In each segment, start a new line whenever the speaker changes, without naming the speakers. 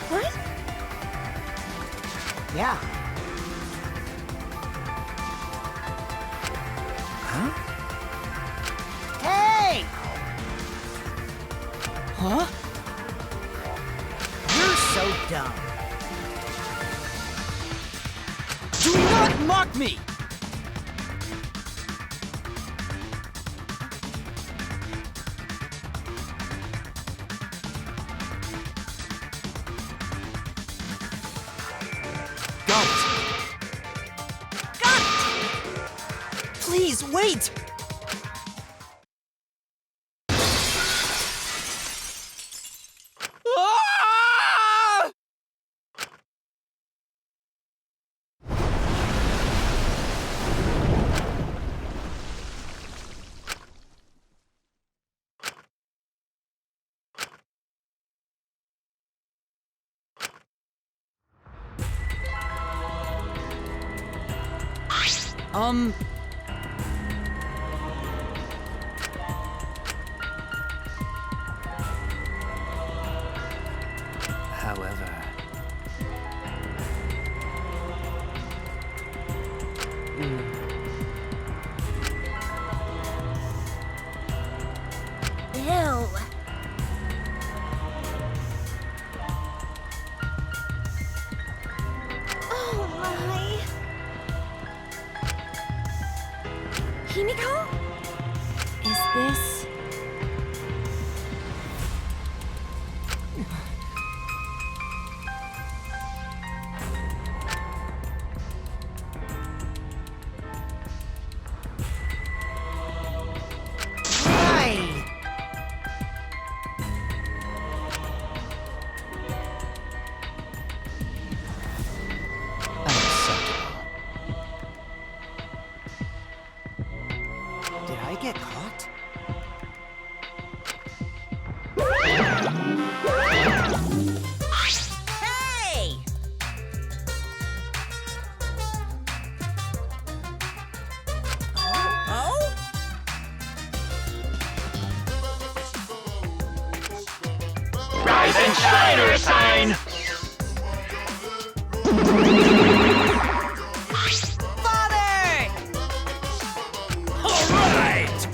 What?
Yeah. Huh? Hey! Huh? You're so dumb. Do not mock me! Got it! Got it! Please, wait! Ah! However...
Ew. Oh my. Himiko? Is this...
Why? Unacceptable. Did I get caught?
Hey! Oh?
Rise and shine or a sign!
Father!
Alright!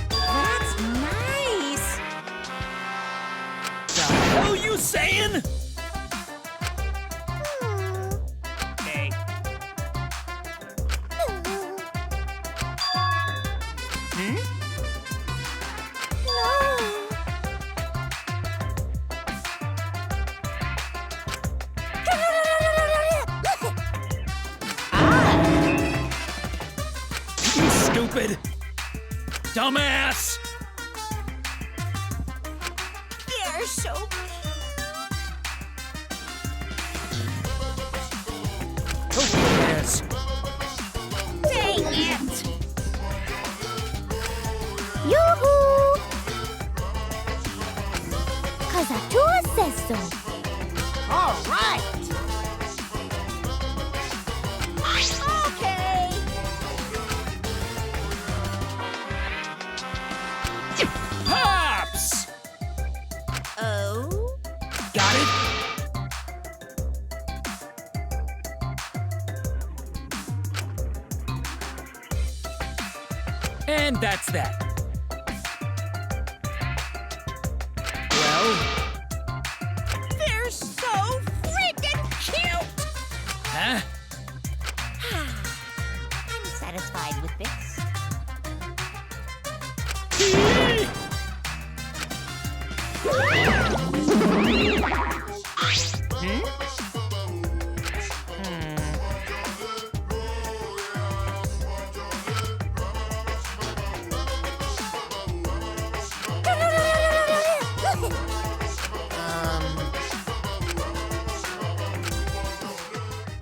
That's nice.
The hell you saying? Okay. You stupid! Dumbass!
They're so
Who cares?
dang it! Yoo-hoo! 'Cause Atua says so.
All right!
Okay.
Pops!
Oh?
Got it? And that's that. Well,
They're so freaking cute!
huh?
I'm satisfied with this.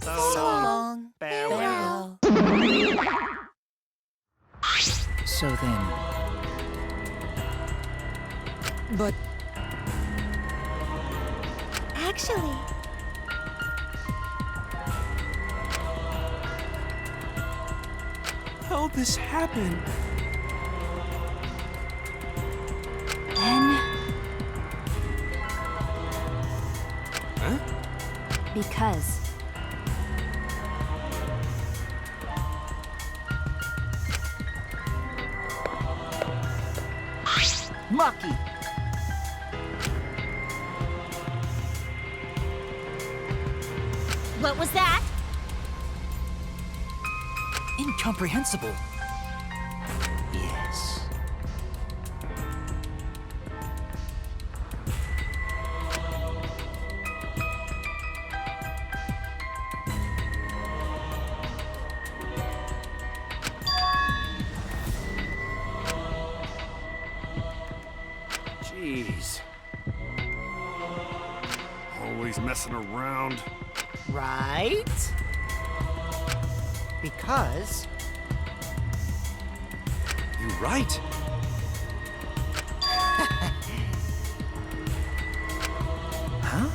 So long.
Farewell.
So then... But...
Actually,
How'd this happen?
Then...
Huh?
Because...
Mucky.
what was that?
incomprehensible. Yes.
Jeez. Always messing around.
Right? Because
You're right.
Huh?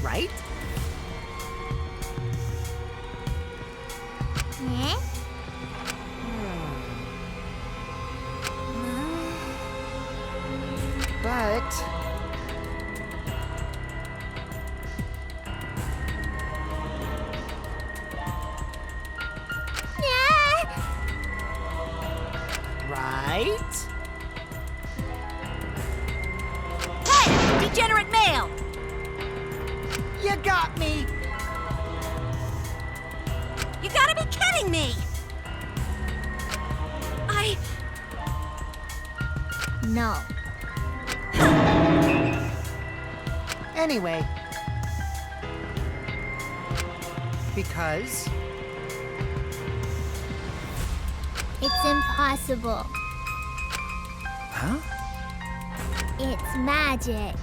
right?
Eh?
But
Yeah.
right?
Hey, degenerate male!
You got me.
You gotta be kidding me! No.
Anyway. Because
It's impossible.
Huh?
It's magic.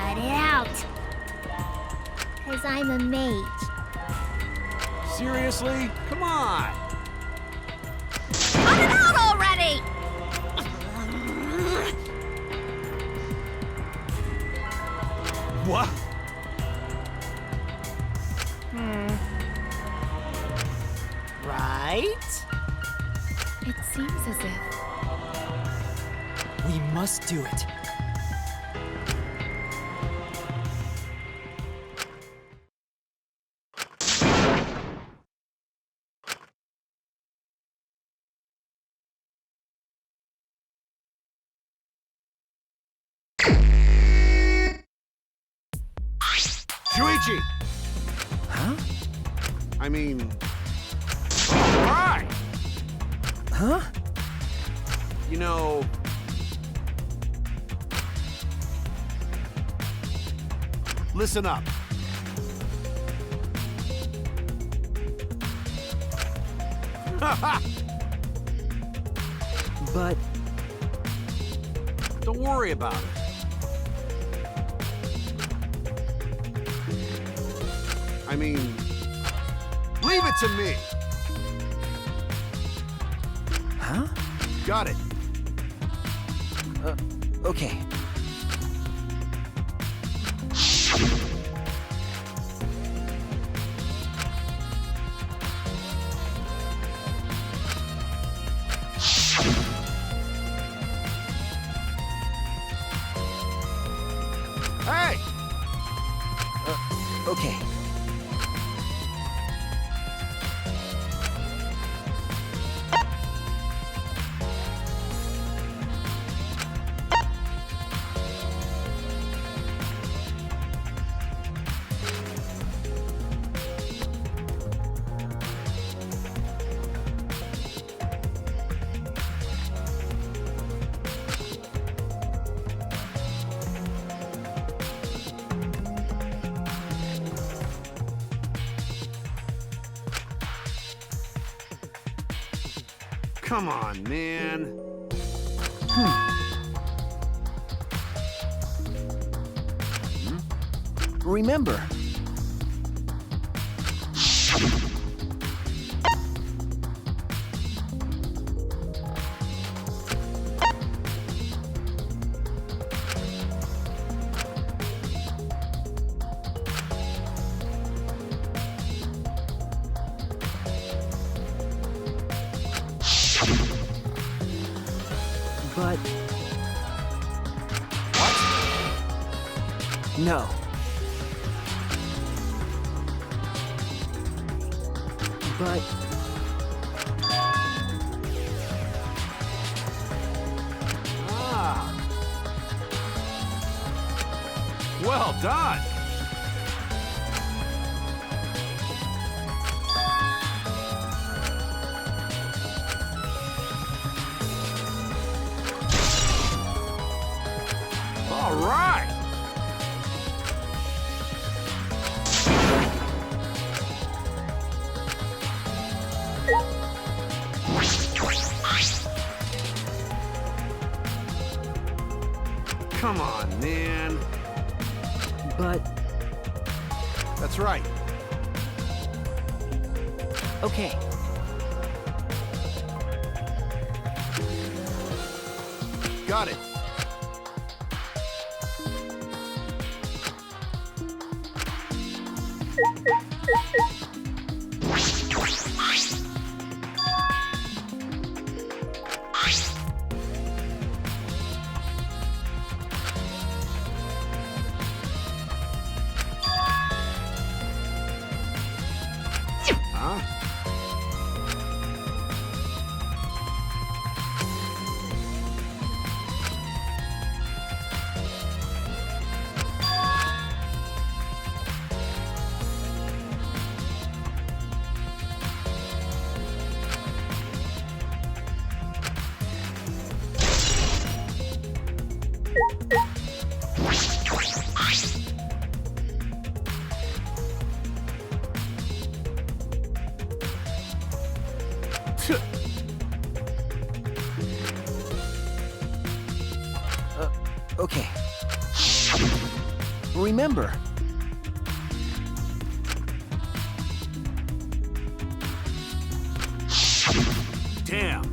Cut it out. 'Cause I'm a mage.
Seriously? Come on.
Cut it out already!
What?
right?
It seems as if...
We must do it.
Shuichi!
Huh?
I mean... Alright!
Huh?
You know... Listen up.
But...
Don't worry about it. I mean, leave it to me.
Huh?
Got it.
Okay.
Hey!
Okay.
Come on, man.
Remember. But... What? No. But...
Ah. Well done. All right. Come on, man.
But...
That's right.
Okay.
Got it. Huh?
Okay. Remember.
Damn.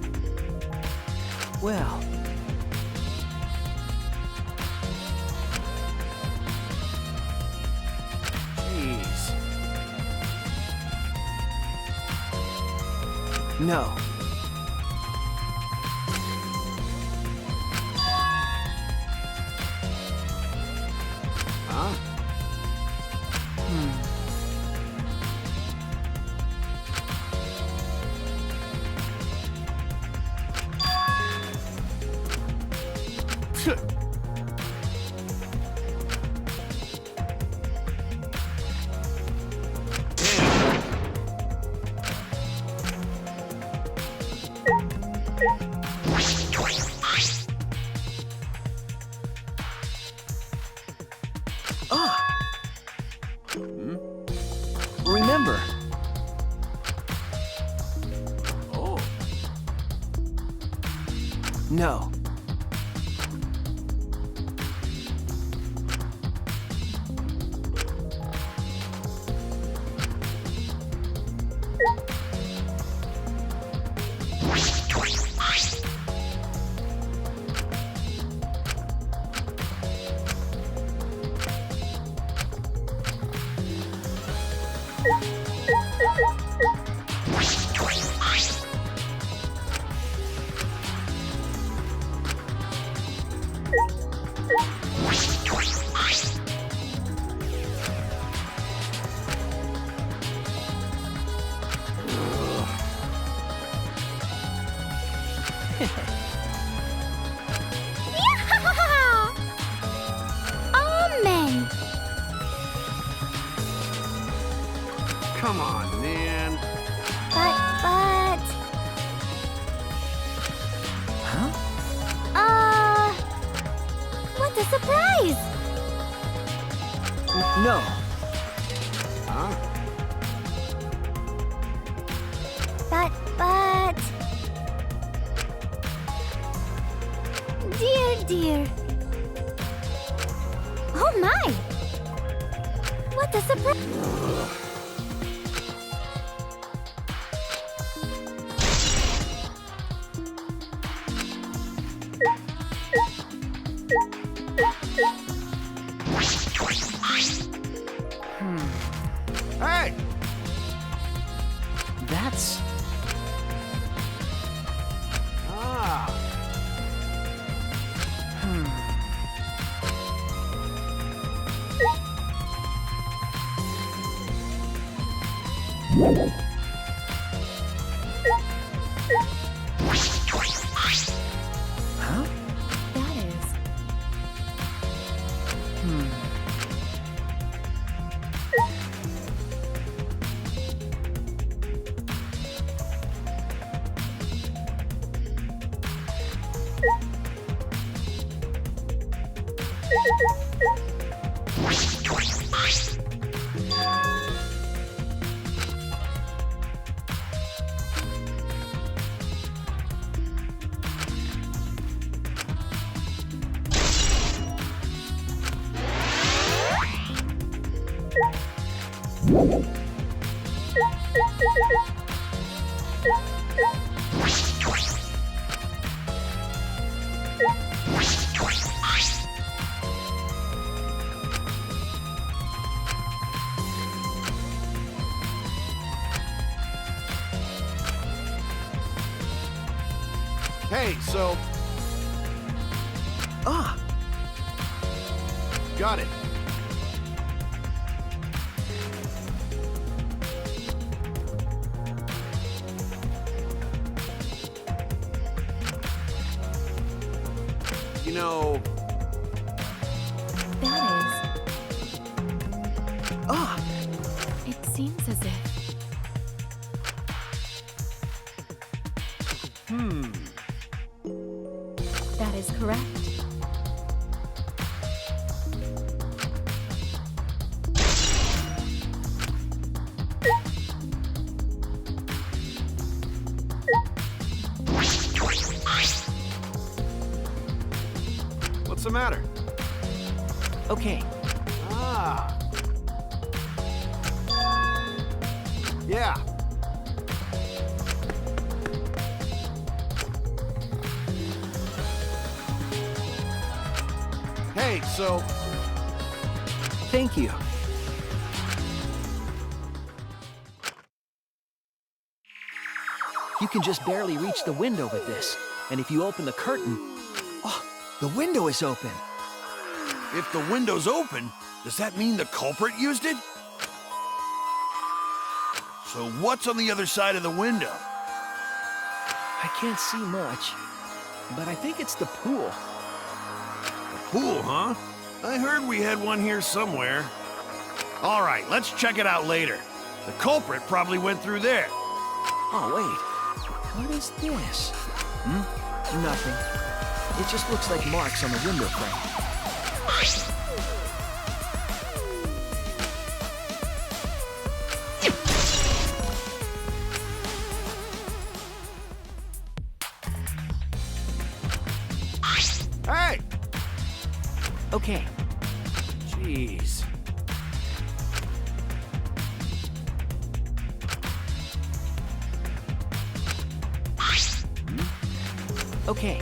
Well...
Jeez.
No.
Huh?
Ah! Remember.
Oh.
No.
a surprise!
No.
Huh?
But... Dear. Oh my! What a surprise!
Hey!
That's...
Ah!
Huh?
That is.
Hey, so...
Ah!
Got it. You know,
That
Ah!
is. It seems as if. That is correct.
what's the matter?
Okay.
Ah. Yeah. Hey, so...
Thank you. You can just barely reach the window with this. And if you open the curtain... Oh, the window is open.
If the window's open, does that mean the culprit used it? So what's on the other side of the window?
I can't see much. But I think it's the pool.
Pool, huh? I heard we had one here somewhere. All right, let's check it out later. The culprit probably went through there.
Oh, wait. What is this? Nothing. It just looks like marks on the window frame.
Hey!
Okay.
Jeez.
Okay.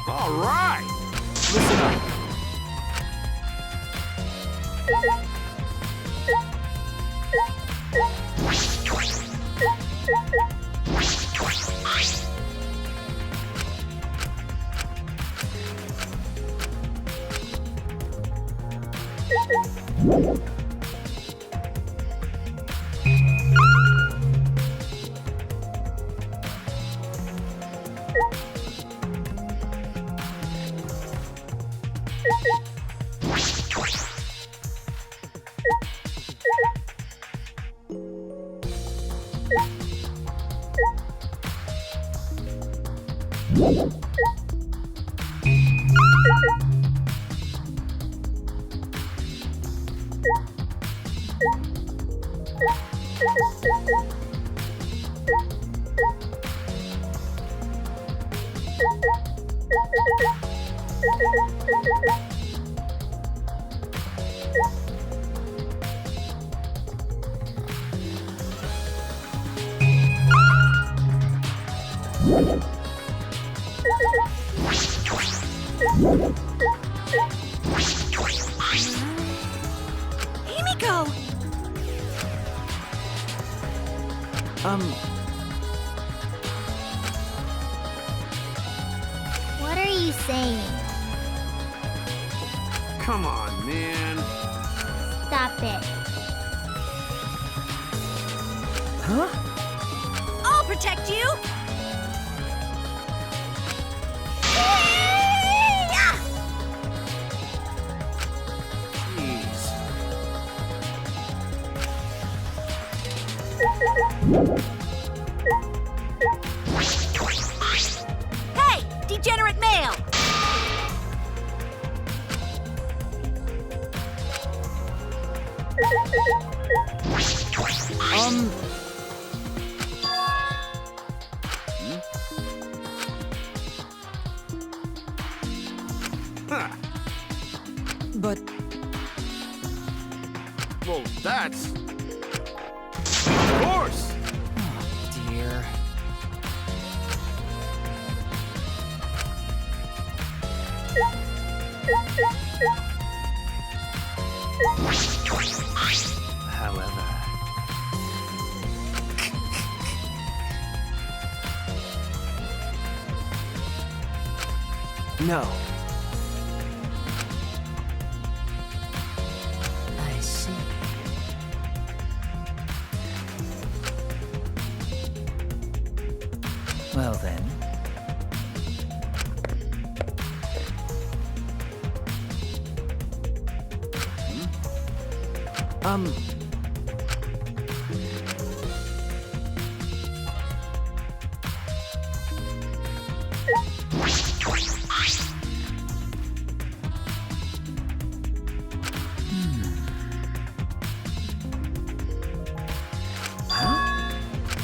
All right!
Himiko! What are you saying?
Come on, man.
Stop it.
Huh?
I'll protect you!
Jeez.
Hey, degenerate male!
Huh.
But
Well, that's... Of course!
Dear. However,
no.
I see. Well then.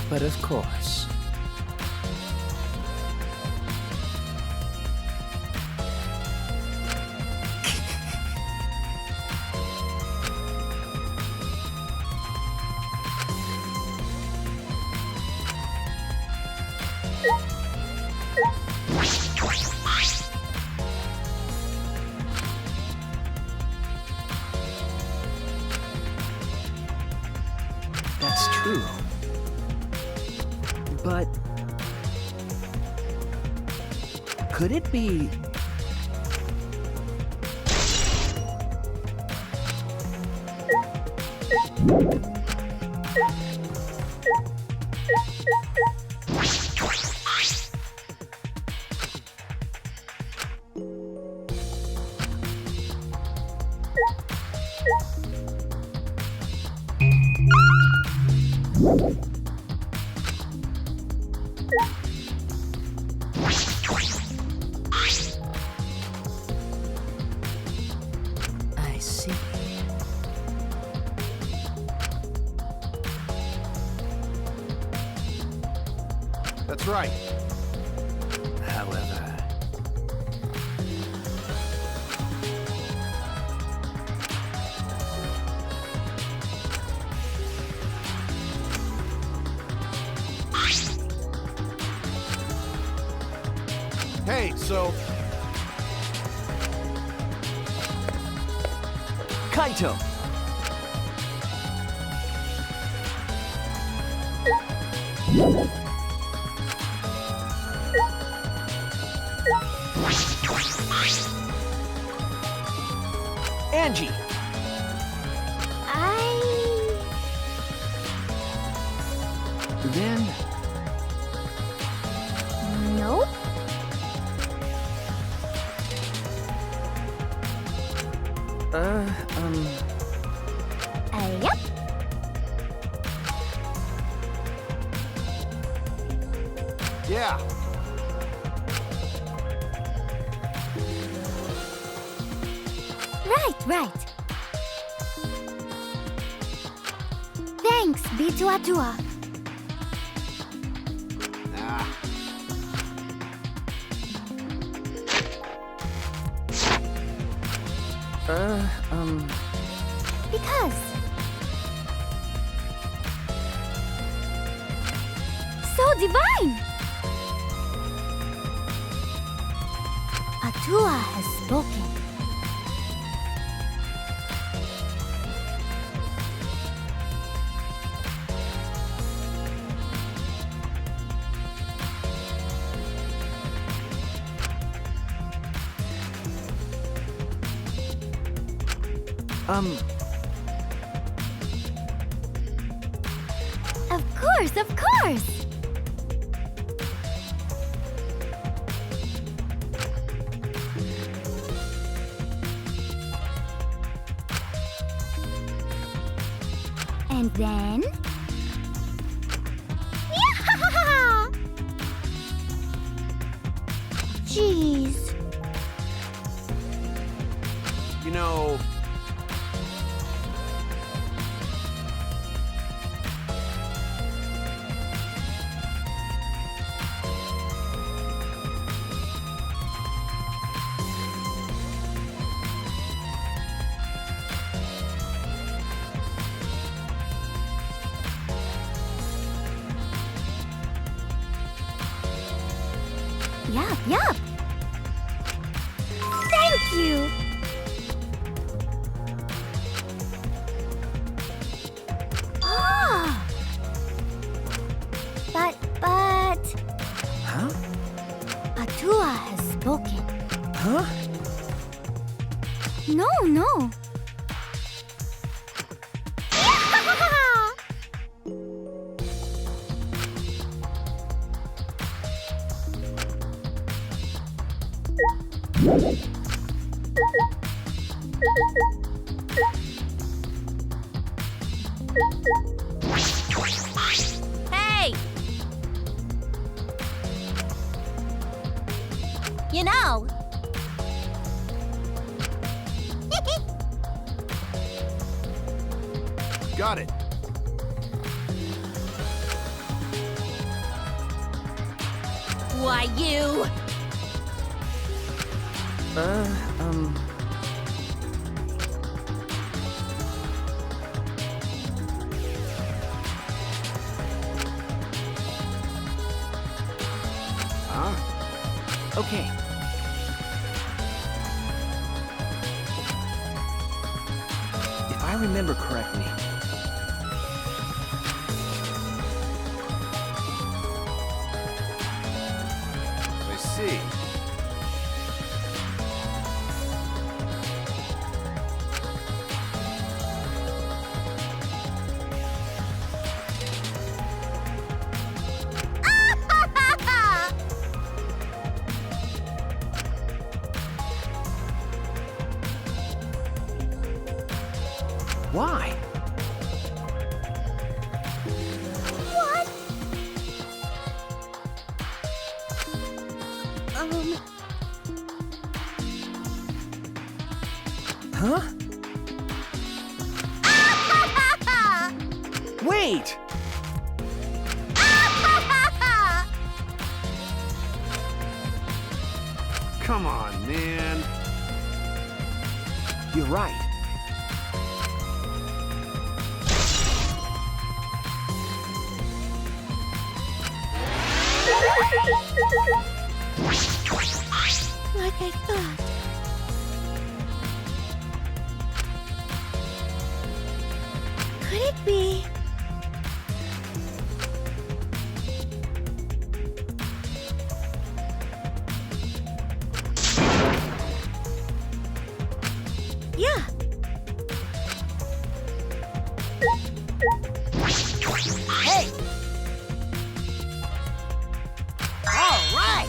But of course. That's true. But could it be I see.
That's right.
However,
Hey, so...
Kaito? Angie! Then...
Nope. Yep.
Yeah.
Right. Thanks, Bitua.
Ah.
Because. So divine! Atua has spoken. Of course! And then... Yeah! Jeez.
You know...
Yup. Thank you. Ah. But...
Huh?
Atua has spoken.
Huh?
No. Hey! You know...
Got it.
Why, you...
Okay. If I remember correctly...
I see.
Why?
What?
Huh? Wait!
Come on, man.
You're right.
Like I thought. Could it be?
Hey! All right!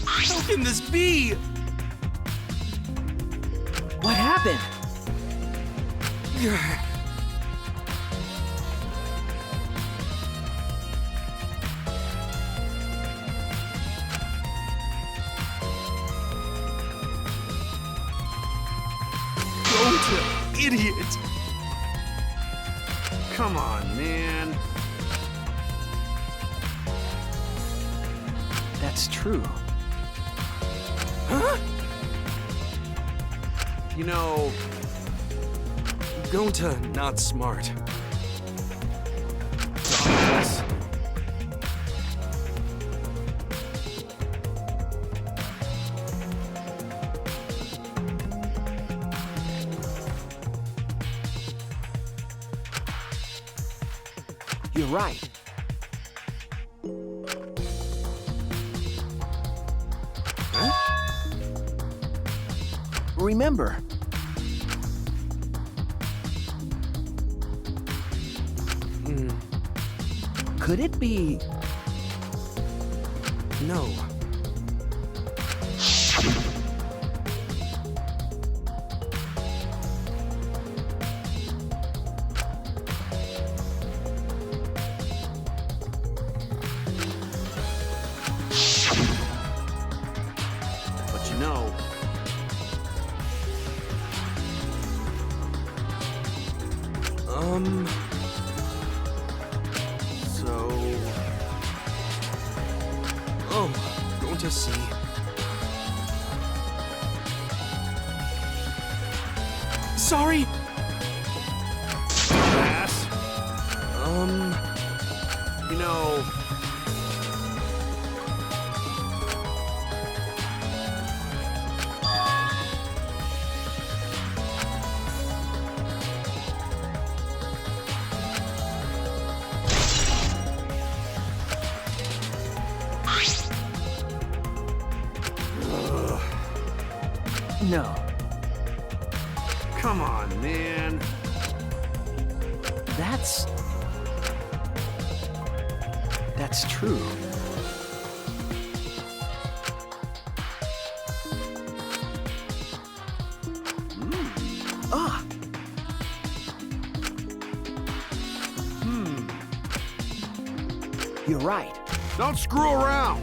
How can this be?
What happened?
Don't, idiot! Come on, man.
That's true.
Huh? You know, Gonta not smart. Dumbass.
You're right. Remember. Could it be...
No. But you know... So... Oh, going to see. Sorry! Ass. You know...
No.
Come on, man.
That's true.
Ah! You're right.
Don't screw around.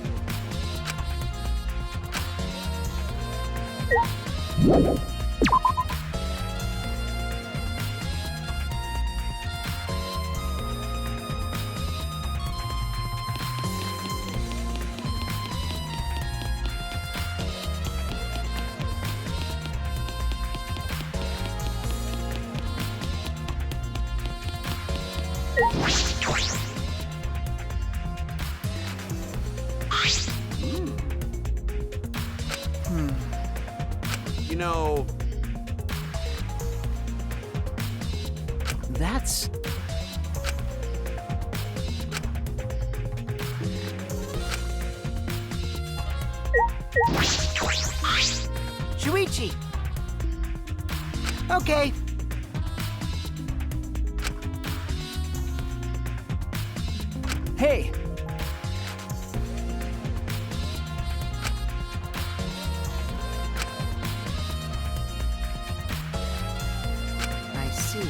You know,
That's
Shuichi! Okay. Hey! I see.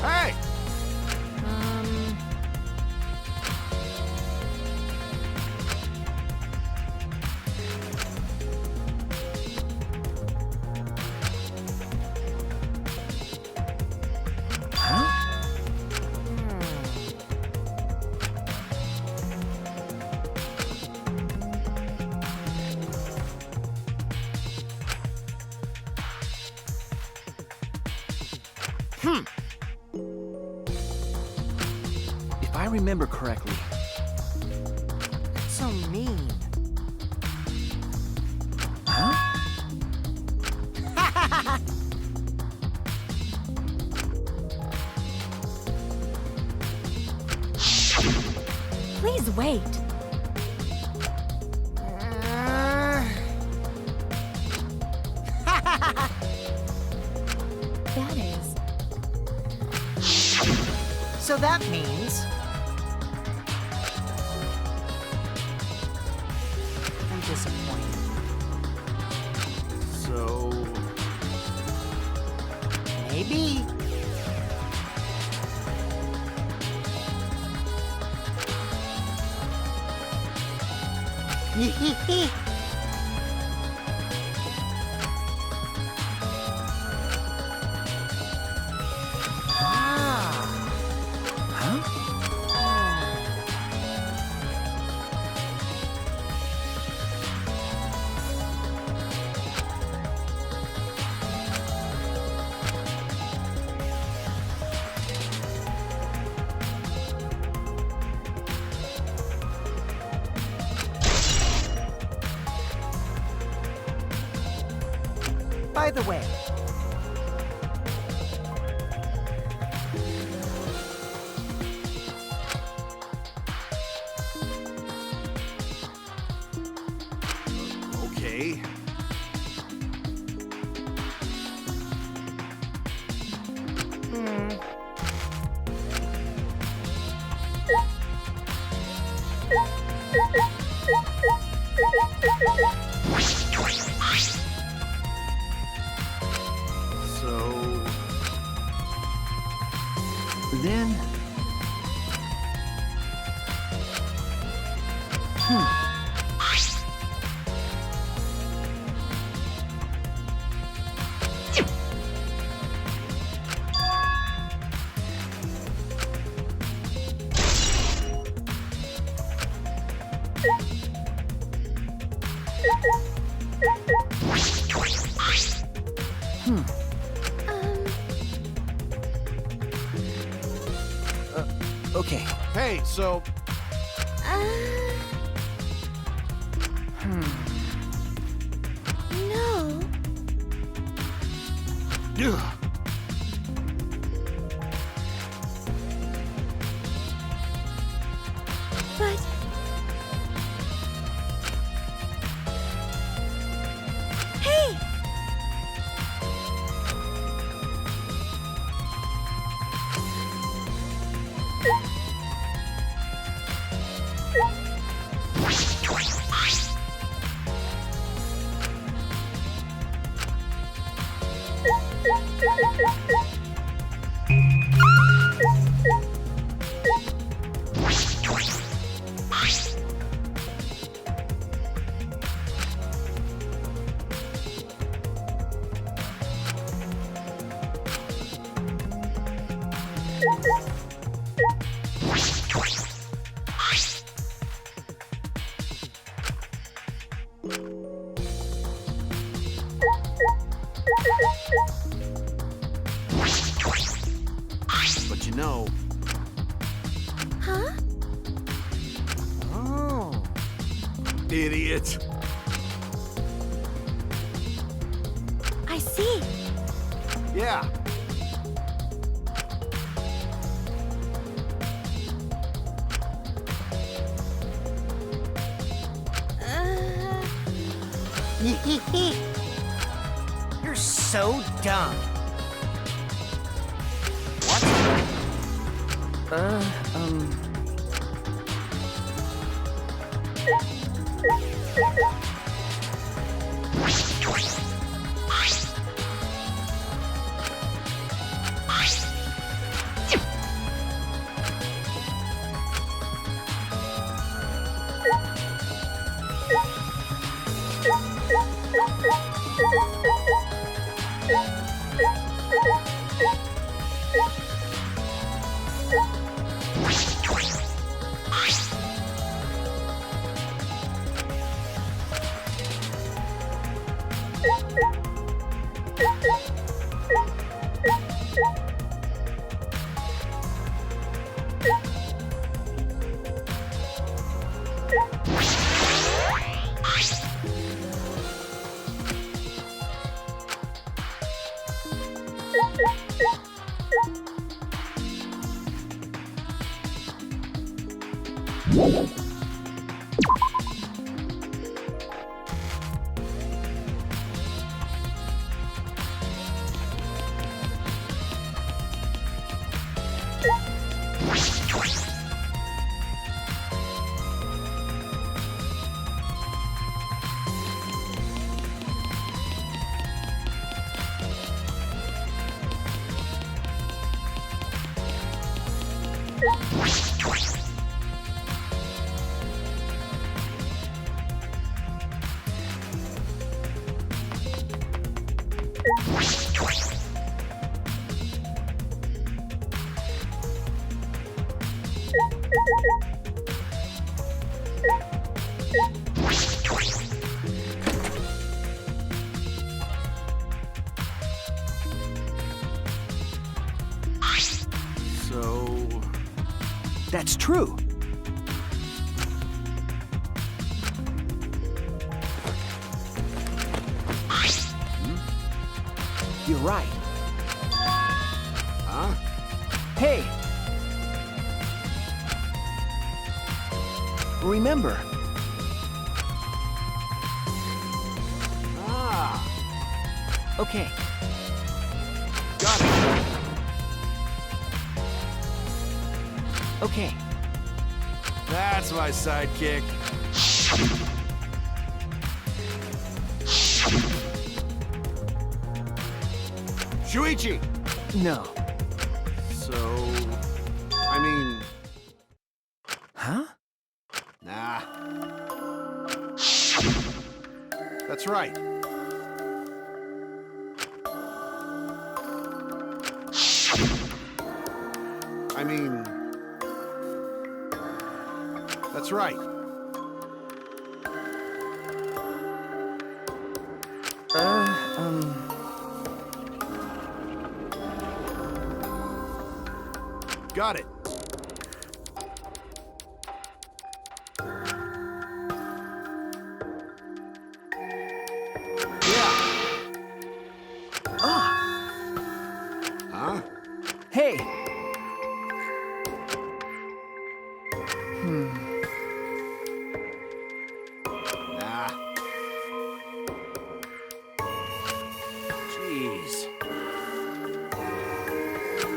hey!
if I remember correctly.
That's so mean.
Huh?
Please wait. That is.
So that means... I'm disappointed.
So...
Maybe. Ah.
Huh?
By the way,
Okay. So...
Then... Okay.
Hey, so...
No.
Ugh.
But... Hey!
But you know...
Huh?
oh,
Idiot.
I see.
Yeah.
you're so dumb.
So... That's true. You're right.
Huh?
Hey! Remember.
Ah,
Okay.
got it.
Okay.
That's my sidekick. Shuichi!
No.
So... I mean...
Huh?
Nah. That's right. I mean... That's right. Got it. Yeah. Huh?
Hey!
Nah. Jeez.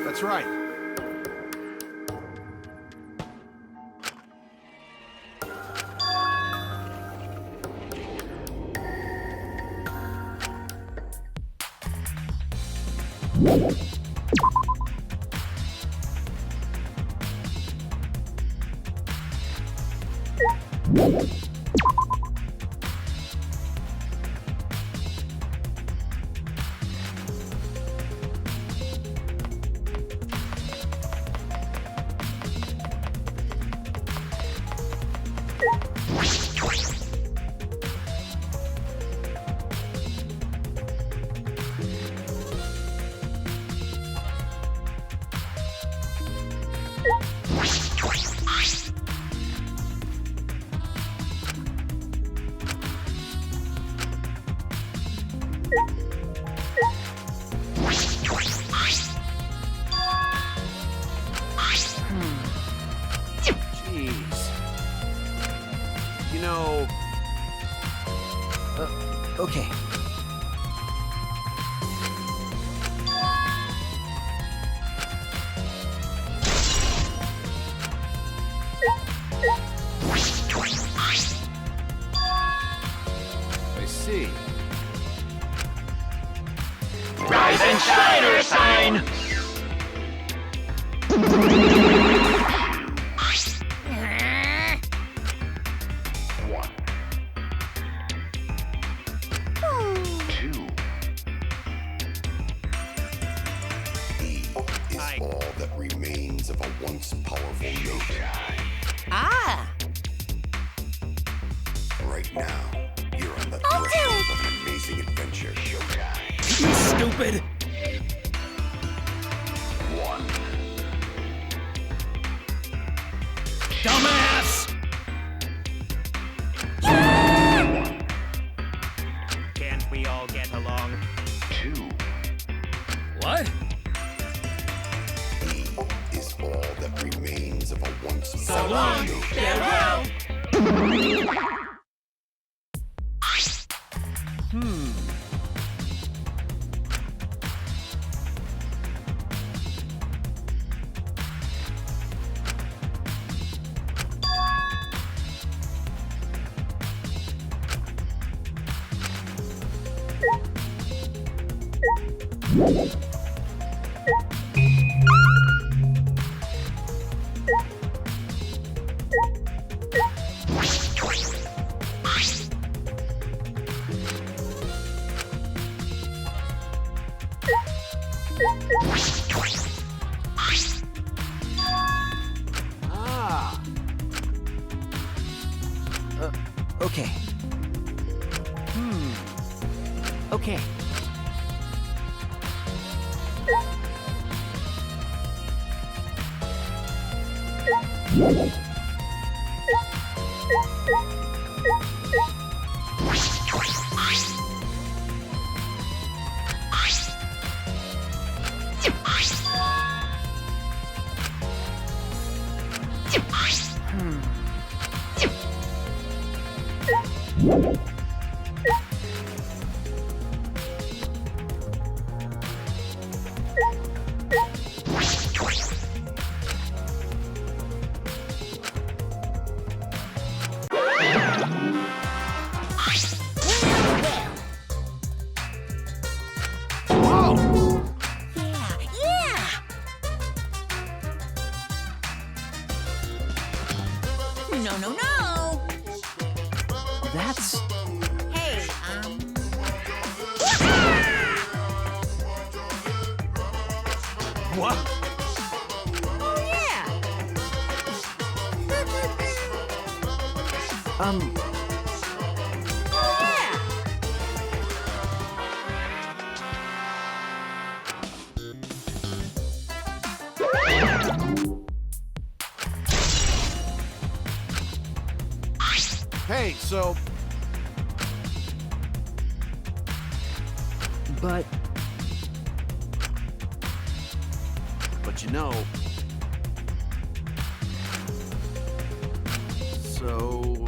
That's right. Jeez. You know...
Okay.
I see.
Rise and shine, Ursine!
Is all that remains of a once powerful nation.
Ah!
Right now, you're on the threshold of an amazing adventure.
You stupid!
Dumbass!
Can't we all get along?
What?
He is all that remains of a Once
So long, farewell.
Ah. Okay. Okay.
No, no, no.
That's...
Hey,
What?
Oh, yeah.
Hey, so
But...
you know. So...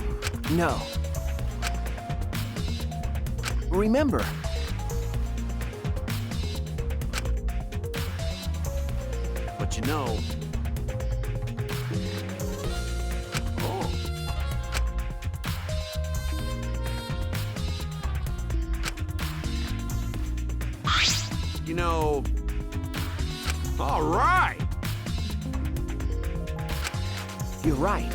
No. Remember,
But you know. Oh. You know. All right.
you're right.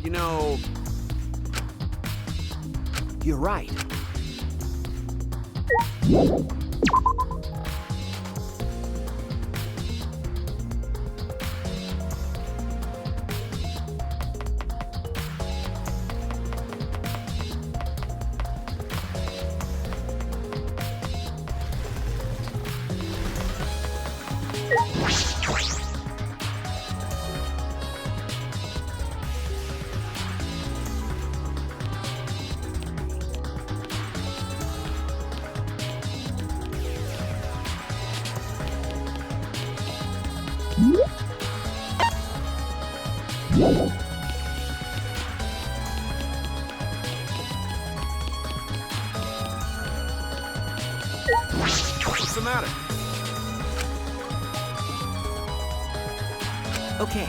You know.
You're right.
What's the matter?
Okay.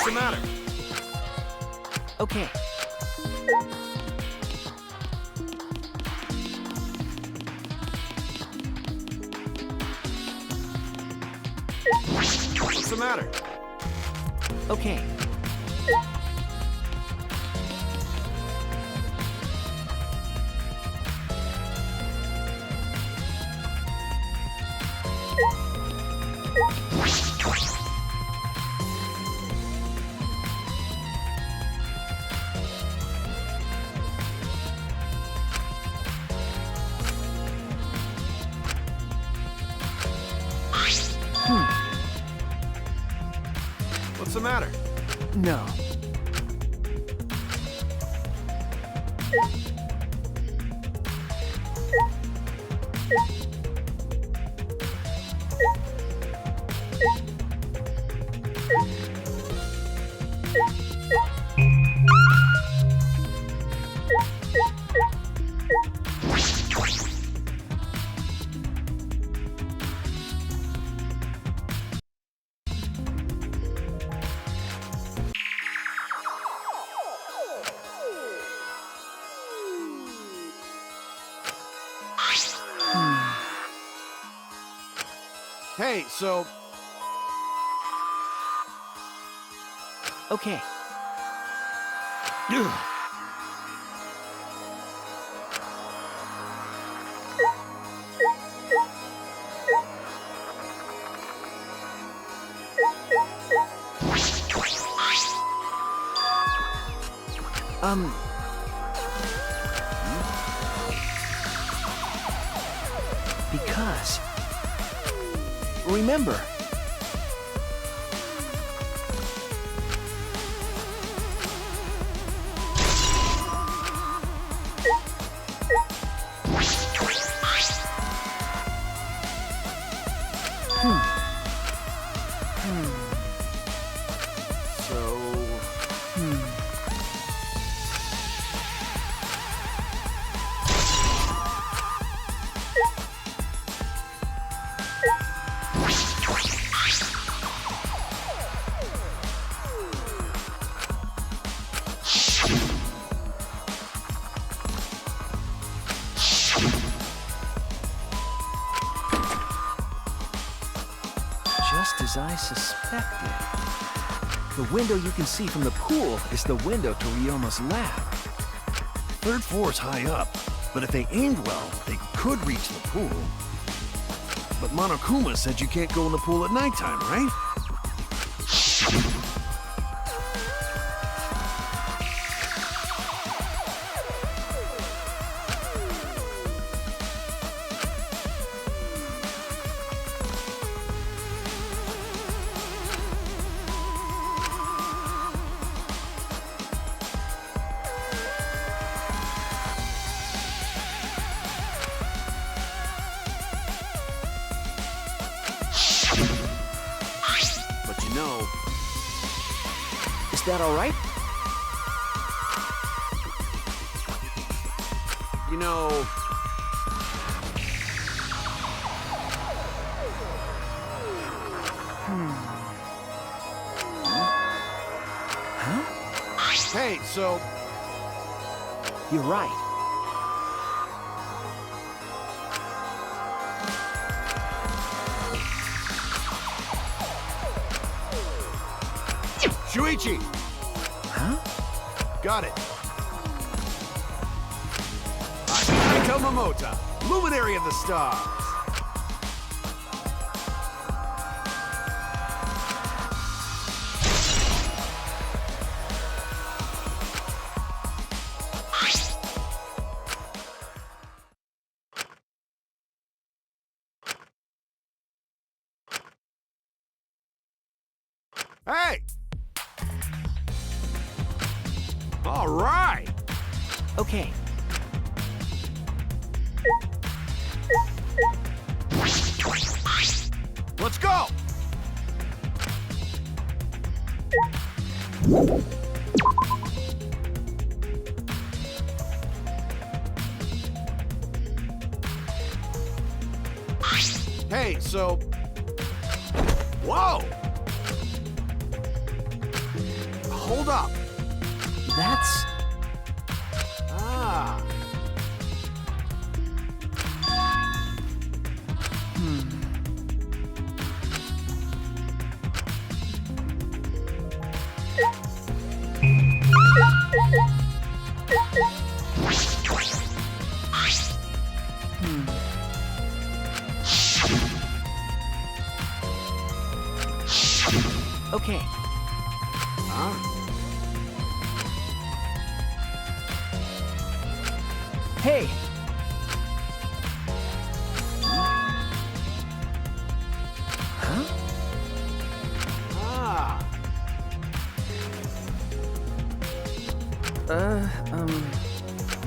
the matter?
Okay.
What's the matter?
Okay.
What's the matter?
No.
Hey, so
Okay. Because... Remember... Just as I suspected. The window you can see from the pool is the window to Ryoma's lab.
third floor's high up, but if they aimed well, they could reach the pool. But Monokuma said you can't go in the pool at nighttime, right? But you know,
Is that all right?
you know, hey, so
You're right.
Shuichi!
Huh?
Got it. Akito Momota, luminary of the stars. Hey! All right!
Okay.
Let's go! Hey, so... Whoa! hold up.
That's...
Ah.
Okay.
Huh?
Hey! Huh?
Ah.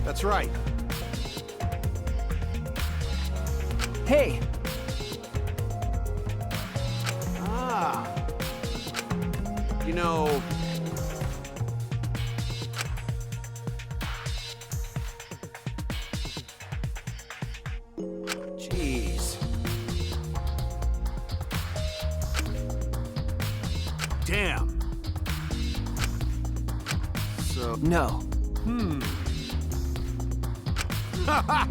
That's right.
Hey!
Ah. You know... Jeez. Damn. So...
No.
Haha!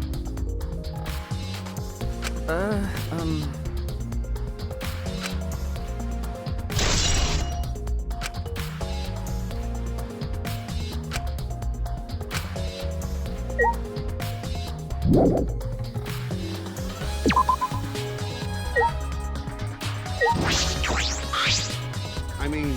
I mean...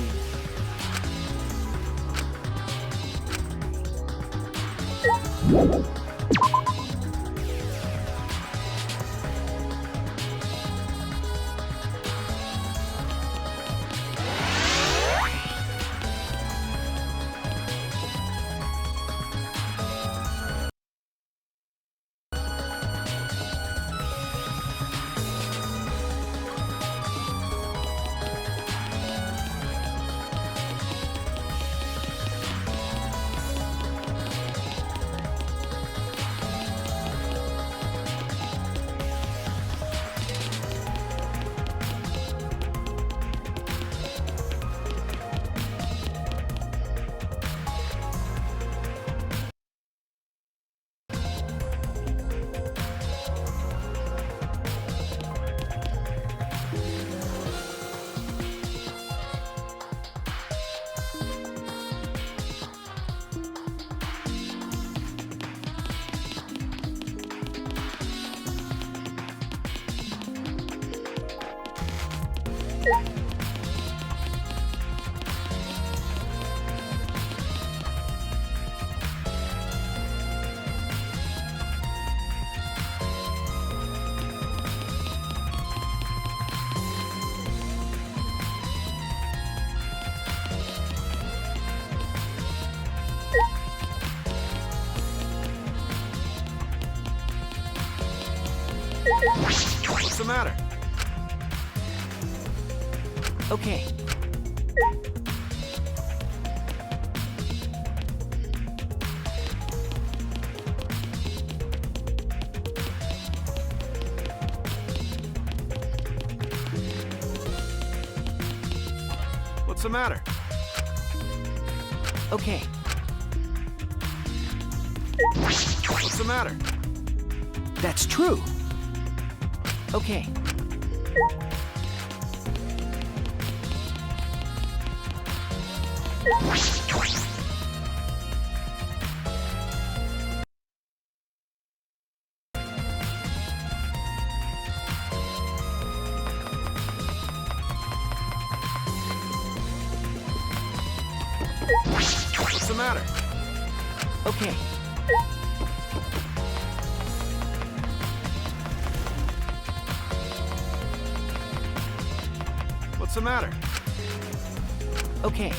What's the matter?
Okay.
What's the matter?
Okay.
What's the matter?
That's true. Okay.
What's the matter?
Okay.
What's the matter?
Okay.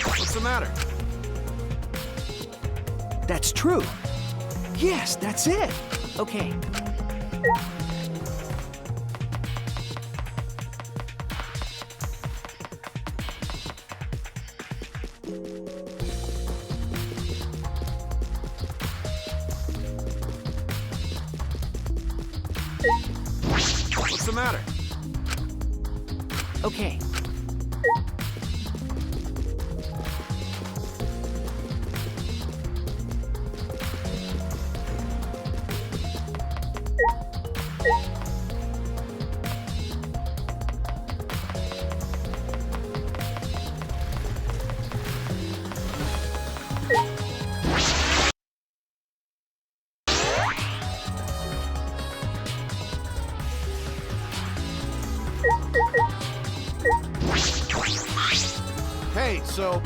What's the matter?
That's true. Yes, that's it. Okay.
What's the matter?
Okay.
Hey, so...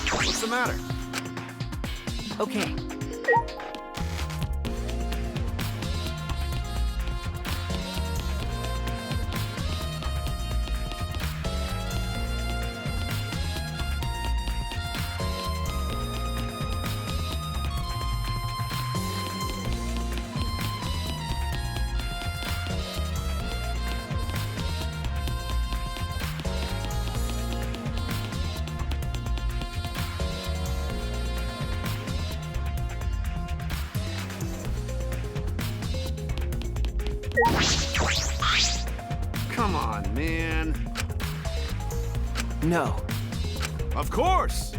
What's the matter?
Okay.
Come on, man.
No.
Of course!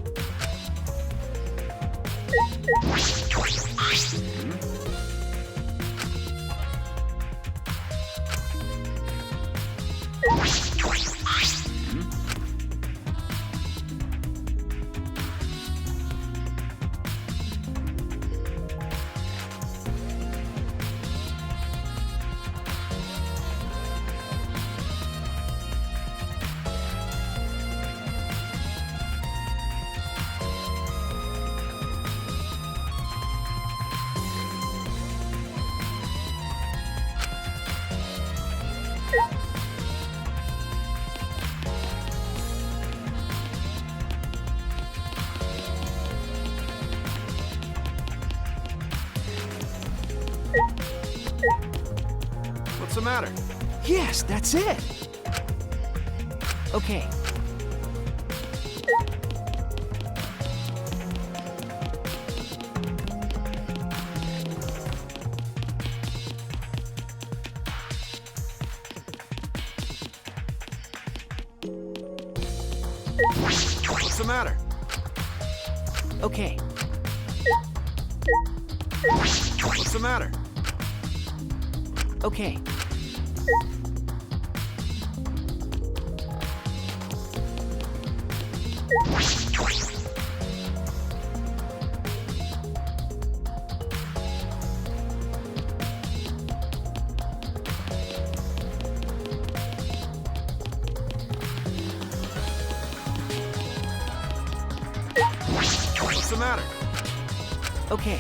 What's the matter?
Yes, that's it. Okay.
What's the matter?
Okay.
What's the matter?
Okay.
What's the matter?
Okay.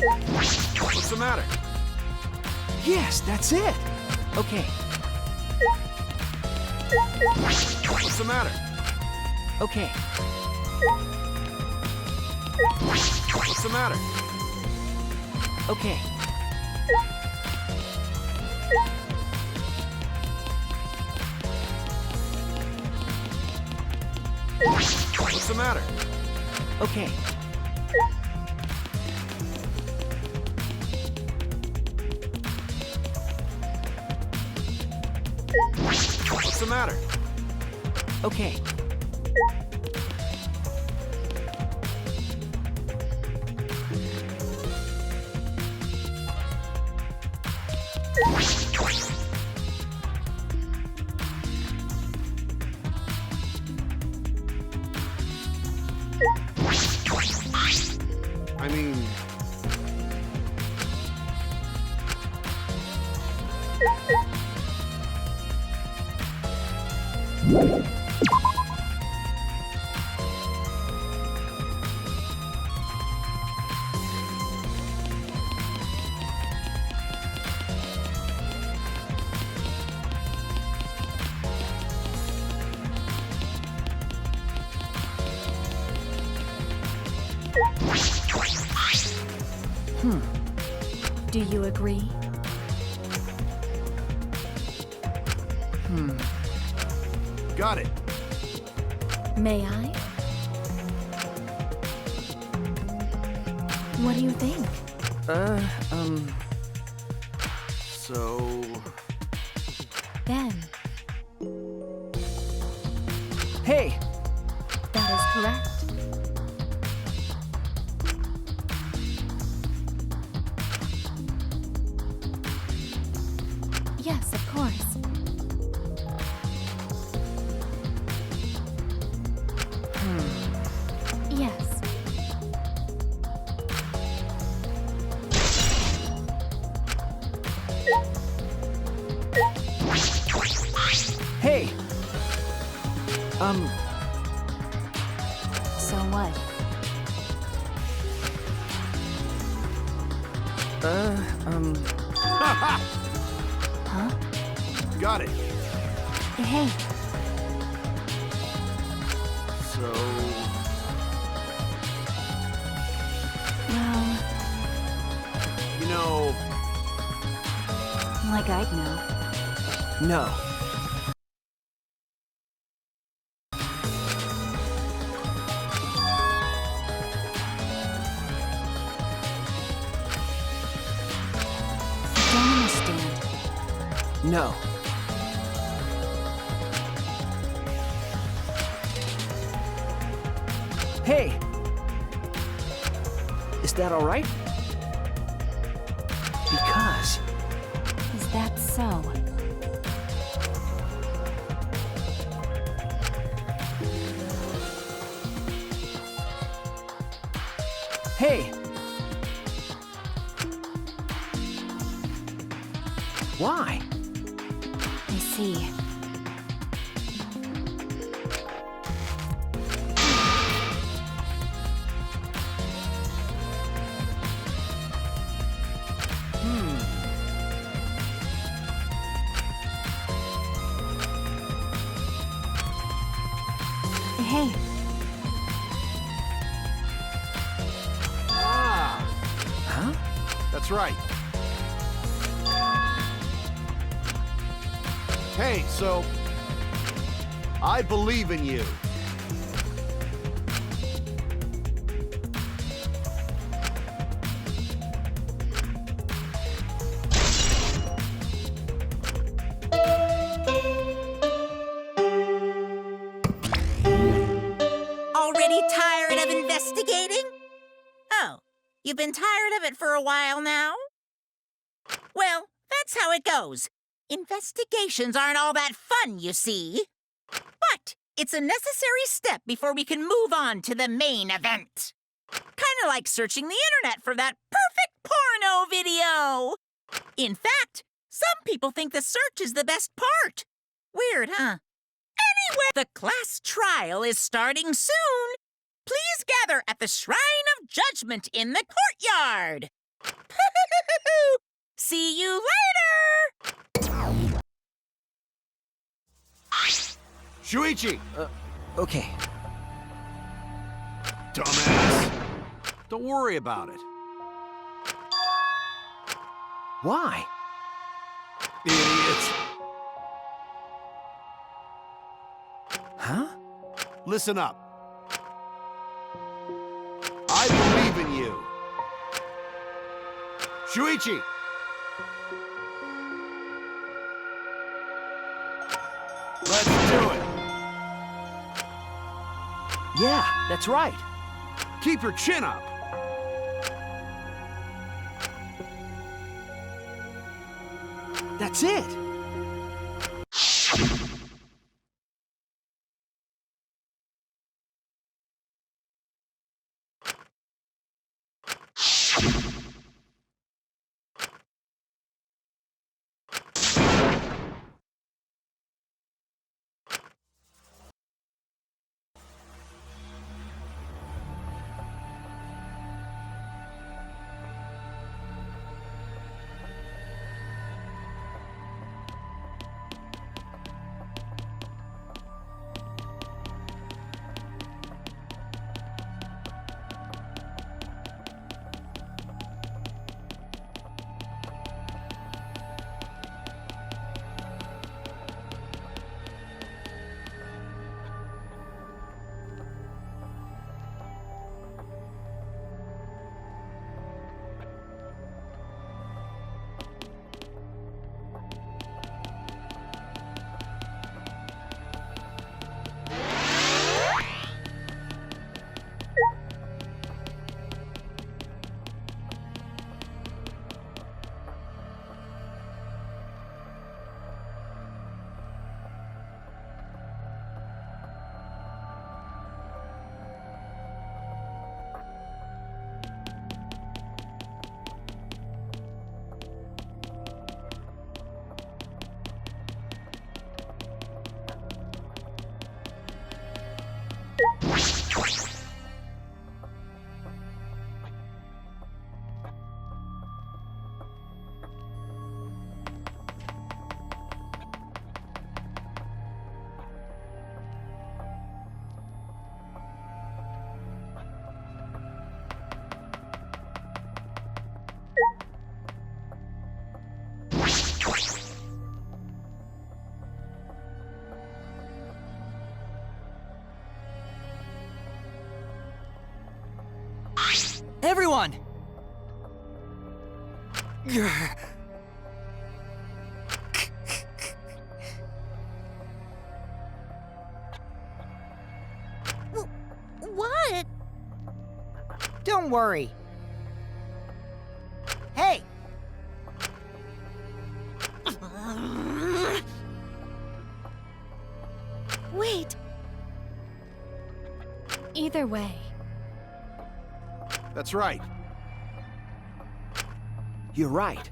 What's the matter?
Yes, that's it. Okay,
What's the matter?
okay.
What's the matter?
Okay.
What's the matter?
Okay.
What's the matter?
Okay.
I mean...
Do you agree?
Got it.
May I? What do you think?
So...
Ben,
Hey,
that is correct. Yes, of course. Yes.
hey.
So what? Huh?
Got it.
Hey,
So...
well,
You know...
like I'd know.
No.
Don't understand.
No. Hey! Is that all right? Because
Is that so?
hey! Why?
I see. Hey,
Ah!
Huh?
That's right. Hey, so... I believe in you.
Already tired of investigating? Oh, you've been tired of it for a while now? Well, that's how it goes. Investigations aren't all that fun, you see. But it's a necessary step before we can move on to the main event. Kinda like searching the internet for that perfect porno video. In fact, some people think the search is the best part. Weird, huh? Anyway, the class trial is starting soon. Please gather at the Shrine of Judgment in the courtyard. See you later!
Shuichi!
Okay.
Dumbass! Don't worry about it.
Why?
Idiots!
Huh?
Listen up. I believe in you. Shuichi! Let's do it.
Yeah, that's right.
Keep your chin up.
That's it. Everyone!
What?
Don't worry. Hey!
Wait. Either way.
That's right.
You're right.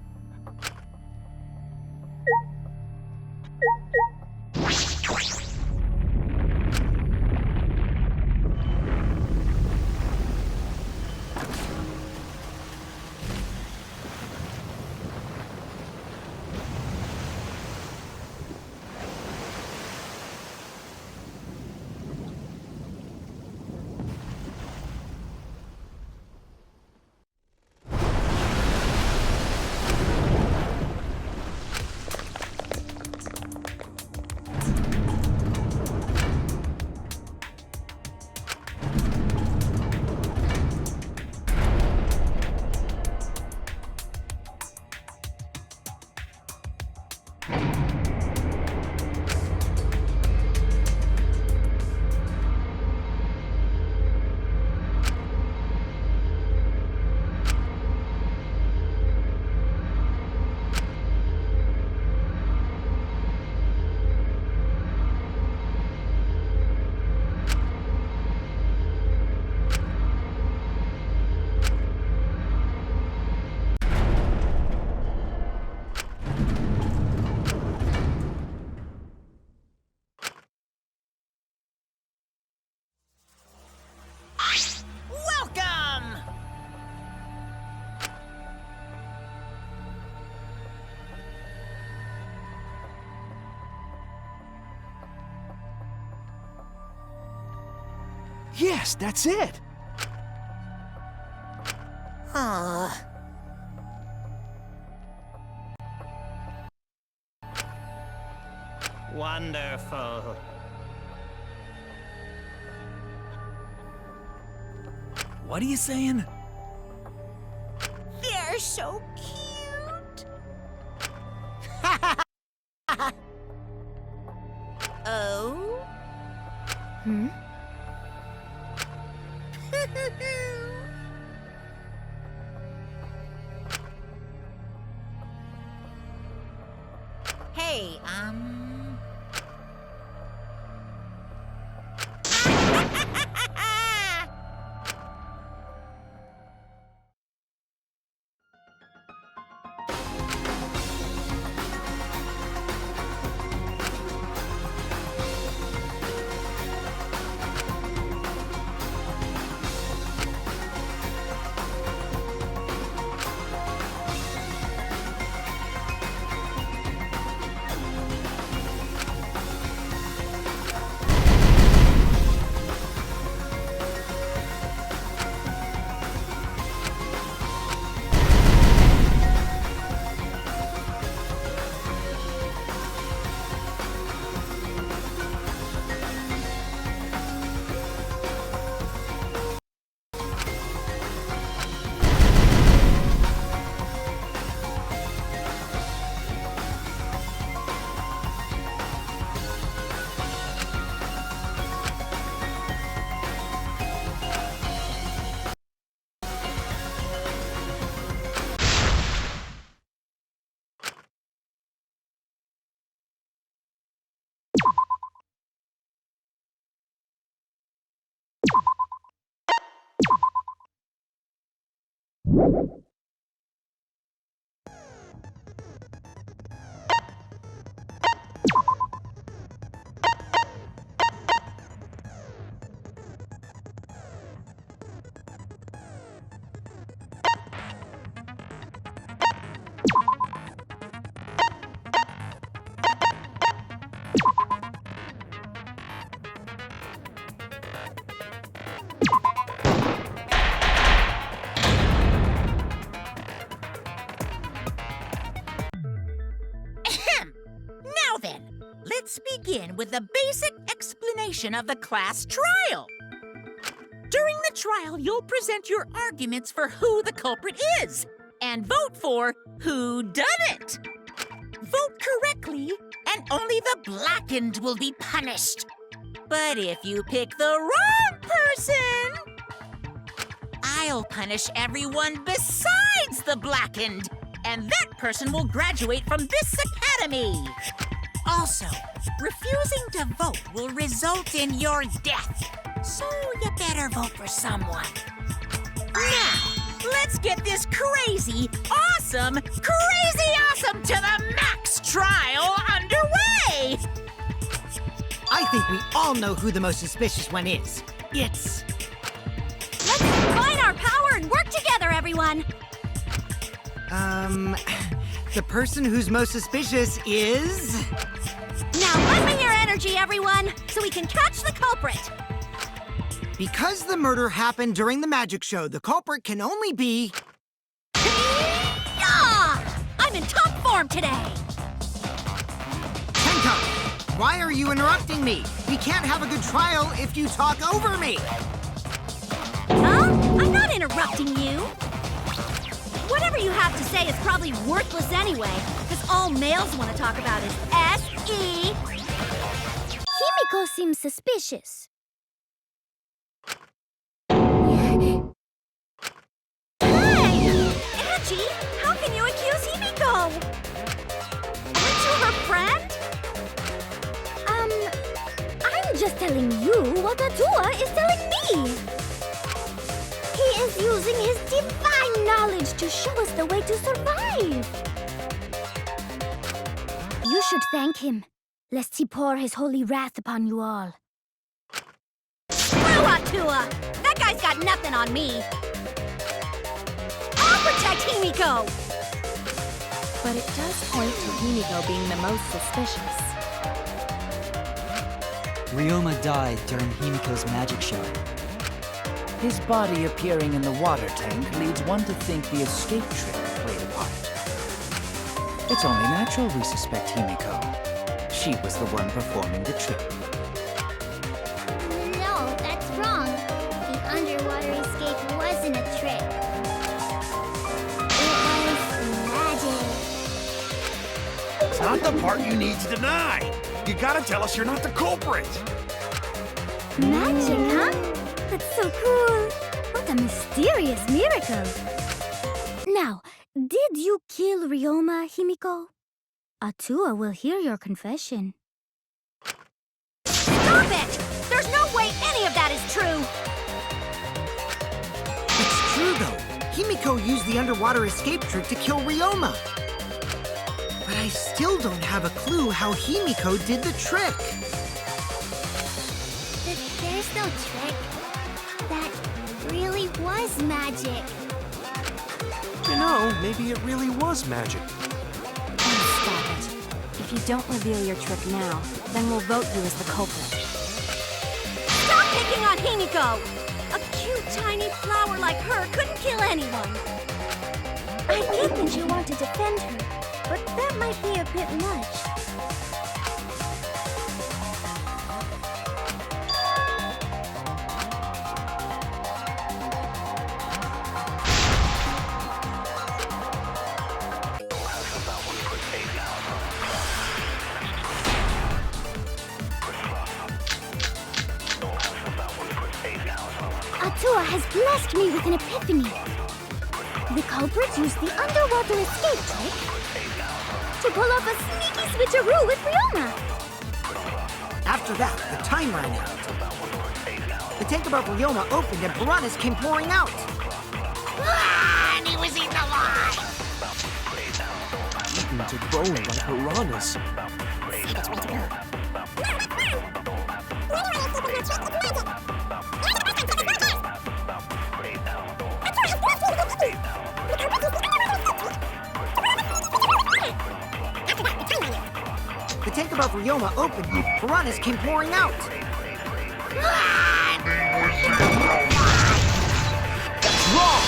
Yes, that's it.
Wonderful.
What are you saying?
They're so cute. Oh?
Hmm?
Hey, Now then, let's begin with the basic explanation of the class trial. During the trial, you'll present your arguments for who the culprit is and vote for who done it. Vote correctly, and only the blackened will be punished. But if you pick the wrong person, I'll punish everyone besides the blackened, and that person will graduate from this academy. Also, refusing to vote will result in your death, so you better vote for someone. Now, let's get this crazy awesome to the max trial underway!
I think we all know who the most suspicious one is. It's...
Let's combine our power and work together, everyone!
The person who's most suspicious is...
Now lend me your energy, everyone, so we can catch the culprit!
Because the murder happened during the magic show, the culprit can only be...
Ah! I'm in top form today!
Tenko, why are you interrupting me? We can't have a good trial if you talk over me!
Huh? I'm not interrupting you! Whatever you have to say is probably worthless anyway, because all males want to talk about is S.E. Himiko seems suspicious. Hey! Angie, how can you accuse Himiko? Aren't you her friend? I'm just telling you what Atua is telling me. He is using his divine knowledge to show us the way to survive. You should thank him, lest he pour his holy wrath upon you all. Screw Atua! That guy's got nothing on me. I'll protect Himiko!
But it does point to Himiko being the most suspicious.
Ryoma died during Himiko's magic show. His body appearing in the water tank leads one to think the escape trick played a part. It's only natural we suspect Himiko. She was the one performing the trick.
No, that's wrong. The underwater escape wasn't a trick. It was magic.
It's not the part you need to deny. You gotta tell us you're not the culprit.
Magic, huh? That's so cool. What a mysterious miracle. Now, did you kill Ryoma, Himiko? Atua will hear your confession.
Stop it! There's no way any of that is true!
It's true, though. Himiko used the underwater escape trick to kill Ryoma. But I still don't have a clue how Himiko did the trick.
There's no trick. That really was magic.
You know, maybe it really was magic.
Stop it. If you don't reveal your trick now, then we'll vote you as the culprit.
Stop picking on Himiko! A cute, tiny flower like her couldn't kill anyone.
I get that you want to defend her, but that might be a bit much. Atua has blessed me with an epiphany. The culprit used the underwater escape trick to pull off a sneaky switcheroo with Ryoma.
After that, the time ran out. The tank above Ryoma opened and piranhas came pouring out.
And he was eaten alive.
Eaten to bone by piranhas.
The tank above Ryoma opened and piranhas came pouring out.
That's wrong!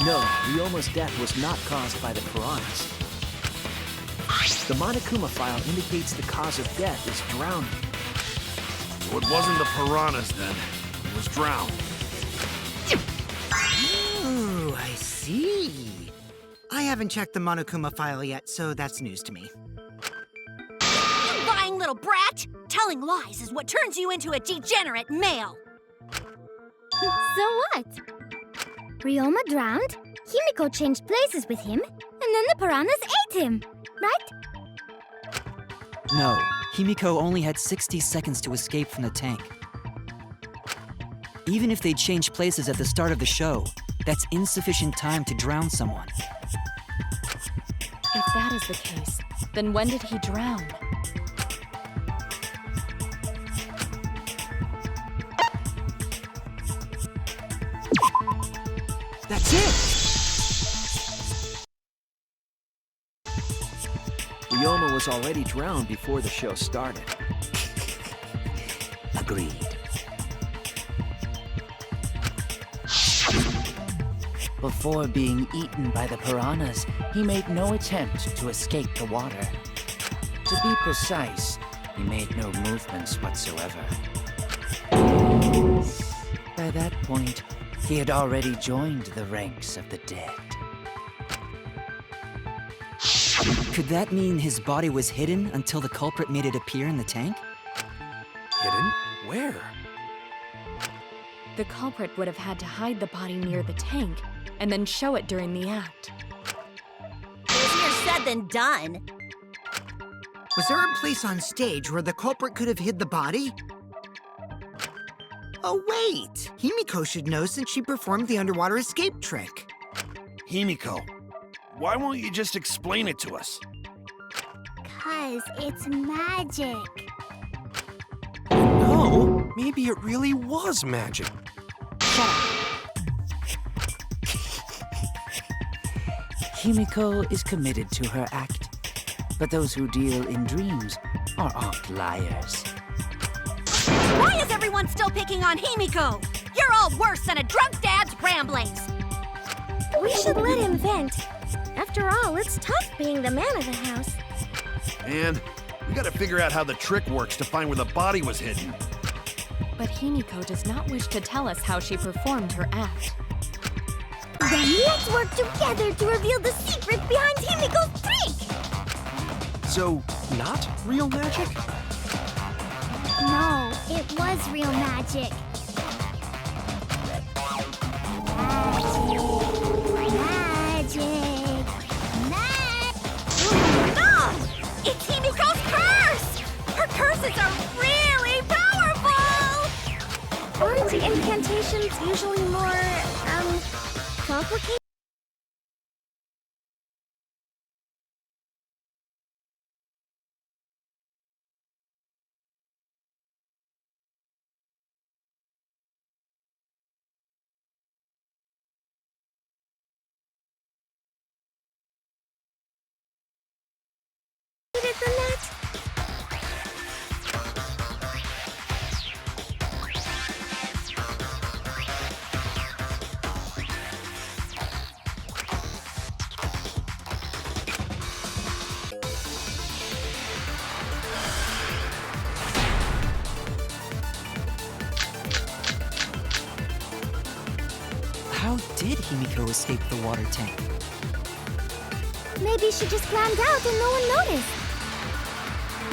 No, Ryoma's death was not caused by the piranhas. The Monokuma file indicates the cause of death is drowning.
So it wasn't the piranhas then. It was drowned.
Ooh, I see. I haven't checked the Monokuma file yet, so that's news to me.
You lying little brat! Telling lies is what turns you into a degenerate male!
So what? Ryoma drowned, Himiko changed places with him, and then the piranhas ate him, right?
No, Himiko only had 60 seconds to escape from the tank. Even if they changed places at the start of the show, that's insufficient time to drown someone.
If that is the case, then when did he drown?
That's it! Ryoma was already drowned before the show started.
Agreed.
Before being eaten by the piranhas, he made no attempt to escape the water. To be precise, he made no movements whatsoever. By that point, he had already joined the ranks of the dead.
Could that mean his body was hidden until the culprit made it appear in the tank?
Hidden? Where?
The culprit would have had to hide the body near the tank, and then show it during the act.
Easier said than done.
Was there a place on stage where the culprit could have hid the body? Oh, wait! Himiko should know since she performed the underwater escape trick.
Himiko, why won't you just explain it to us?
'Cause it's magic.
No, maybe it really was magic.
Himiko is committed to her act, but those who deal in dreams are oft liars.
Why is everyone still picking on Himiko? You're all worse than a drunk dad's ramblings.
We should let him vent. After all, it's tough being the man of the house.
And we gotta figure out how the trick works to find where the body was hidden.
But Himiko does not wish to tell us how she performed her act.
Then let's work together to reveal the secret behind Himiko's trick!
So, not real magic?
No, it was real magic.
No! It's Himiko's curse! Her curses are really powerful!
Aren't incantations usually more, complicated? Than that?
How did Himiko escape the water tank?
Maybe she just climbed out and no one noticed.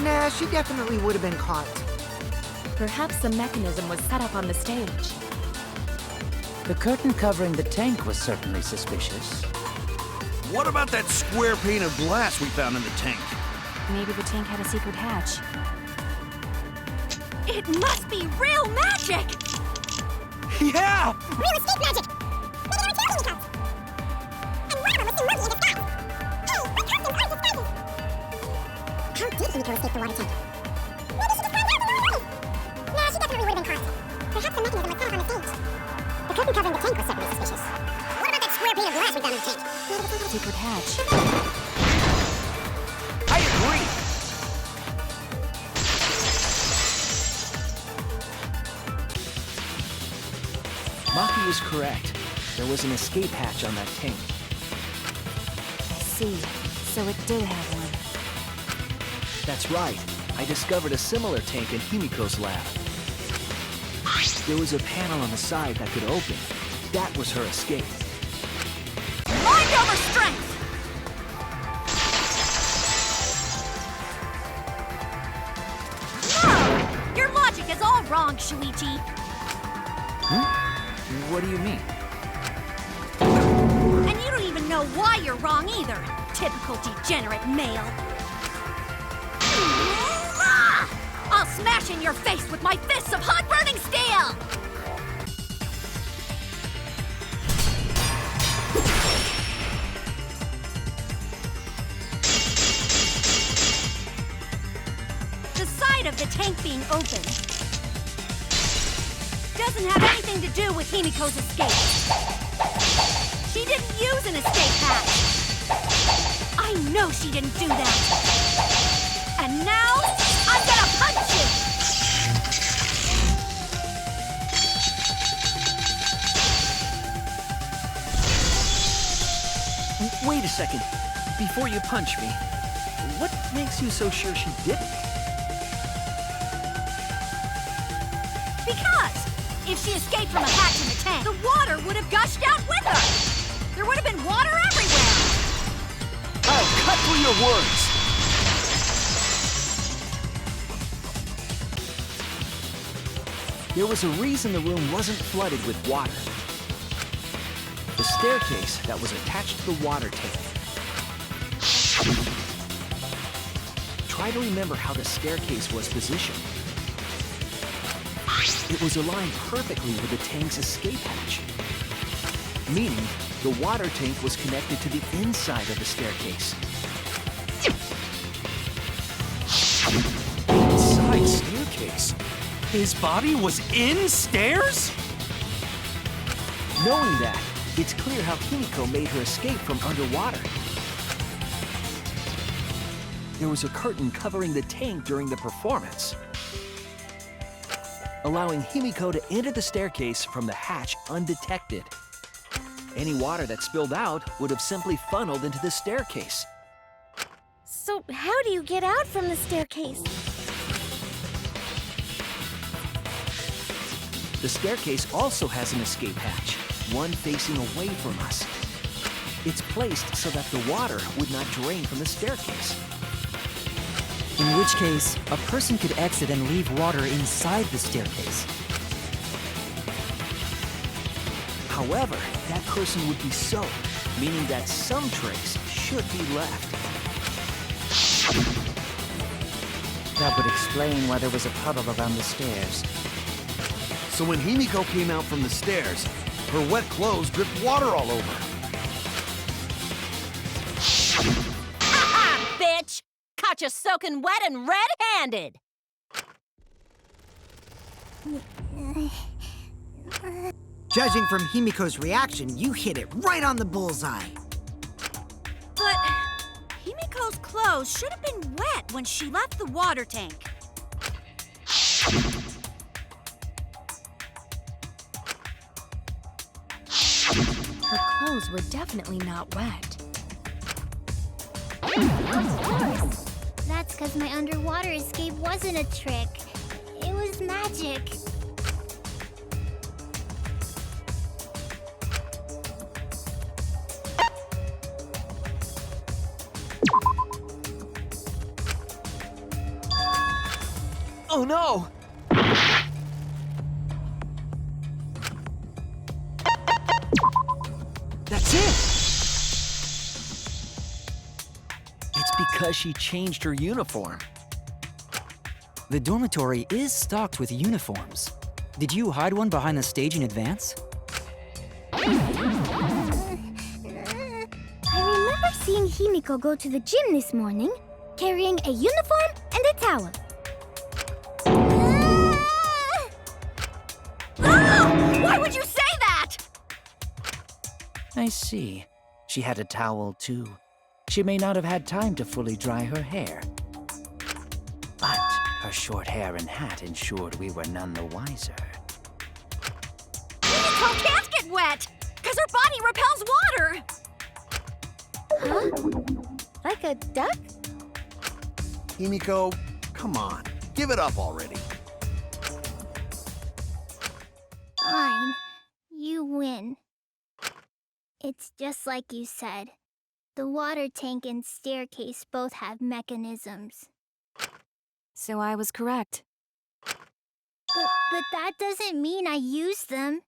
Nah, she definitely would have been caught.
Perhaps the mechanism was set up on the stage.
The curtain covering the tank was certainly suspicious.
What about that square pane of glass we found in the tank?
Maybe the tank had a secret hatch.
It must be real magic!
Yeah!
Real escape magic! Maybe there were two Himikos! And one of them was too murky in disguise! Hey, what costume are disguises? How did Himiko escape the water tank? Maybe she just climbed out and no one noticed! Nah, she definitely would have been caught. Perhaps the mechanism was set up on the stage. The curtain covering the tank was certainly suspicious. What about that square pane of glass we found in the tank? Maybe the tank had a
Secret hatch.
I agree!
Maki is correct. There was an escape hatch on that tank.
I see. So it did have one.
That's right. I discovered a similar tank in Himiko's lab. There was a panel on the side that could open. That was her escape.
Mind over strength! No! Your logic is all wrong, Shuichi.
What do you mean?
And you don't even know why you're wrong either. Typical degenerate male. I'll smash in your face with my fists of hot burning steel! The side of the tank being open doesn't have anything to do with Himiko's escape. She didn't use an escape hatch. I know she didn't do that. And now, I'm gonna punch you!
Wait a second. Before you punch me, what makes you so sure she didn't?
Because if she escaped from a hatch in the tank, the water would have gushed out with her. There would have been water everywhere.
I'll cut through your words!
There was a reason the room wasn't flooded with water. The staircase that was attached to the water tank. Try to remember how the staircase was positioned. It was aligned perfectly with the tank's escape hatch, meaning the water tank was connected to the inside of the staircase.
Inside staircase? His body was in stairs?
Knowing that, it's clear how Himiko made her escape from underwater. there was a curtain covering the tank during the performance, allowing Himiko to enter the staircase from the hatch undetected. Any water that spilled out would have simply funneled into the staircase.
So how do you get out from the staircase?
The staircase also has an escape hatch, one facing away from us. It's placed so that the water would not drain from the staircase.
In which case, a person could exit and leave water inside the staircase.
However, that person would be soaked, meaning that some trace should be left.
That would explain why there was a puddle around the stairs.
So when Himiko came out from the stairs, her wet clothes dripped water all over.
Ha-ha, bitch! Caught you soaking wet and red-handed!
Judging from Himiko's reaction, you hit it right on the bullseye.
But Himiko's clothes should have been wet when she left the water tank.
Her clothes were definitely not wet.
Of course. That's because my underwater escape wasn't a trick. It was magic.
Oh no! That's it! It's because she changed her uniform.
The dormitory is stocked with uniforms. Did you hide one behind the stage in advance?
I remember seeing Himiko go to the gym this morning, carrying a uniform and a towel.
Why would you say that?
I see. She had a towel, too. She may not have had time to fully dry her hair. But her short hair and hat ensured we were none the wiser.
Himiko can't get wet, because her body repels water.
Huh? Like a duck?
Himiko, come on. Give it up already.
Fine. You win. It's just like you said. The water tank and staircase both have mechanisms.
So I was correct.
But that doesn't mean I used them.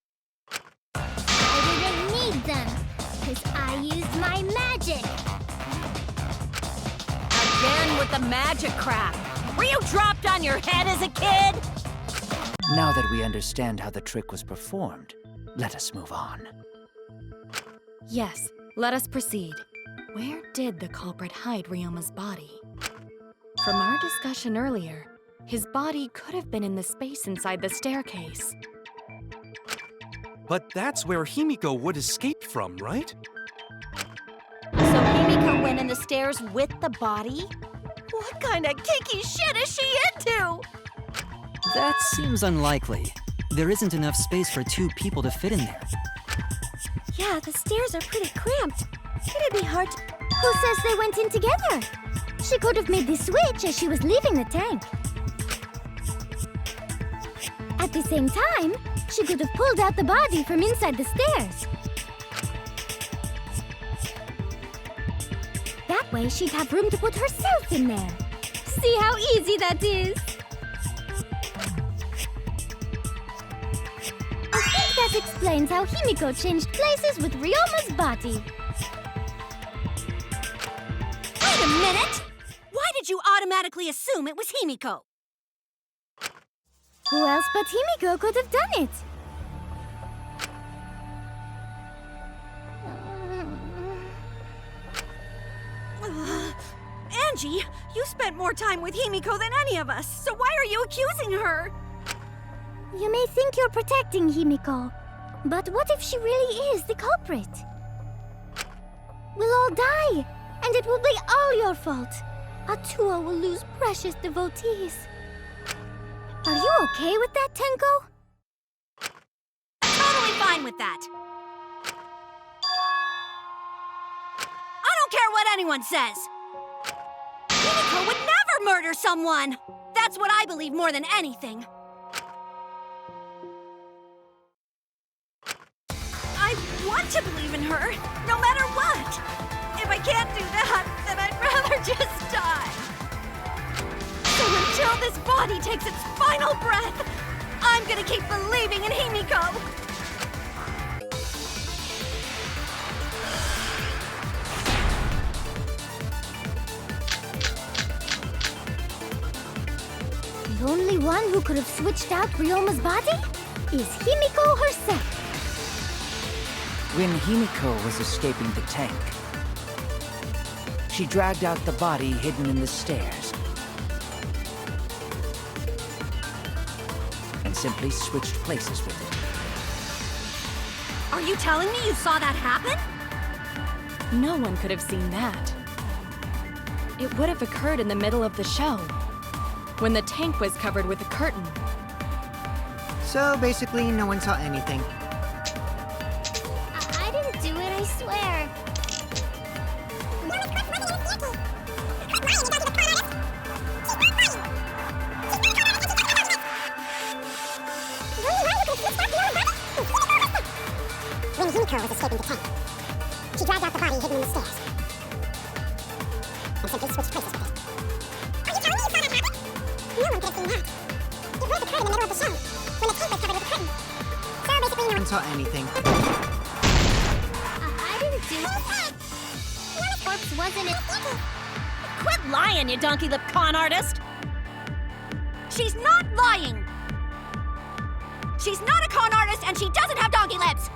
I didn't need them, because I used my magic.
Again with the magic crap. Were you dropped on your head as a kid?
Now that we understand how the trick was performed, let us move on.
Yes, let us proceed. Where did the culprit hide Ryoma's body? From our discussion earlier, his body could have been in the space inside the staircase.
But that's where Himiko would escape from, right?
So Himiko went in the stairs with the body? What kind of kinky shit is she into?
That seems unlikely. There isn't enough space for two people to fit in there.
Yeah, the stairs are pretty cramped. It'd be hard to... Who says they went in together? She could have made the switch as she was leaving the tank. At the same time, she could have pulled out the body from inside the stairs. That way, she'd have room to put herself in there. See how easy that is? I think that explains how Himiko changed places with Ryoma's body.
Wait a minute! Why did you automatically assume it was Himiko?
Who else but Himiko could have done it?
Angie, you spent more time with Himiko than any of us, so why are you accusing her?
You may think you're protecting Himiko, but what if she really is the culprit? We'll all die, and it will be all your fault. Atua will lose precious devotees. Are you okay with that, Tenko?
Totally fine with that. I don't care what anyone says. Himiko would never murder someone. That's what I believe more than anything. I want to believe in her, no matter what. If I can't do that, then I'd rather just die. So until this body takes its final breath, I'm gonna keep believing in Himiko.
The only one who could have switched out Ryoma's body is Himiko herself.
When Himiko was escaping the tank, she dragged out the body hidden in the stairs and simply switched places with it.
Are you telling me you saw that happen?
No one could have seen that. It would have occurred in the middle of the show, when the tank was covered with a curtain.
So basically, no one saw anything.
I didn't do it, I swear.
When Himiko was escaping the tank, she dragged out the body hidden in the stairs and simply switched places with it. Are you telling me you saw that happen? No one could have seen that. It would have occurred in the middle of the show, when the tank was covered with a curtain. So basically, no
one saw anything.
I didn't do it. Corpse wasn't it.
Quit lying, you donkey-lipped con artist! She's not lying! She's not a con artist, and she doesn't have donkey lips!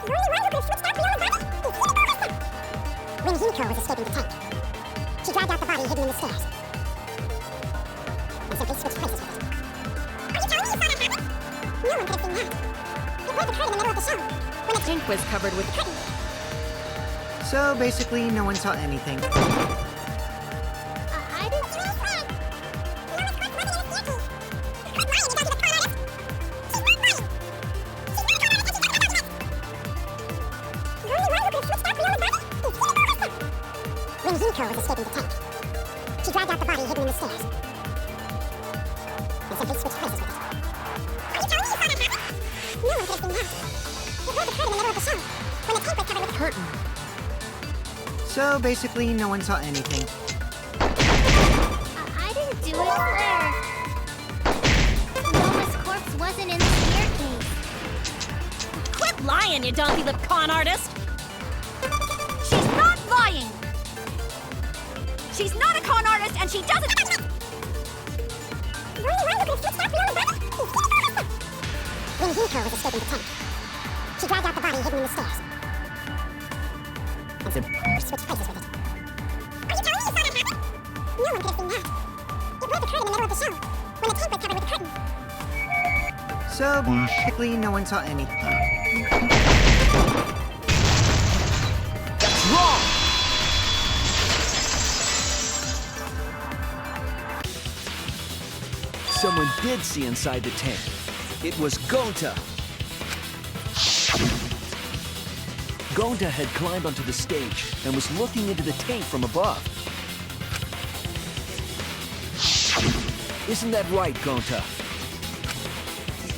The only one who could have switched out Ryoma's body is Himiko herself. When Himiko was escaping the tank, she dragged out the body hidden in the stairs and simply switched places with it. Are you telling me you saw that happen? No one could have seen that. It would have occurred in the middle of the show, when the
tank was covered with a curtain.
So basically, no one saw anything.
I didn't do it.
When Himiko was escaping the tank, she dragged out the body hidden in the stairs and simply switched places with it. Are you telling me you saw that happen? No one could have seen that. It would have occurred in the middle of the show, when the tank was covered with a
curtain.
So basically, no one saw anything.
I didn't do it, I swear. Ryoma's corpse wasn't in the staircase.
Quit lying, you donkey-lipped con artist! She's not lying! She's not a con artist, and she doesn't...
The only one who could have switched out Ryoma's body is Himiko herself. When Himiko was escaping the tank, she dragged out the body hidden in the stairs and simply switched places with it. Are you telling me you saw that happen? No one could have seen that. It would have occurred in the middle of the show, when the tank was covered with a curtain.
So basically, no one saw anything.
That's wrong!
Someone did see inside the tank. It was Gonta. Gonta had climbed onto the stage and was looking into the tank from above. Isn't that right, Gonta?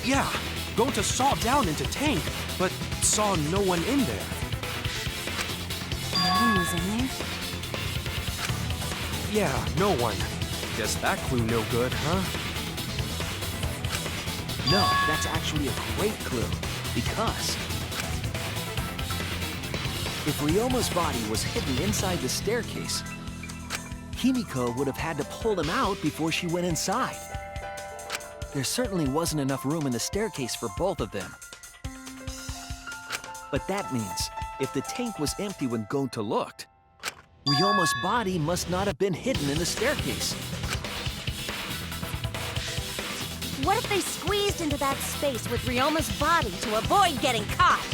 Yeah, Gonta saw down into tank, but saw no one in there.
No one was in there?
Yeah, no one. Guess that clue no good, huh?
No, that's actually a great clue, because if Ryoma's body was hidden inside the staircase, Himiko would have had to pull him out before she went inside. There certainly wasn't enough room in the staircase for both of them. But that means, if the tank was empty when Gonta looked, Ryoma's body must not have been hidden in the staircase.
What if they squeezed into that space with Ryoma's body to avoid getting caught?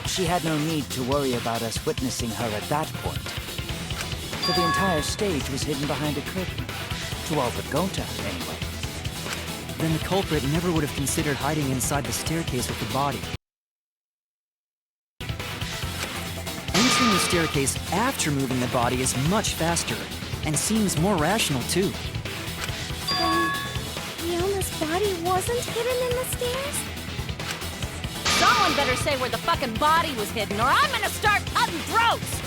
She had no need to worry about us witnessing her at that point. so the entire stage was hidden behind a curtain. To all but Gonta, anyway.
Then the culprit never would have considered hiding inside the staircase with the body. Entering the staircase after moving the body is much faster, and seems more rational too.
Then, Rioma's body wasn't hidden in the stairs?
Someone better say where the fucking body was hidden, or I'm gonna start cutting throats!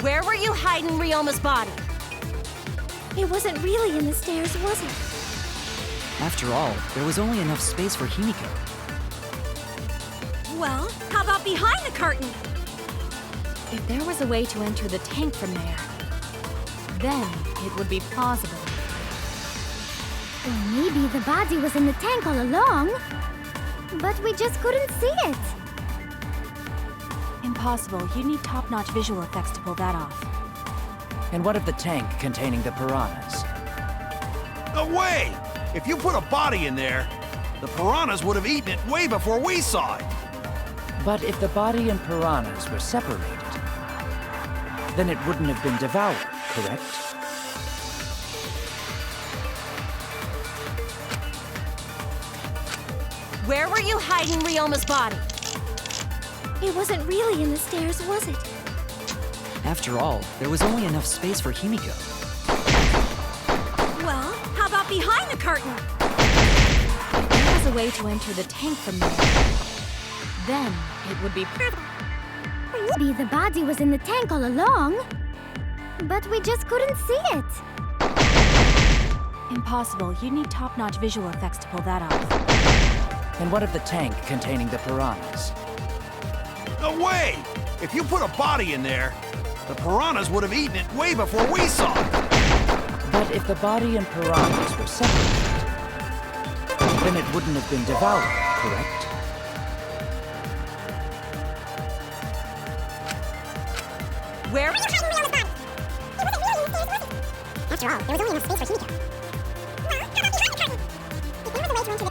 Where were you hiding Rioma's body?
It wasn't really in the stairs, was it?
After all, there was only enough space for Himiko.
Well, how about behind the curtain?
If there was a way to enter the tank from there, then it would be plausible.
Or maybe the body was in the tank all along, but we just couldn't see it.
Impossible. You need top-notch visual effects to pull that off.
And what of the tank containing the piranhas?
No way! If you put a body in there, the piranhas would have eaten it way before we saw it.
But if the body and piranhas were separated, then it wouldn't have been devoured, correct?
Where were you hiding Rioma's body?
It wasn't really in the stairs, was it?
After all, there was only enough space for Himiko.
Well, how about behind the curtain?
If there was a way to enter the tank from there, then it would be
Maybe the body was in the tank all along, but we just couldn't see it.
impossible. You need top-notch visual effects to pull that off.
And what of the tank containing the piranhas?
No way! If you put a body in there, the piranhas would have eaten it way before we saw it.
But if the body and piranhas were separated, then it wouldn't have been devoured, correct?
Where?
After all, there was only enough space for Himiko. Well, how about behind the curtain? If there was a way to enter the tank from there, then it would be possible.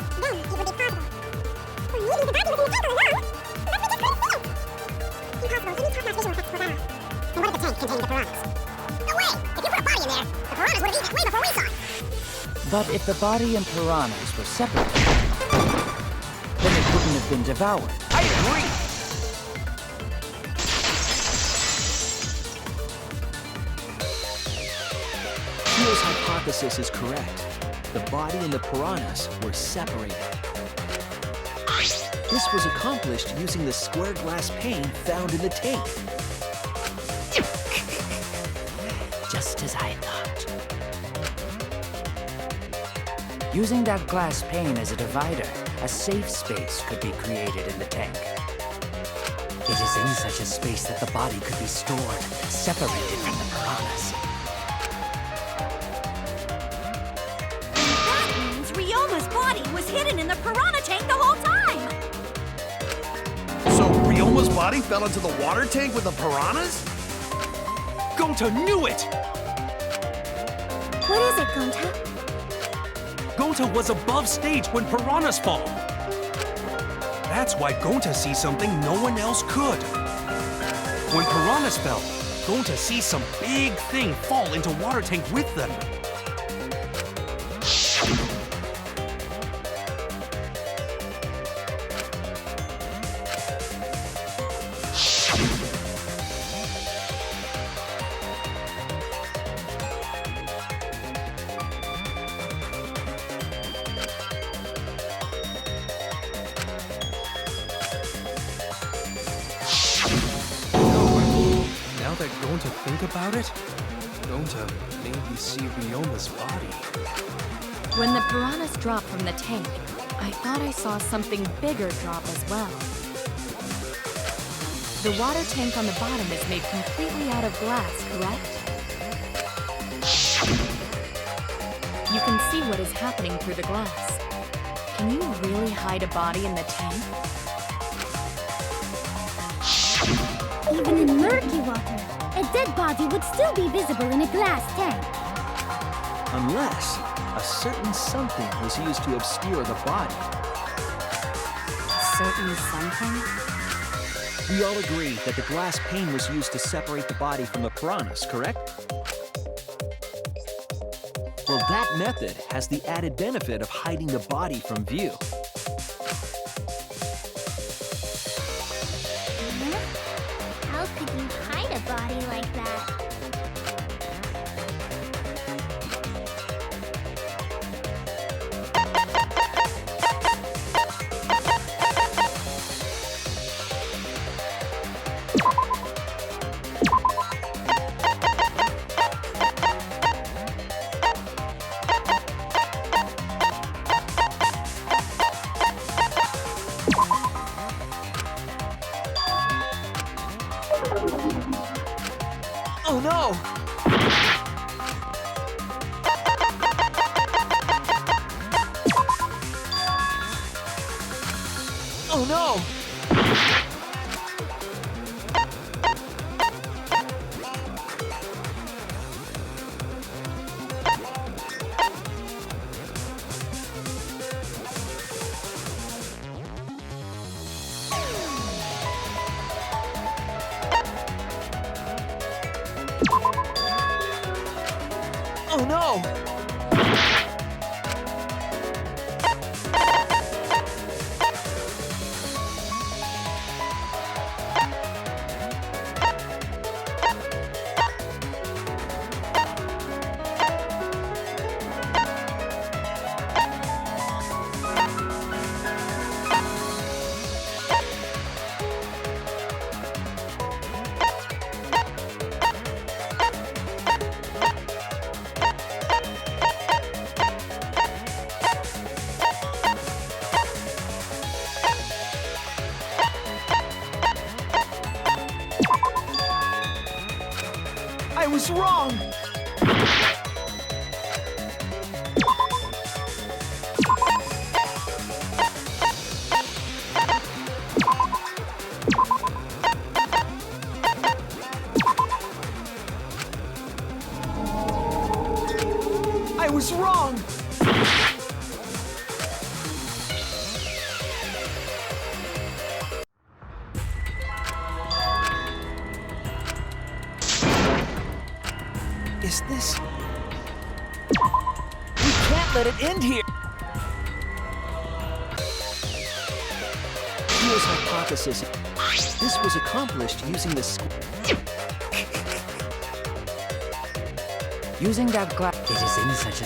Or maybe the body was in the tank all along, but we just couldn't see it. Impossible. You need top-notch visual effects to pull that off. And what of the tank containing the piranhas? No way! If you put a body in there, the piranhas would have eaten it way before we saw it.
But if the body and piranhas were separated, then it wouldn't have been devoured.
I agree!
Kyo's hypothesis is correct. The body and the piranhas were separated. This was accomplished using the square glass pane found in the tank.
Just as I thought. Using that glass pane as a divider, a safe space could be created in the tank. It is in such a space that the body could be stored, separated from the piranhas.
That means Ryoma's body was hidden in the piranha tank the whole time!
So Ryoma's body fell into the water tank with the piranhas?
Gonta knew it!
What is it, Gonta?
Gonta was above stage when piranhas fall. That's why Gonta sees something no one else could. When piranhas fell, Gonta sees some big thing fall into water tank with them. Now that Gonta think about it, Gonta maybe see Ryoma's body.
When the piranhas dropped from the tank, I thought I saw something bigger drop as well. The water tank on the bottom is made completely out of glass, correct? You can see what is happening through the glass. Can you really hide a body in the tank?
Even in murky water, a dead body would still be visible in a glass tank.
Unless a certain something was used to obscure the body.
Certain something?
We all agree that the glass pane was used to separate the body from the piranhas, correct? Well, that method has the added benefit of hiding the body from view.
How could you hide a body like that?
Oh no! Oh no! Oh no! I was wrong! I was wrong! Is this... We can't let it end here! Here's hypothesis. This was accomplished using the...
Using that glass, it is in such a...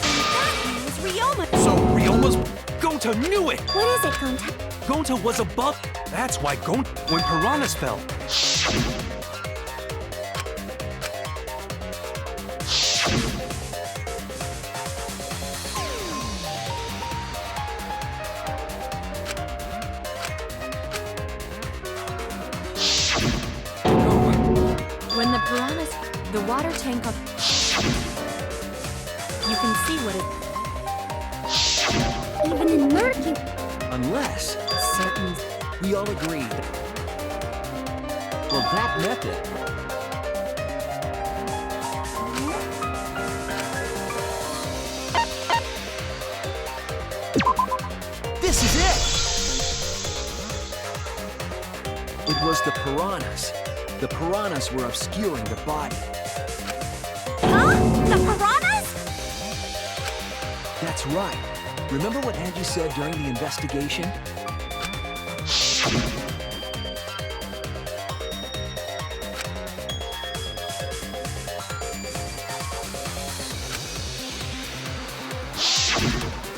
That was Ryoma.
So Ryoma's... Gonta knew it!
What is it, Gonta?
Gonta was above... That's why Gonta... When piranhas fell...
When the piranhas... The water tank of... You can see what it...
Even in murky...
Unless...
Certain...
We all agree that... Well, that method... This is it! It was the piranhas. The piranhas were obscuring the body.
Huh? The piranhas?
That's right. Remember what Angie said during the investigation?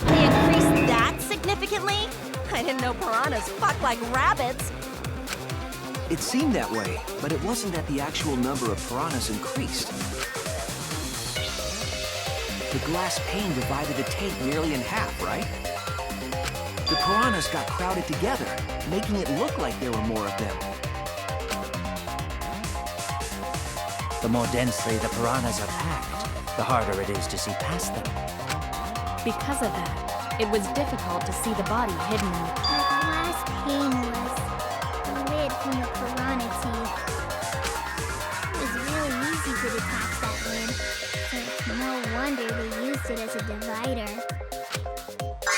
They increased that significantly? I didn't know piranhas fuck like rabbits.
It seemed that way, but it wasn't that the actual number of piranhas increased. The glass pane divided the tape nearly in half, right? The piranhas got crowded together, making it look like there were more of them.
The more densely the piranhas are packed, the harder it is to see past them.
Because of that, it was difficult to see the body hidden in the...
The glass pane was the lid from the piranha teeth.
attach that lid, so it's no wonder they used it as a divider.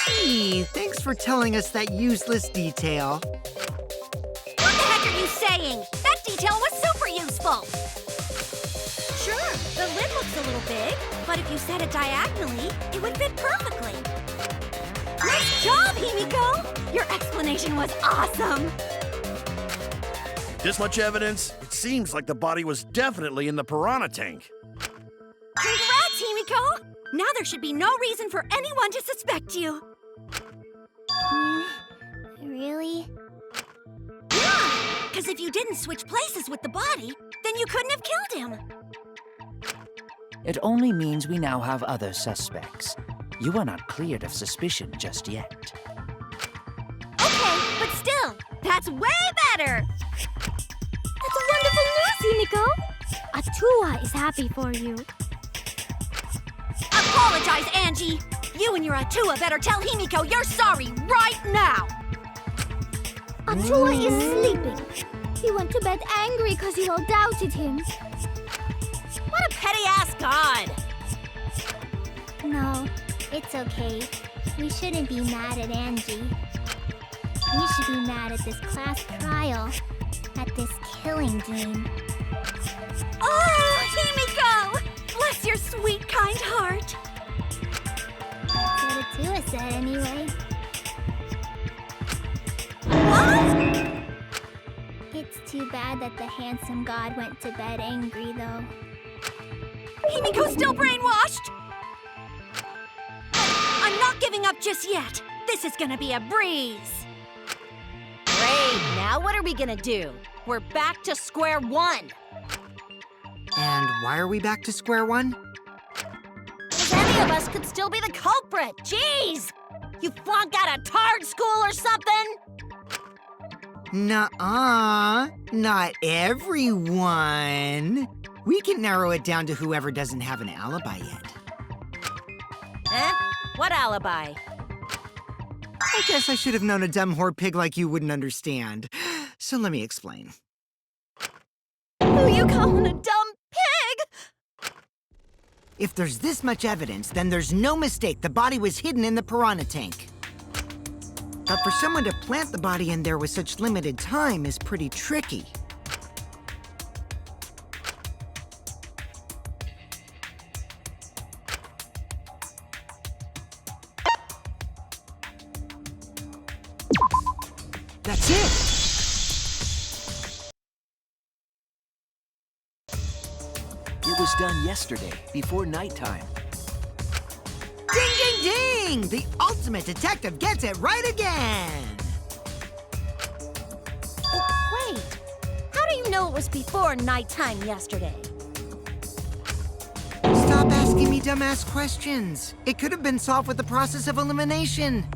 Gee, thanks for telling us that useless detail.
What the heck are you saying? That detail was super useful! Sure, the lid looks a little big, but if you set it diagonally, it would fit perfectly. Nice job, Himiko! Your explanation was awesome!
This much evidence? It seems like the body was definitely in the piranha tank.
Congrats, Himiko! Now there should be no reason for anyone to suspect you.
Really?
Yeah, because if you didn't switch places with the body, then you couldn't have killed him.
It only means we now have other suspects. You are not cleared of suspicion just yet.
Okay, but still, that's way better!
That's wonderful news, Himiko! Atua is happy for you.
Apologize, Angie! You and your Atua better tell Himiko you're sorry right now!
Atua is sleeping. He went to bed angry because you all doubted him.
What a petty-ass god!
No, it's okay. We shouldn't be mad at Angie. We should be mad at this class trial, at this killing game.
Oh, Himiko! Bless your sweet, kind heart.
That's what Atua said anyway.
What?
It's too bad that the handsome god went to bed angry, though.
Himiko's still brainwashed! I'm not giving up just yet. This is gonna be a breeze. Great, now what are we gonna do? We're back to square one.
And why are we back to square one?
Because any of us could still be the culprit. Jeez! You flunked out of tard school or something?
Nuh-uh, not everyone. We can narrow it down to whoever doesn't have an alibi yet.
Huh? What alibi?
I guess I should have known a dumb whore pig like you wouldn't understand. So let me explain.
Who you calling a dumb pig?
If there's this much evidence, then there's no mistake the body was hidden in the piranha tank. But for someone to plant the body in there with such limited time is pretty tricky. That's it!
It was done yesterday, before nighttime.
Ding, ding, ding! The ultimate detective gets it right again!
Wait, how do you know it was before nighttime yesterday?
Stop asking me dumbass questions. It could have been solved with the process of elimination.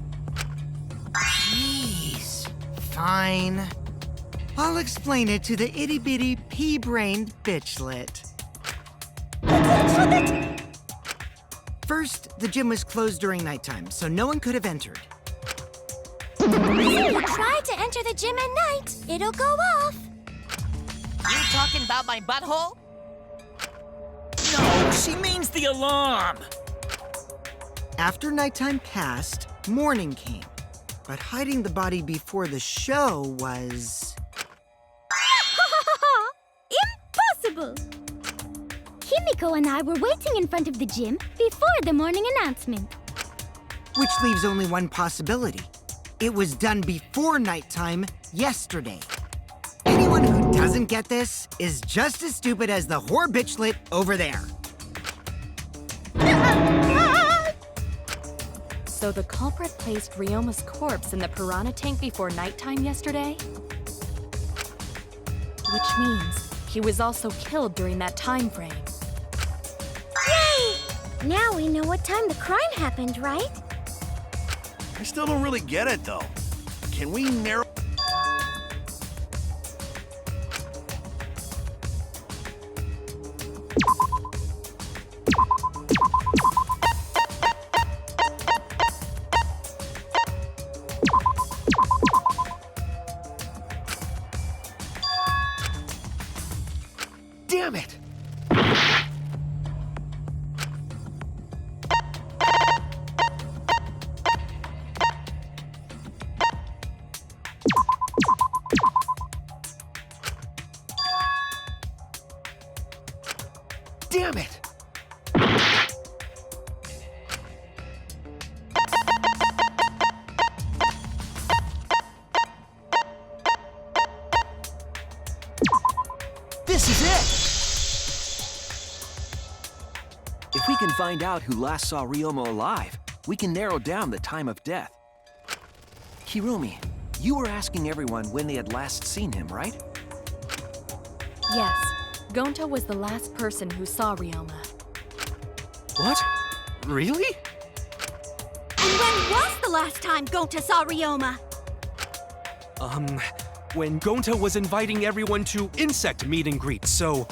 Jeez. Fine. I'll explain it to the itty-bitty pea-brained bitchlet. First, the gym was closed during nighttime, so no one could have entered.
If you try to enter the gym at night, it'll go off.
You talking about my butthole?
No, she means the alarm.
After nighttime passed, morning came. But hiding the body before the show was...
Impossible! Himiko and I were waiting in front of the gym before the morning announcement.
Which leaves only one possibility. It was done before nighttime yesterday. Anyone who doesn't get this is just as stupid as the whore bitchlet over there.
So the culprit placed Ryoma's corpse in the piranha tank before nighttime yesterday? Which means he was also killed during that time frame.
Yay! Now we know what time the crime happened, right?
I still don't really get it, though. Can we narrow...
Damn it! This is it! If we can find out who last saw Ryoma alive, we can narrow down the time of death. Kirumi, you were asking everyone when they had last seen him, right?
Yes, Gonta was the last person who saw Ryoma.
What? Really?
And when was the last time Gonta saw Ryoma?
When Gonta was inviting everyone to insect meet and greet, so...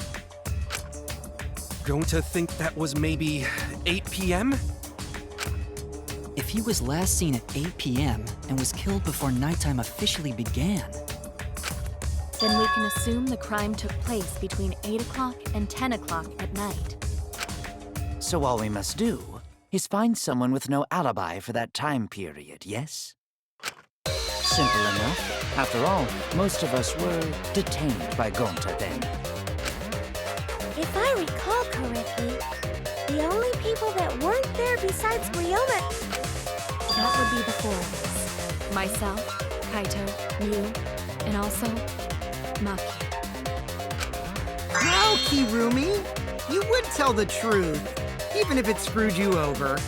Gonta think that was maybe 8 p.m.?
If he was last seen at 8 p.m. and was killed before nighttime officially began,
Then we can assume the crime took place between 8 o'clock and 10 o'clock at night.
So all we must do is find someone with no alibi for that time period, yes? Simple enough. After all, most of us were detained by Gonta then.
If I recall correctly, the only people that weren't there besides Ryoma...
That would be the four of us. Myself, Kaito, Miu, and also Maki.
Now, Kirumi, you would tell the truth, even if it screwed you over.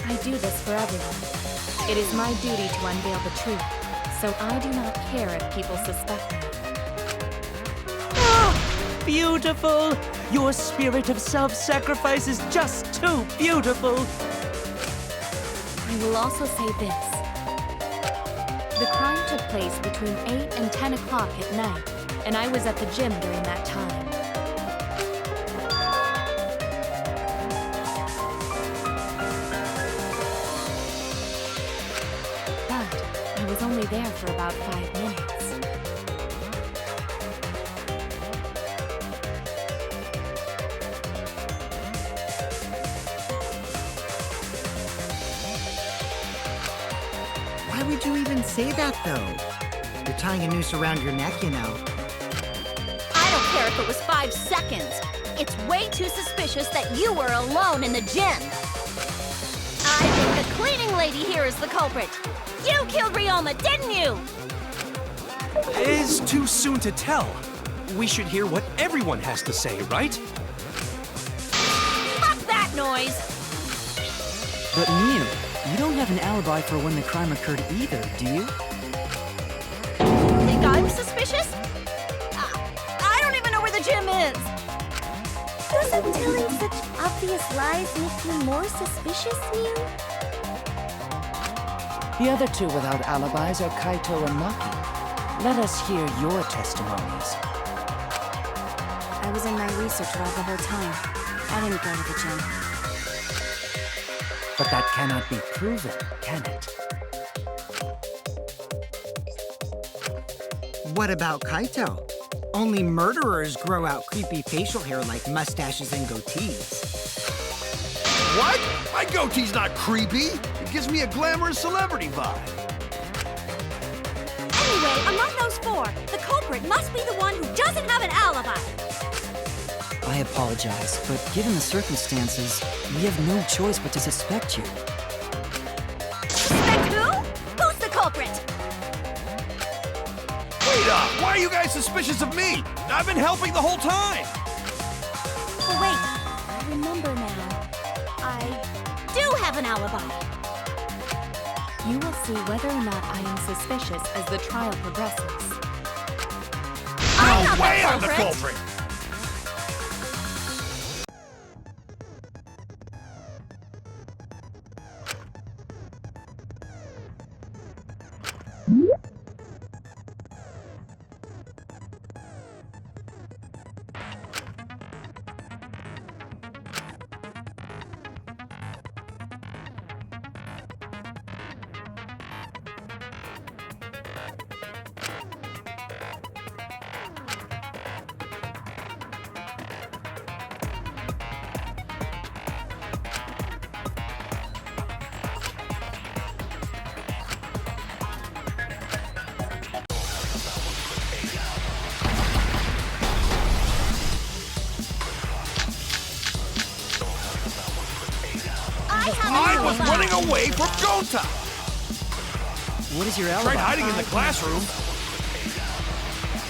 I do this for everyone. It is my duty to unveil the truth, so I do not care if people suspect me.
Beautiful! Your spirit of self-sacrifice is just too beautiful!
I will also say this. The crime took place between 8 and 10 o'clock at night, and I was at the gym during that time. But I was only there for about 5 minutes.
Why would you even say that, though? You're tying a noose around your neck, you know.
I don't care if it was 5 seconds. It's way too suspicious that you were alone in the gym. I think the cleaning lady here is the culprit. You killed Ryoma, didn't you?
It is too soon to tell. We should hear what everyone has to say, right?
Fuck that noise!
but Miu, you don't have an alibi for when the crime occurred either, do you?
Think I'm suspicious? I don't even know where the gym is.
Doesn't telling such obvious lies make you more suspicious, Miu?
The other two without alibis are Kaito and Maki. Let us hear your testimonies.
I was in my research lab the whole time. I didn't go to the gym.
But that cannot be proven, can it?
What about Kaito? Only murderers grow out creepy facial hair like mustaches and goatees.
What? My goatee's not creepy. It gives me a glamorous celebrity vibe.
Anyway, among those four, the culprit must be the one who doesn't have an alibi.
I apologize, but given the circumstances, we have no choice but to suspect you.
Suspect who? Who's the culprit?
Wait up! Why are you guys suspicious of me? I've been helping the whole time!
Oh, wait. I remember now. I do have an alibi.
You will see whether or not I am suspicious as the trial progresses.
I'm not
Way
the
I'm the
culprit!
culprit! I was running away from Gonta!
What is your alibi?
Tried hiding in the classroom.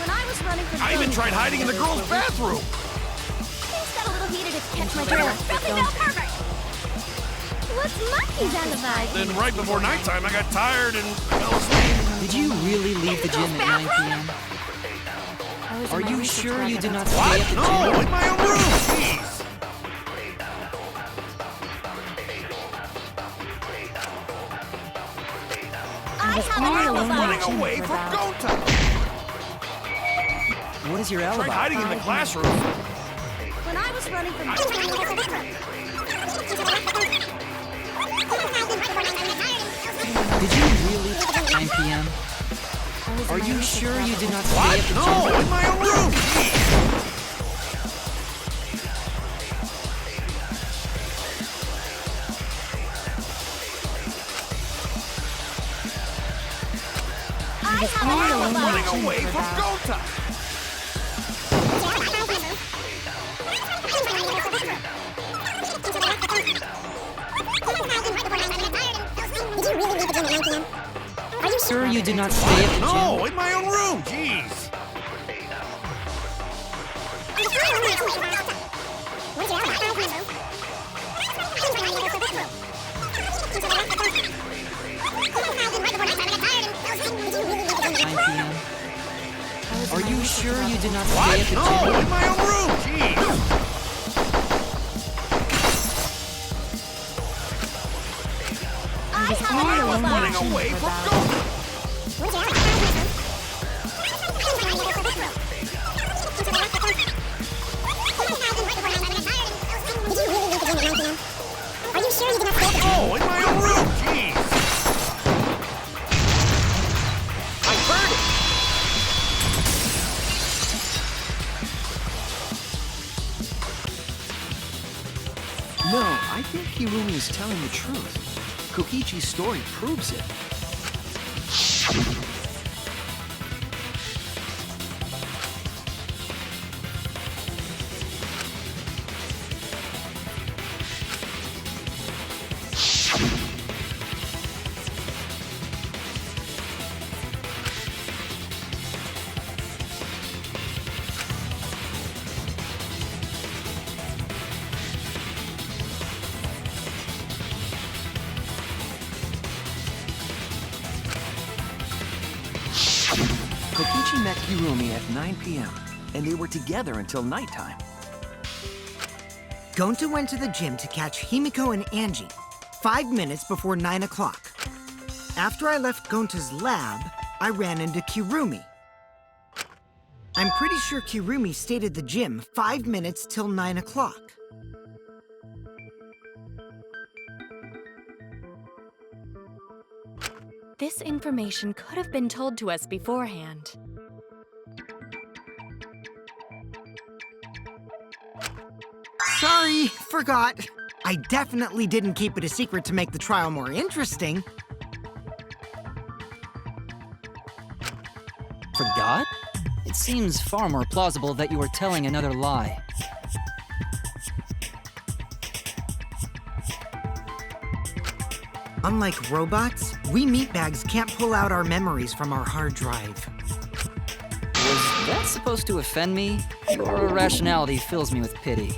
When I was was running from
I even tried hiding in the girls' bathroom.
Things got a little heated if you catch my drift. Something felt perfect.
What's Monkey's alibi?
Then right before nighttime, I got tired and fell asleep.
Did you really leave the gym at 9 p.m.? Are you sure you did not stay at the gym?
No, in my own room. Jeez.
I have an alibi.
Running away from Gonta.
What is your
Tried
alibi?
hiding in the classroom.
When I was running from
Did you really 9 p.m.? Are you sure you did not stay at the gym?
No, in my own room.
I have an alibi.
Running away from Gonta.
Did you really leave the gym at 9 p.m.?
Are you sure you did not stay at the gym?
No, in my own room. Jeez.
Are you sure you did not stay at the gym?
No, in my own room. Jeez.
I have an alibi.
Running away from Gonta.
Did you really leave the gym at 9 p.m.? Are you sure you did not stay at the gym?
Oh, in my own room. Jeez. I heard it.
No, I think Kirumi is telling the truth. Kokichi's story proves it. Kokichi met Kirumi at 9 p.m., and they were together until nighttime.
Gonta went to the gym to catch Himiko and Angie 5 minutes before 9 o'clock. After I left Gonta's lab, I ran into Kirumi. I'm pretty sure Kirumi stayed at the gym 5 minutes till 9 o'clock.
This information could have been told to us beforehand.
Sorry, forgot. I definitely didn't keep it a secret to make the trial more interesting.
Forgot? It seems far more plausible that you were telling another lie.
Unlike robots, we meatbags can't pull out our memories from our hard drive.
Was that supposed to offend me? Your irrationality fills me with pity.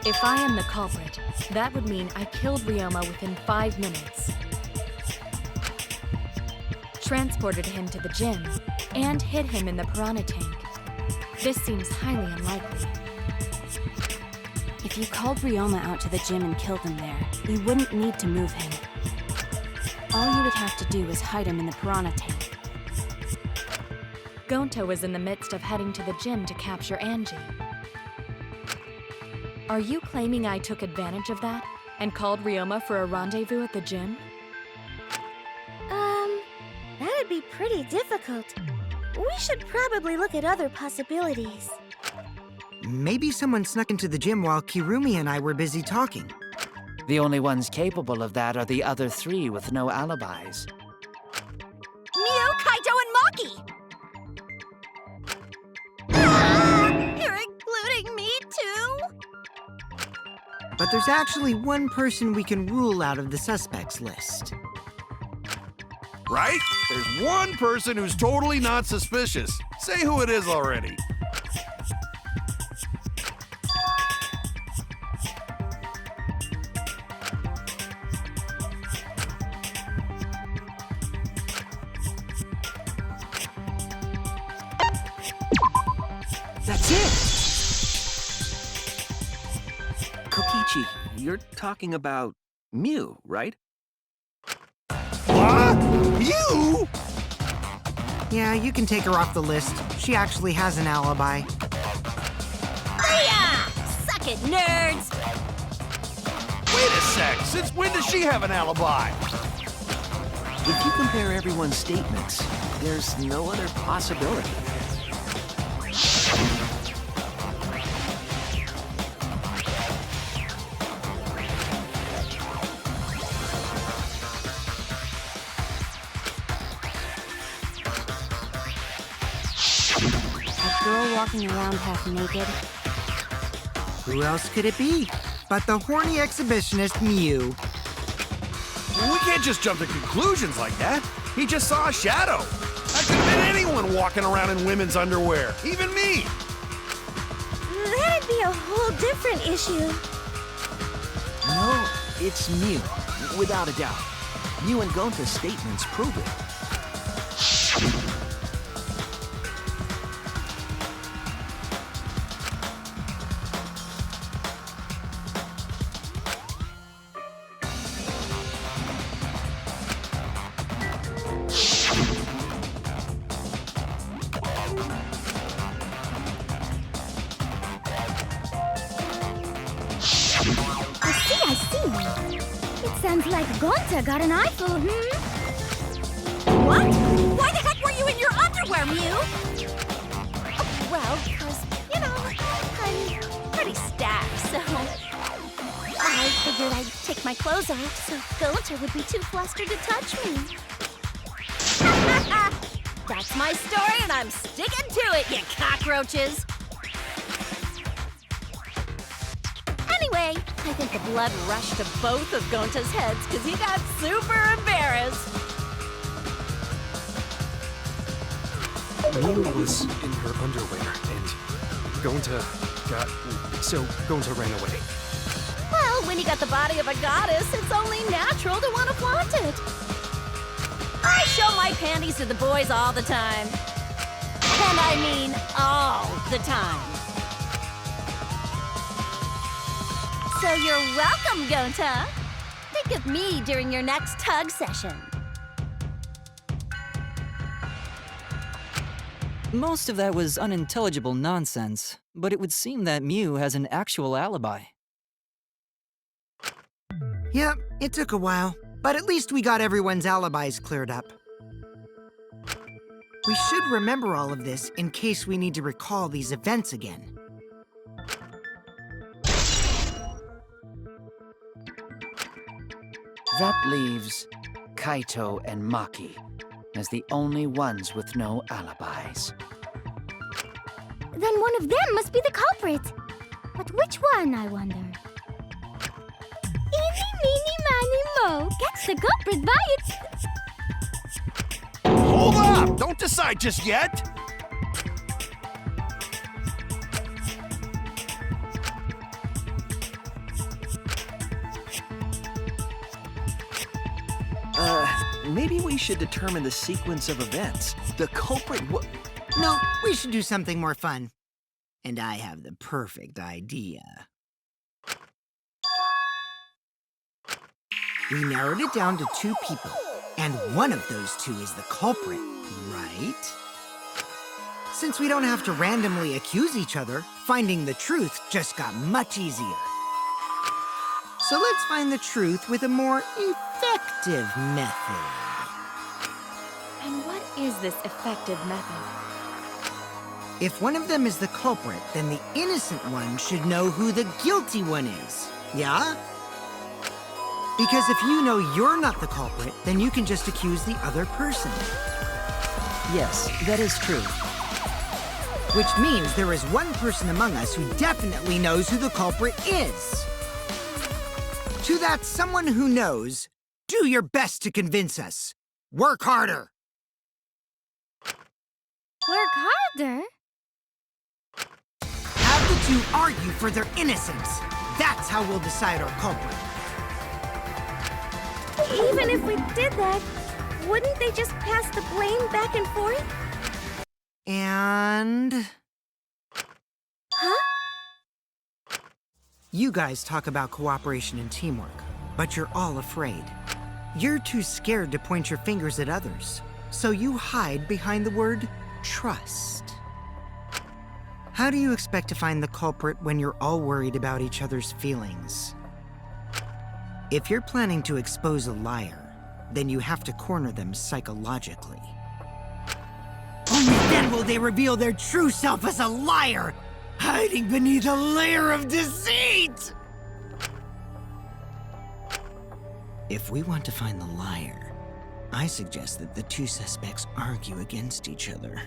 If I am the culprit, that would mean I killed Ryoma within 5 minutes, transported him to the gym, and hid him in the piranha tank. This seems highly unlikely.
If you called Ryoma out to the gym and killed him there, you wouldn't need to move him. All you would have to do is hide him in the piranha tank.
Gonta was in the midst of heading to the gym to capture Angie. Are you claiming I took advantage of that and called Ryoma for a rendezvous at the gym?
That'd be pretty difficult. We should probably look at other possibilities.
Maybe someone snuck into the gym while Kirumi and I were busy talking.
The only ones capable of that are the other three with no alibis.
Mio, Kaito, and Maki! Ah, you're including me too?
But there's actually one person we can rule out of the suspects list.
right? There's one person who's totally not suspicious. Say who it is already.
That's it! Kokichi, you're talking about Mew, right?
What? You?
Yeah, you can take her off the list. She actually has an alibi.
Hiya! Suck it, nerds!
Wait a sec. Since when does she have an alibi?
If you compare everyone's statements, there's no other possibility.
A girl walking around half naked.
Who else could it be but the horny exhibitionist Mew?
Well, we can't just jump to conclusions like that. He just saw a shadow. That could have been anyone walking around in women's underwear, even me.
That'd be a whole different issue.
No, it's Mew, without a doubt. Mew and Gonta's statements prove it.
I see. It sounds like Gonta got an eyeful,
What? Why the heck were you in your underwear, Mew? Oh, well, because, you know, I'm pretty stacked, so I figured I'd take my clothes off so Gonta would be too flustered to touch me. That's my story, and I'm sticking to it, you cockroaches! Anyway, I think the blood rushed to both of Gonta's heads because he got super embarrassed.
Mew was in her underwear, and Gonta got... So Gonta ran away.
Well, when you got the body of a goddess, it's only natural to want to flaunt it. I show my panties to the boys all the time. And I mean all the time. So you're welcome, Gonta. Think of me during your next tug session.
Most of that was unintelligible nonsense, but it would seem that Mew has an actual alibi.
Yep, it took a while, but at least we got everyone's alibis cleared up. We should remember all of this in case we need to recall these events again.
That leaves Kaito and Maki as the only ones with no alibis.
Then one of them must be the culprit. But which one, I wonder? Eeny, meeny, miny, mo. Catch the culprit by its...
Hold up! Don't decide just yet!
Maybe we should determine the sequence of events. The culprit
No, we should do something more fun. And I have the perfect idea. We narrowed it down to 2 people, and one of those 2 is the culprit, right? Since we don't have to randomly accuse each other, finding the truth just got much easier. So let's find the truth with a more effective method.
And what is this effective method?
If one of them is the culprit, then the innocent one should know who the guilty one is. Yeah? Because if you know you're not the culprit, then you can just accuse the other person.
Yes, that is true.
Which means there is one person among us who definitely knows who the culprit is. To that someone who knows, do your best to convince us. Work harder!
Work harder?
Have the two argue for their innocence. That's how we'll decide our culprit.
Even if we did that, wouldn't they just pass the blame back and forth?
And...
Huh?
You guys talk about cooperation and teamwork, but you're all afraid. You're too scared to point your fingers at others, so you hide behind the word trust. How do you expect to find the culprit when you're all worried about each other's feelings? If you're planning to expose a liar, then you have to corner them psychologically. Only then will they reveal their true self as a liar, hiding beneath a layer of deceit! If we want to find the liar, I suggest that the two suspects argue against each other.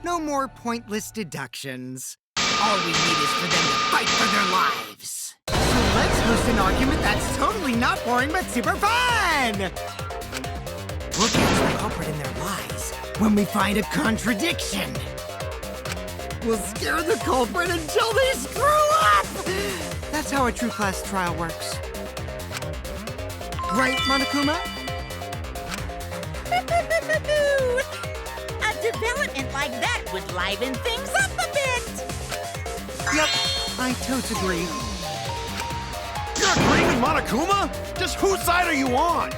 No more pointless deductions. All we need is for them to fight for their lives. So let's host an argument that's totally not boring but super fun! We'll catch the culprit in their lies when we find a contradiction. We'll scare the culprit until they screw up! That's how a true class trial works. Right, Monokuma?
A development like that would liven things up a bit.
Yep, I totes agree.
You're agreeing with Monokuma? Just whose side are you on?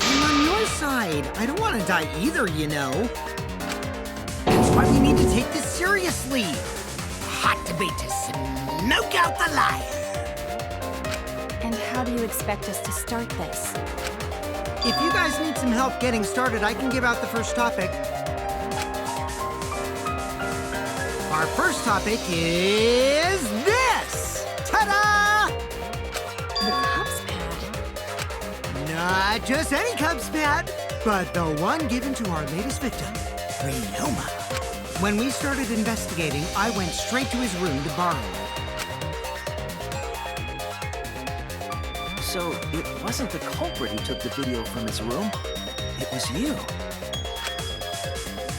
I'm on your side. I don't want to die either, you know. That's why we need to take this seriously. Hot debate to smoke out the liar.
And how do you expect us to start this?
If you guys need some help getting started, I can give out the first topic. Our first topic is this! Ta-da!
The Cubs pad.
Not just any Cubs pad, but the one given to our latest victim, Ryoma. When we started investigating, I went straight to his room to borrow it.
So it wasn't the culprit who took the video from his room. It was you.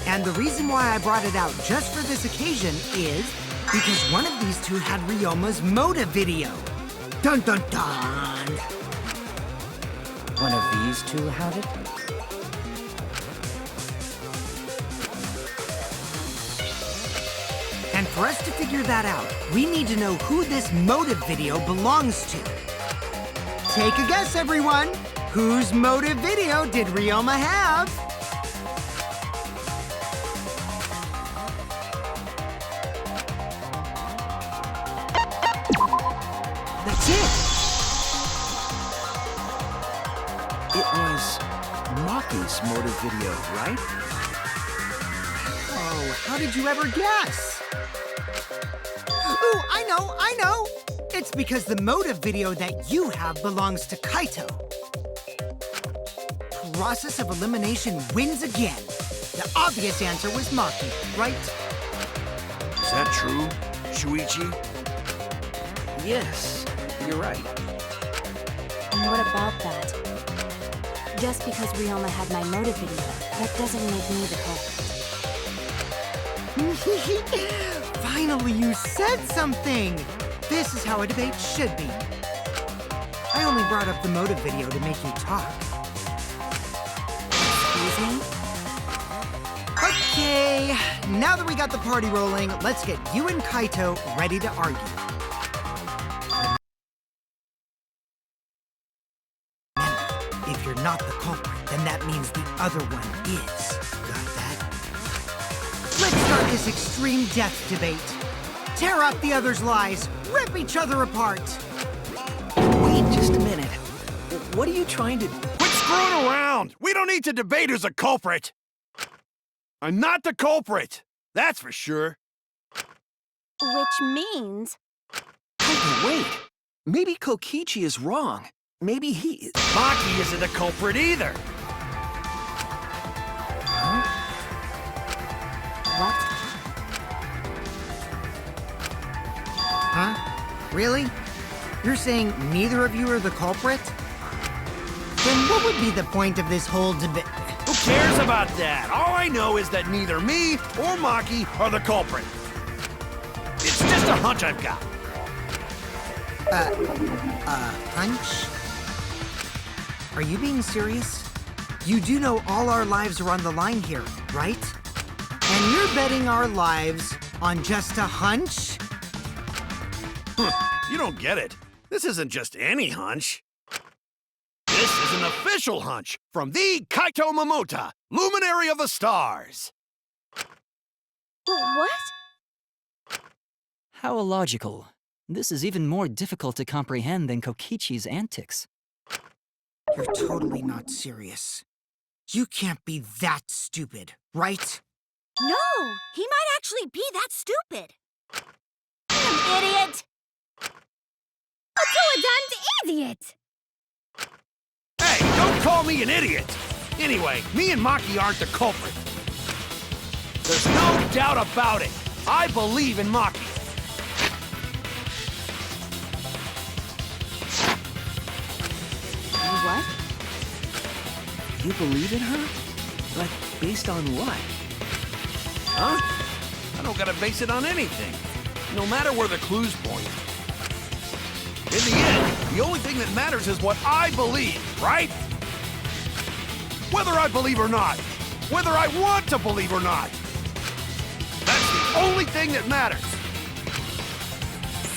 And the reason why I brought it out just for this occasion is because one of these two had Ryoma's motive video. Dun dun dun!
One of these two had it?
And for us to figure that out, we need to know who this motive video belongs to. Take a guess, everyone. Whose motive video did Ryoma have? That's it.
It was Maki's motive video, right?
Oh, how did you ever guess? Ooh, I know! It's because the motive video that you have belongs to Kaito. Process of elimination wins again. The obvious answer was Maki, right?
Is that true, Shuichi?
Yes, you're right.
And what about that? Just because Ryoma had my motive video, that doesn't make me the culprit.
Finally, you said something! This is how a debate should be. I only brought up the motive video to make you talk.
Excuse me?
Okay, now that we got the party rolling, let's get you and Kaito ready to argue. Remember, if you're not the culprit, then that means the other one is. Got that? Let's start this extreme death debate. Tear up the other's lies, rip each other apart.
Wait just a minute. What are you trying to...
Quit screwing around! We don't need to debate who's a culprit! I'm not the culprit! That's for sure.
Which means...
Kaito, wait. Maybe Kokichi is wrong. Maybe he...
Maki isn't the culprit either!
What?
Huh? Really? You're saying neither of you are the culprit? Then what would be the point of this whole debate?
Who cares about that? All I know is that neither me or Maki are the culprit. It's just a hunch I've got.
Hunch? Are you being serious? You do know all our lives are on the line here, right? And you're betting our lives on just a hunch?
You don't get it. This isn't just any hunch. This is an official hunch from the Kaito Momota, luminary of the stars.
What?
How illogical. This is even more difficult to comprehend than Kokichi's antics.
You're totally not serious. You can't be that stupid, right?
No, he might actually be that stupid. You idiot!
A two-a-damned idiot!
Hey, don't call me an idiot! Anyway, me and Maki aren't the culprit. There's no doubt about it. I believe in Maki.
What?
You believe in her? But based on what?
Huh? I don't gotta base it on anything. No matter where the clues point. In the end, the only thing that matters is what I believe, right? Whether I believe or not. Whether I want to believe or not. That's the only thing that matters.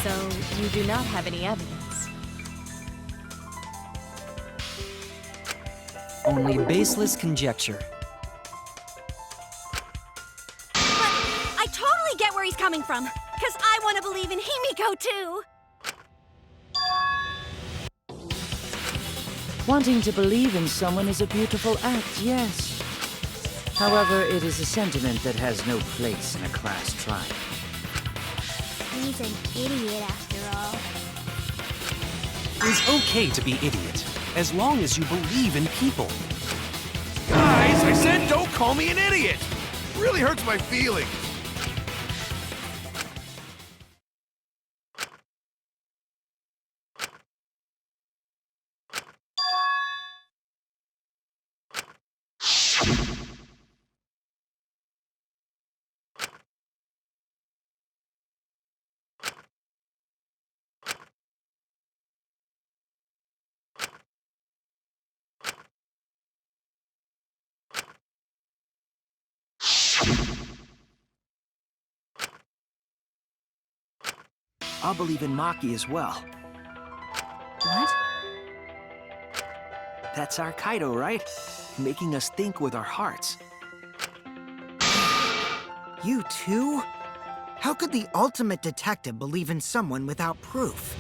So, you do not have any evidence.
Only baseless conjecture.
But I totally get where he's coming from, because I want to believe in Himiko too.
Wanting to believe in someone is a beautiful act, yes. However, it is a sentiment that has no place in a class trial.
He's an idiot after all.
It's okay to be idiot, as long as you believe in people.
Guys, I said don't call me an idiot. It really hurts my feelings.
I'll believe in Maki as well.
What?
That's our Kaido, right? Making us think with our hearts.
You too? How could the ultimate detective believe in someone without proof?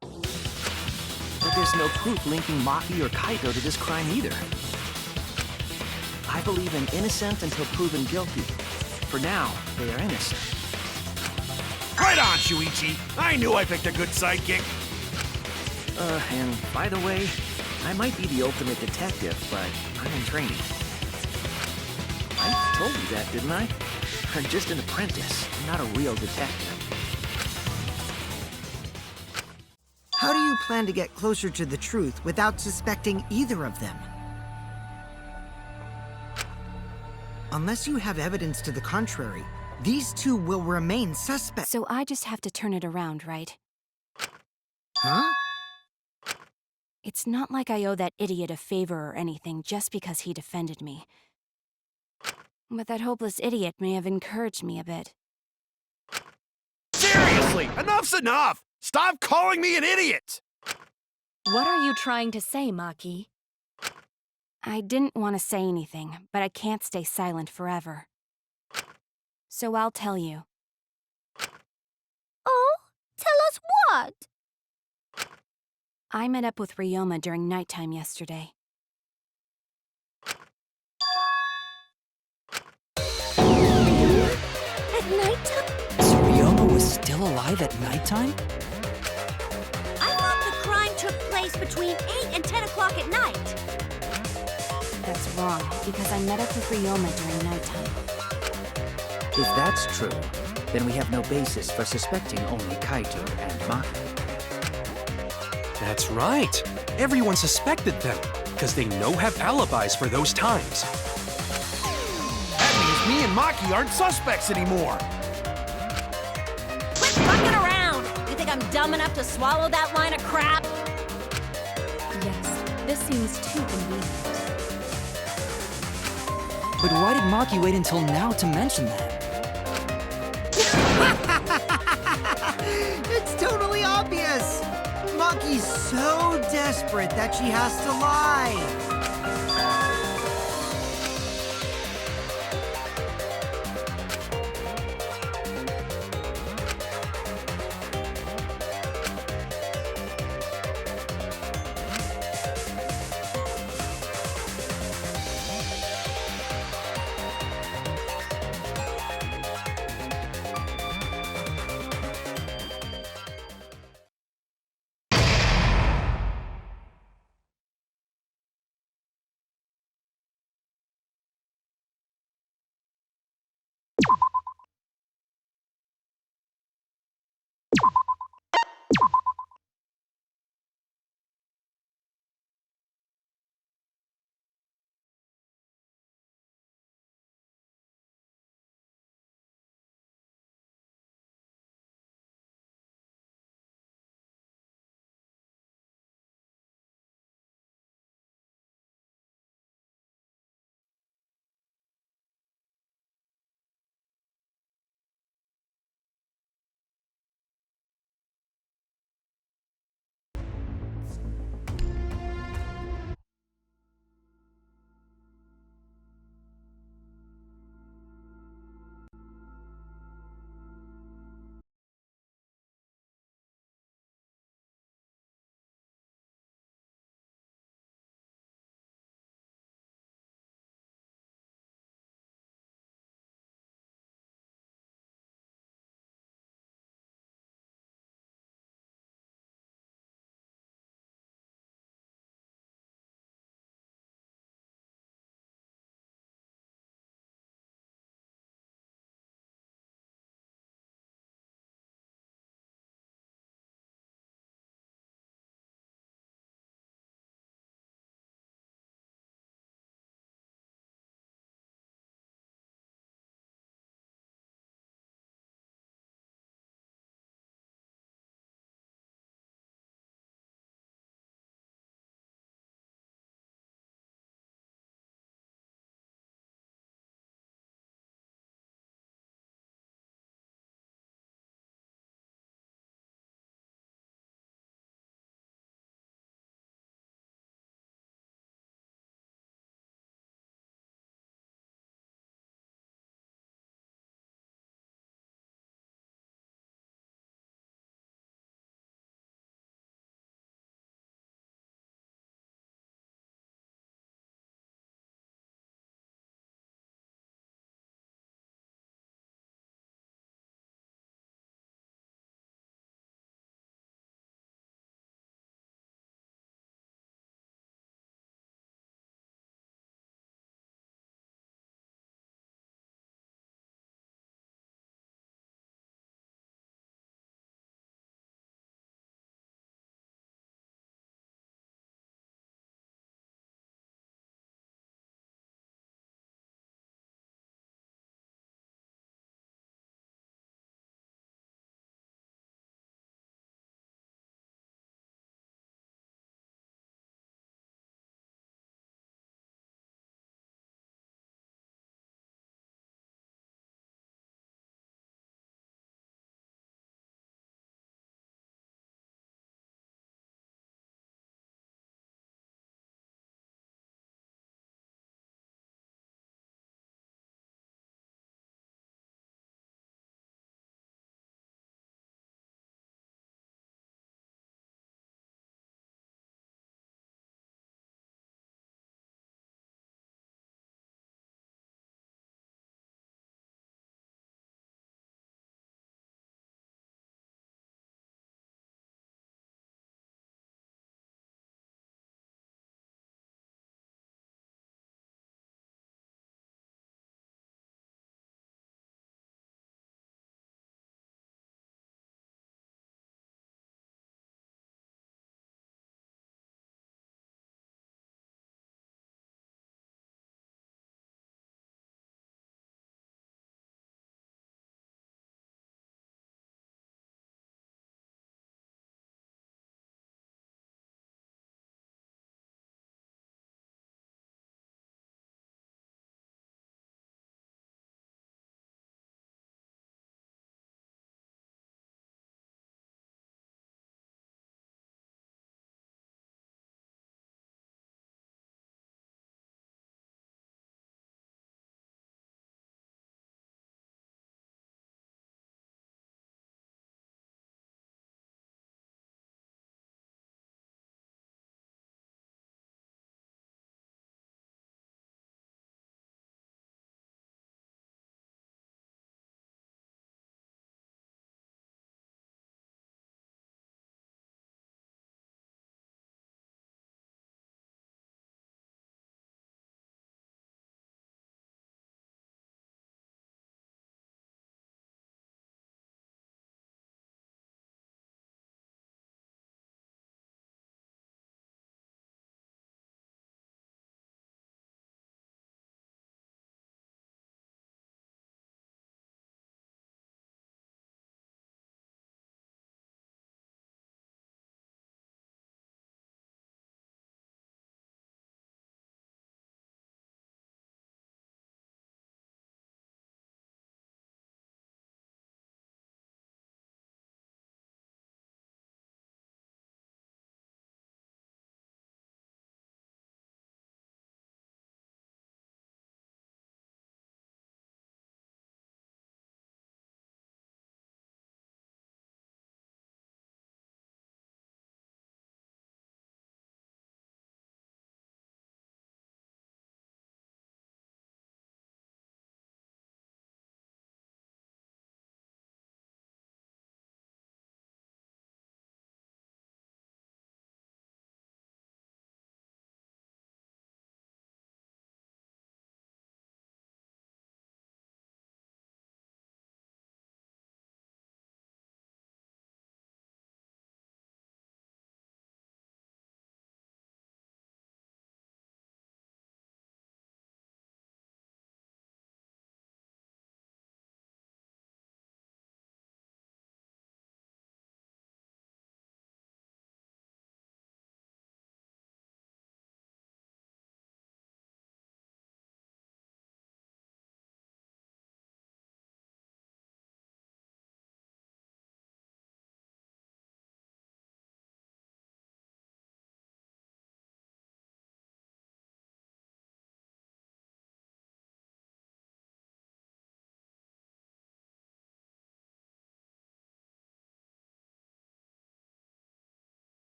But there's no proof linking Maki or Kaito to this crime either. I believe in innocent until proven guilty. For now, they are innocent.
Right on, Shuichi. I knew I picked a good sidekick.
And by the way, I might be the ultimate detective, but I'm in training. I told you that, didn't I? I'm just an apprentice, not a real detective.
How do you plan to get closer to the truth without suspecting either of them? Unless you have evidence to the contrary, these two will remain suspects.
So I just have to turn it around, right?
Huh?
It's not like I owe that idiot a favor or anything just because he defended me. But that hopeless idiot may have encouraged me a bit.
Seriously, enough's enough! Stop calling me an idiot!
What are you trying to say, Maki?
I didn't want to say anything, but I can't stay silent forever. So I'll tell you.
Oh? Tell us what?
I met up with Ryoma during nighttime yesterday.
At nighttime?
So Ryoma was still alive at nighttime?
I thought the crime took place between 8 and 10 o'clock at night.
That's wrong, because I met up with Ryoma during nighttime.
If that's true, then we have no basis for suspecting only Kaito and Maki.
That's right. Everyone suspected them. because they know have alibis for those times.
That means me and Maki aren't suspects anymore.
Quit fucking around! You think I'm dumb enough to swallow that line of crap?
Yes, this seems too convenient.
But why did Maki wait until now to mention that?
It's totally obvious! Maki's so desperate that she has to lie.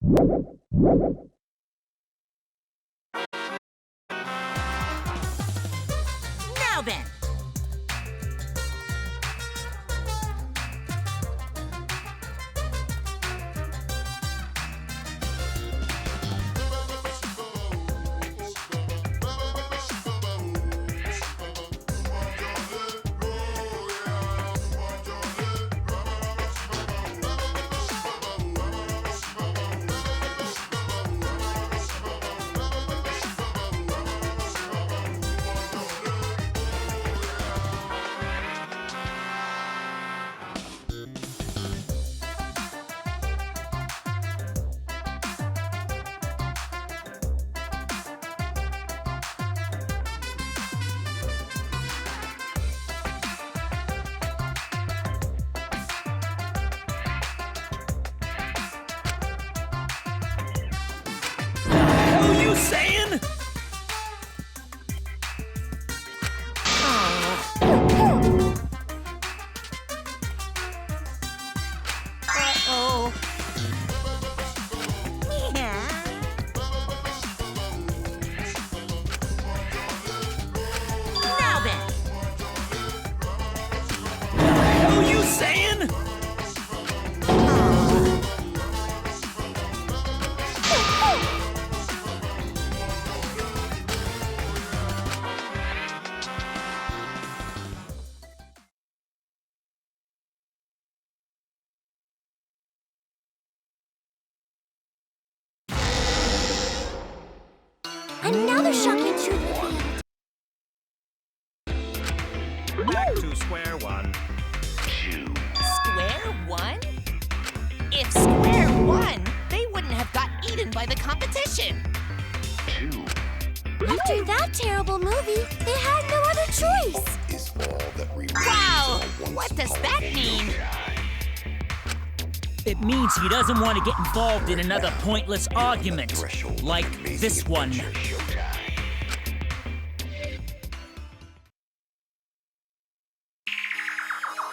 Now then.
Saying?
Uh-oh. Yeah. Now then.
What are you saying?
Another shocking truth revealed.
Back to square one.
Square one? If Square won, they wouldn't have got eaten by the competition.
After that terrible movie, they had no other choice.
Is all that remains.
Wow! What does that mean?
It means he doesn't want to get involved in another pointless argument, like this one.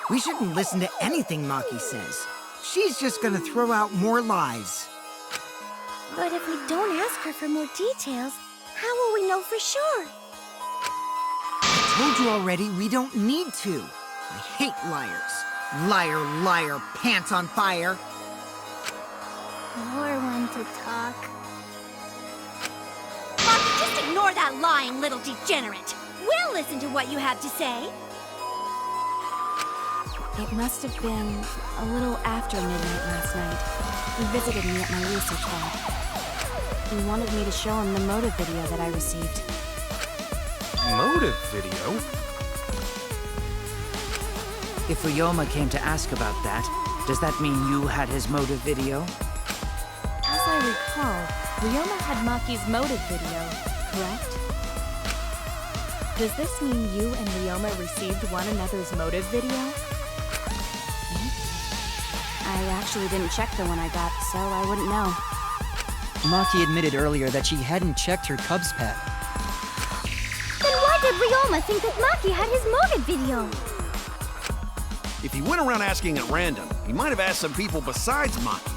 We shouldn't listen to anything Maki says. She's just gonna throw out more lies.
But if we don't ask her for more details, how will we know for sure?
I told you already, we don't need to. I hate liars. Liar, liar, pants on fire.
More one to talk.
Maki, just ignore that lying little degenerate. We'll listen to what you have to say.
It must have been a little after midnight last night. He visited me at my research lab. He wanted me to show him the motive video that I received.
Motive video?
If Ryoma came to ask about that, does that mean you had his motive video?
As I recall, Ryoma had Maki's motive video, correct? Does this mean you and Ryoma received one another's motive video?
I actually didn't check the one I got, so I wouldn't know.
Maki admitted earlier that she hadn't checked her Cubs pad.
Then why did Ryoma think that Maki had his motive video?
If he went around asking at random, he might have asked some people besides Maki.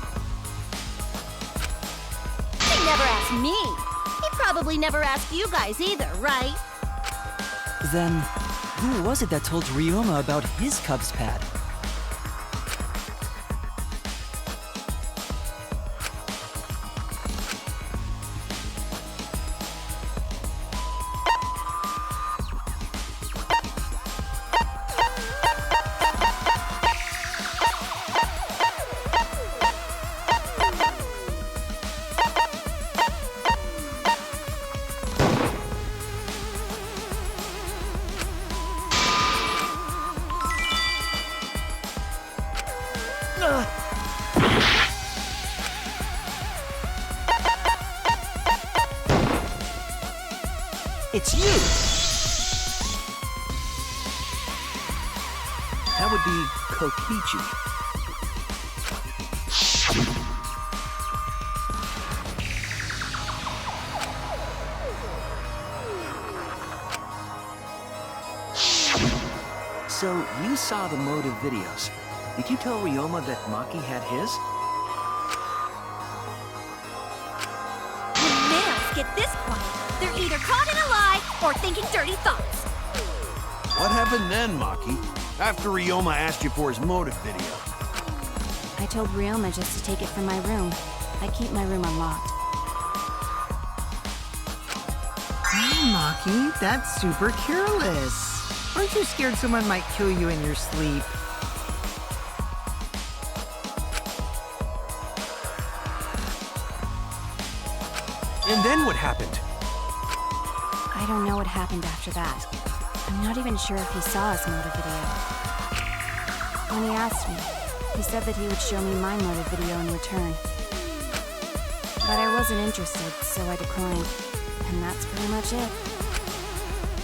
He never asked me. He probably never asked you guys either, right?
Then, who was it that told Ryoma about his Cubs pad?
It's you! That would be Kokichi. So, you saw the motive videos. Did you tell Ryoma that Maki had his?
Maki at this point, they're either caught in a lie or thinking dirty thoughts.
What happened then, Maki? After Ryoma asked you for his motive video.
I told Ryoma just to take it from my room. I keep my room unlocked.
Oh, Maki, that's super careless. Aren't you scared someone might kill you in your sleep?
And then what happened?
I don't know what happened after that. I'm not even sure if he saw his motive video. When he asked me, he said that he would show me my motive video in return. But I wasn't interested, so I declined. And that's pretty much it.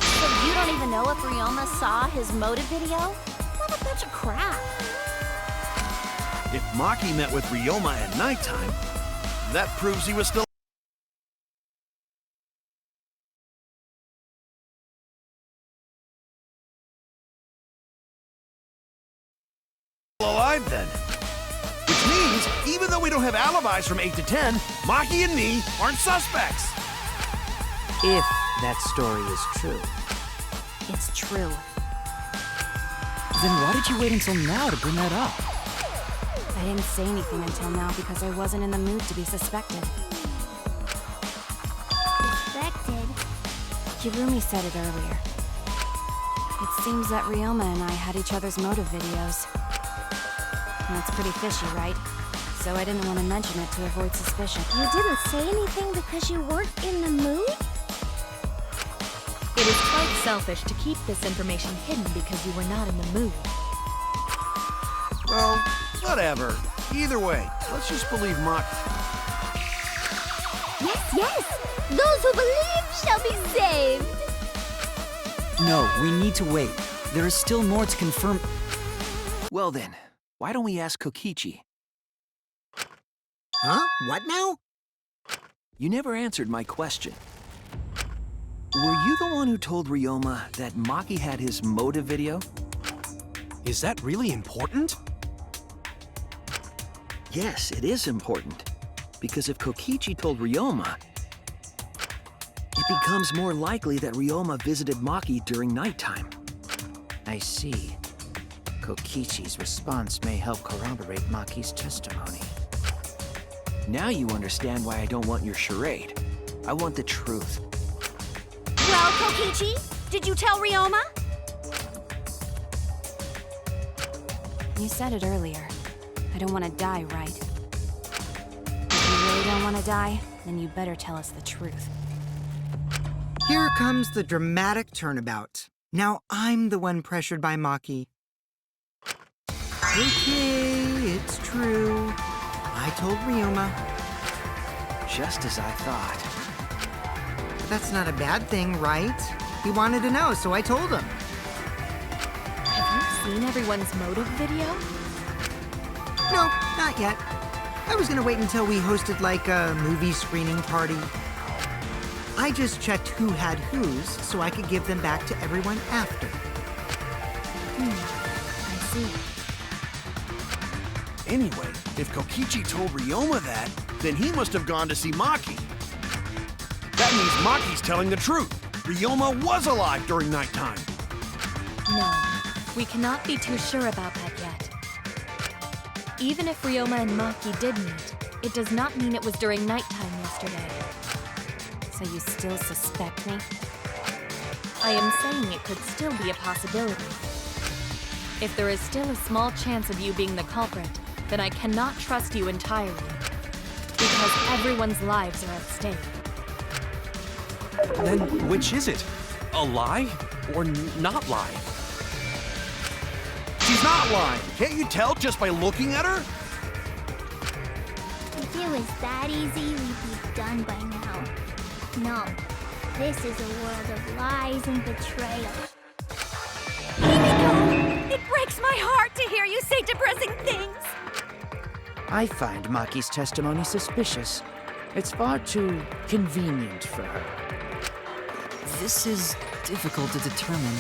So you don't even know if Ryoma saw his motive video? What a bunch of crap.
If Maki met with Ryoma at nighttime, that proves he was still alive then. Which means, even though we don't have alibis from 8 to 10, Maki and me aren't suspects.
If that story is true.
It's true.
Then why did you wait until now to bring that up?
I didn't say anything until now because I wasn't in the mood to be suspected.
Suspected?
Kirumi said it earlier. It seems that Ryoma and I had each other's motive videos. That's pretty fishy, right? So I didn't want to mention it to avoid suspicion.
You didn't say anything because you weren't in the mood?
It is quite selfish to keep this information hidden because you were not in the mood.
Well, whatever. Either way, let's just believe Maki.
Yes, yes! Those who believe shall be saved!
No, we need to wait. There is still more to confirm.
Well then, why don't we ask Kokichi?
Huh? What now?
You never answered my question. Were you the one who told Ryoma that Maki had his motive video?
Is that really important?
Yes, it is important. Because if Kokichi told Ryoma, it becomes more likely that Ryoma visited Maki during nighttime.
I see. Kokichi's response may help corroborate Maki's testimony.
Now you understand why I don't want your charade. I want the truth.
Well, Kokichi, did you tell Ryoma?
You said it earlier. I don't want to die, right? If you really don't want to die, then you better tell us the truth.
Here comes the dramatic turnabout. Now I'm the one pressured by Maki. Okay, it's true. I told Ryoma.
Just as I thought.
But that's not a bad thing, right? He wanted to know, so I told him.
Have you seen everyone's motive video?
No, not yet. I was gonna wait until we hosted like a movie screening party. I just checked who had whose so I could give them back to everyone after.
I see.
Anyway, if Kokichi told Ryoma that, then he must have gone to see Maki. That means Maki's telling the truth. Ryoma was alive during nighttime.
No, we cannot be too sure about that yet. Even if Ryoma and Maki did meet, it does not mean it was during nighttime yesterday.
So you still suspect me?
I am saying it could still be a possibility. If there is still a small chance of you being the culprit, then I cannot trust you entirely. Because everyone's lives are at stake.
Then which is it? A lie or not lie?
She's not lying. Can't you tell just by looking at her?
If it was that easy, we'd be done by now. No, this is a world of lies and betrayal.
Himiko! It breaks my heart to hear you say depressing things!
I find Maki's testimony suspicious. It's far too convenient for her.
This is difficult to determine.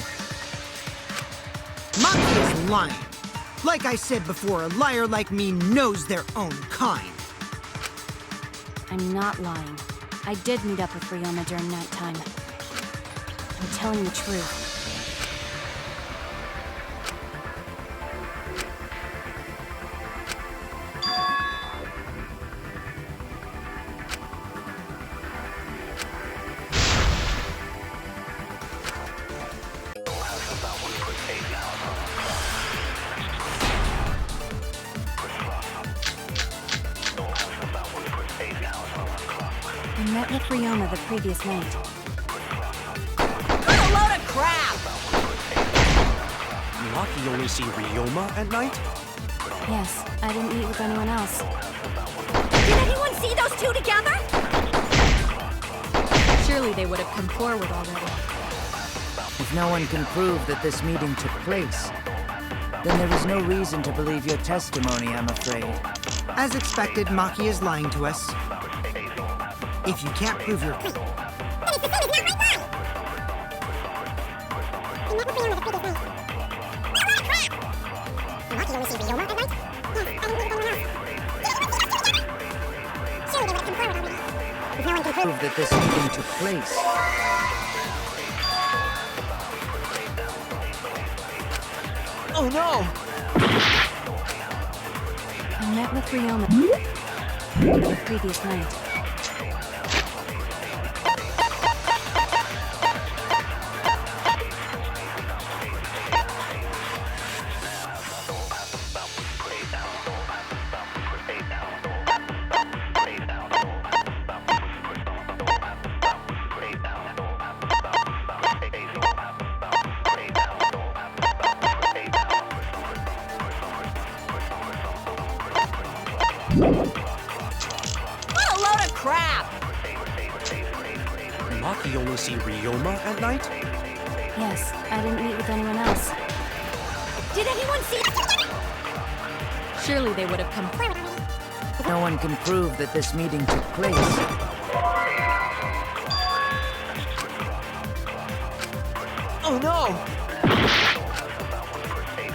Maki is lying. Like I said before, a liar like me knows their own kind.
I'm not lying. I did meet up with Ryoma during nighttime. I'm telling the truth. I met with Ryoma the previous night.
What a load of crap!
Maki only see Ryoma at night?
Yes, I didn't meet with anyone else.
Did anyone see those two together?
Surely they would have come forward already.
If no one can prove that this meeting took place, then there is no reason to believe your testimony, I'm afraid.
As expected, Maki is lying to us. If you can't prove your...
Then it's the same as not right lie! I met with Ryoma the previous night. Maki only see Ryoma at night? Yes, I didn't meet with anyone else. Surely they would have come forward already. If no one can prove...
Prove that this meeting took place.
Oh no!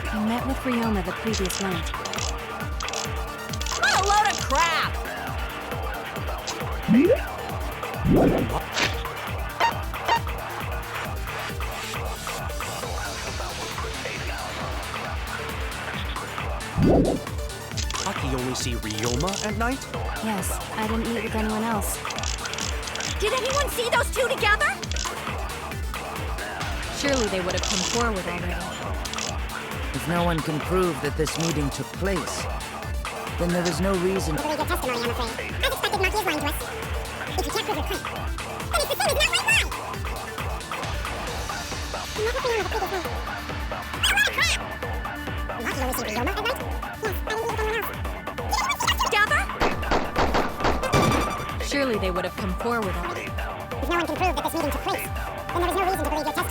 I met with Ryoma the previous night.
What a load of crap!
Maki only see Ryoma at night?
Yes, I didn't meet with anyone else.
Did anyone see...
Surely they would have come
forward already.
No one can prove that this meeting took place.
Oh no!
I met with Ryoma the previous night.
What a load of crap!
Maki only see Ryoma at night?
Yes, I didn't meet with anyone else.
Did anyone see those two together?
Surely they would have come forward already.
If no one can prove that this meeting took place, then there is no reason...
I believe your testimony, I'm afraid. As expected, Maki is lying to us. If you can't prove your claim, then it's the same as not right lie! I met with Ryoma the previous night. Maki only see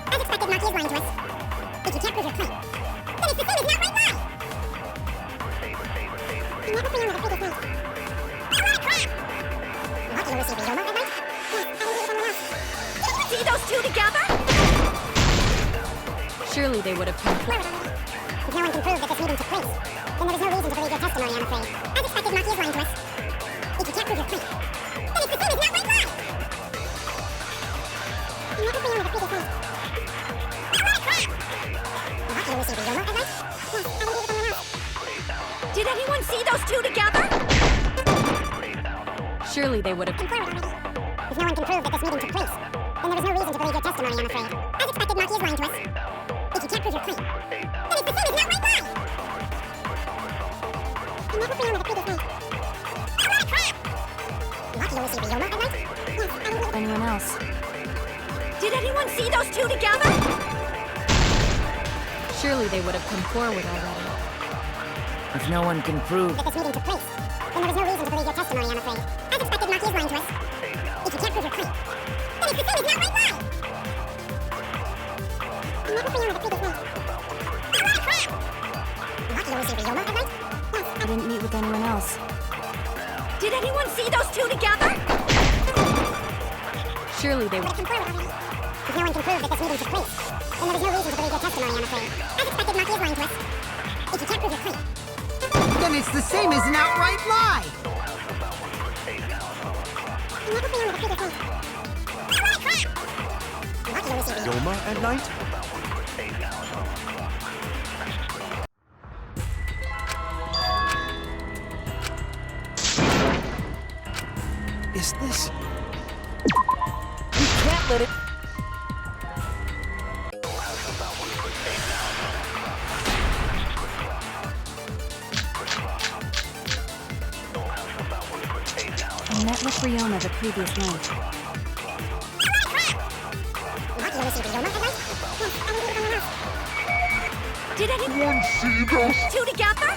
Ryoma at night? Yes, I didn't meet with anyone else.
Together?
Surely they would have come forward already.
If no one can prove that this meeting took place, then there is no reason to believe your testimony, I'm afraid. As expected, Maki is lying to us. If you can't prove your claim, then it's the same as not right lie! I met with Ryoma the previous night. Maki only see Ryoma at night? Yes, I didn't meet with anyone else.
See those two together?
Surely they would have come
forward already. If no one can prove that this meeting took place, then there is no reason to believe your testimony, I'm afraid. As expected, Maki is lying to us. If you can't prove your claim, then it's the same as not right lie! I met with Ryoma the previous night. Maki only see Ryoma at night? Yes, I didn't meet with anyone else.
Did anyone see those two together?
Surely they would have
come forward already. If no one can prove that this meeting took place, then there is no reason to believe your testimony, I'm afraid. As expected, Maki is lying to us. If you can't prove your claim, then it's the same as not right lie! I met with Ryoma the previous night. Maki only see Ryoma at night? Yes, I didn't meet with
anyone else.
Did anyone see those two together?
Surely they would have come forward already.
If no one can prove
that this meeting took place, then there is no reason to believe your testimony, I'm afraid. As expected, Maki is lying to us. If you can't prove your claim, then it's the same as not right lie! I met with Ryoma the previous night. Maki only see Ryoma at night? Yes,
I didn't meet with anyone else.
Did anyone see those two together?
Surely they would
have come forward already. If no one can prove that this meeting took place, then there is no reason to believe your testimony, I'm afraid. As expected, Maki is lying to us. If you can't prove your claim,
then it's the same as an outright lie!
I
Ryoma at night? Is this...
We can't let it...
I met with Ryoma the previous night.
Did anyone see those two together?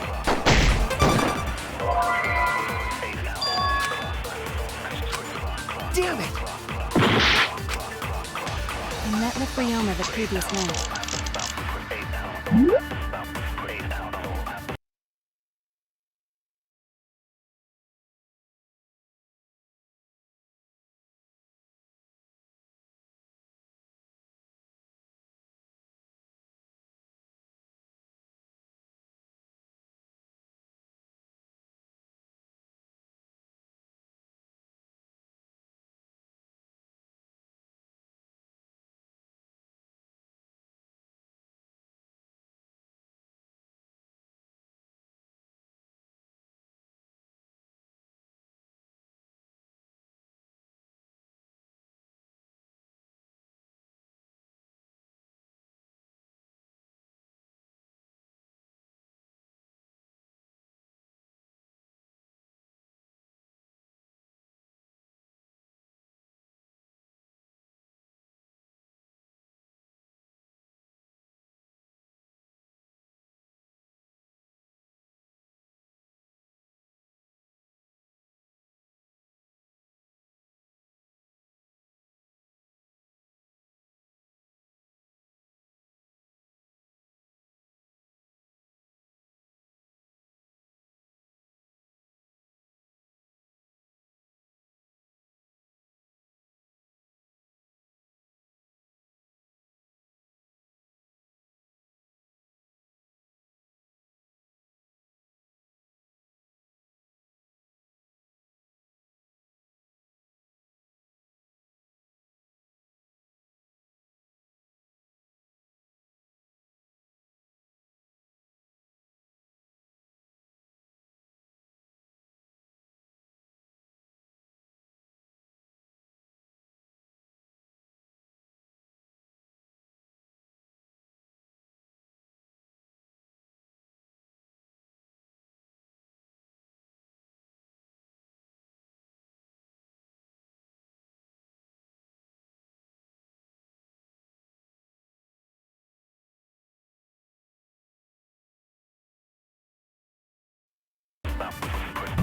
Damn it!
I met with Ryoma the previous night.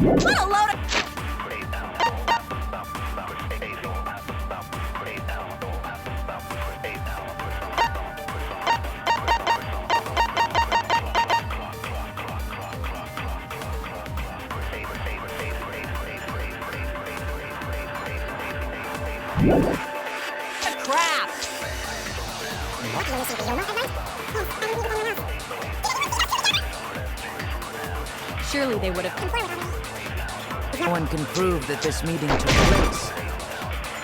What a load of... crap!
Surely they would have...
If no one can prove that this meeting took place,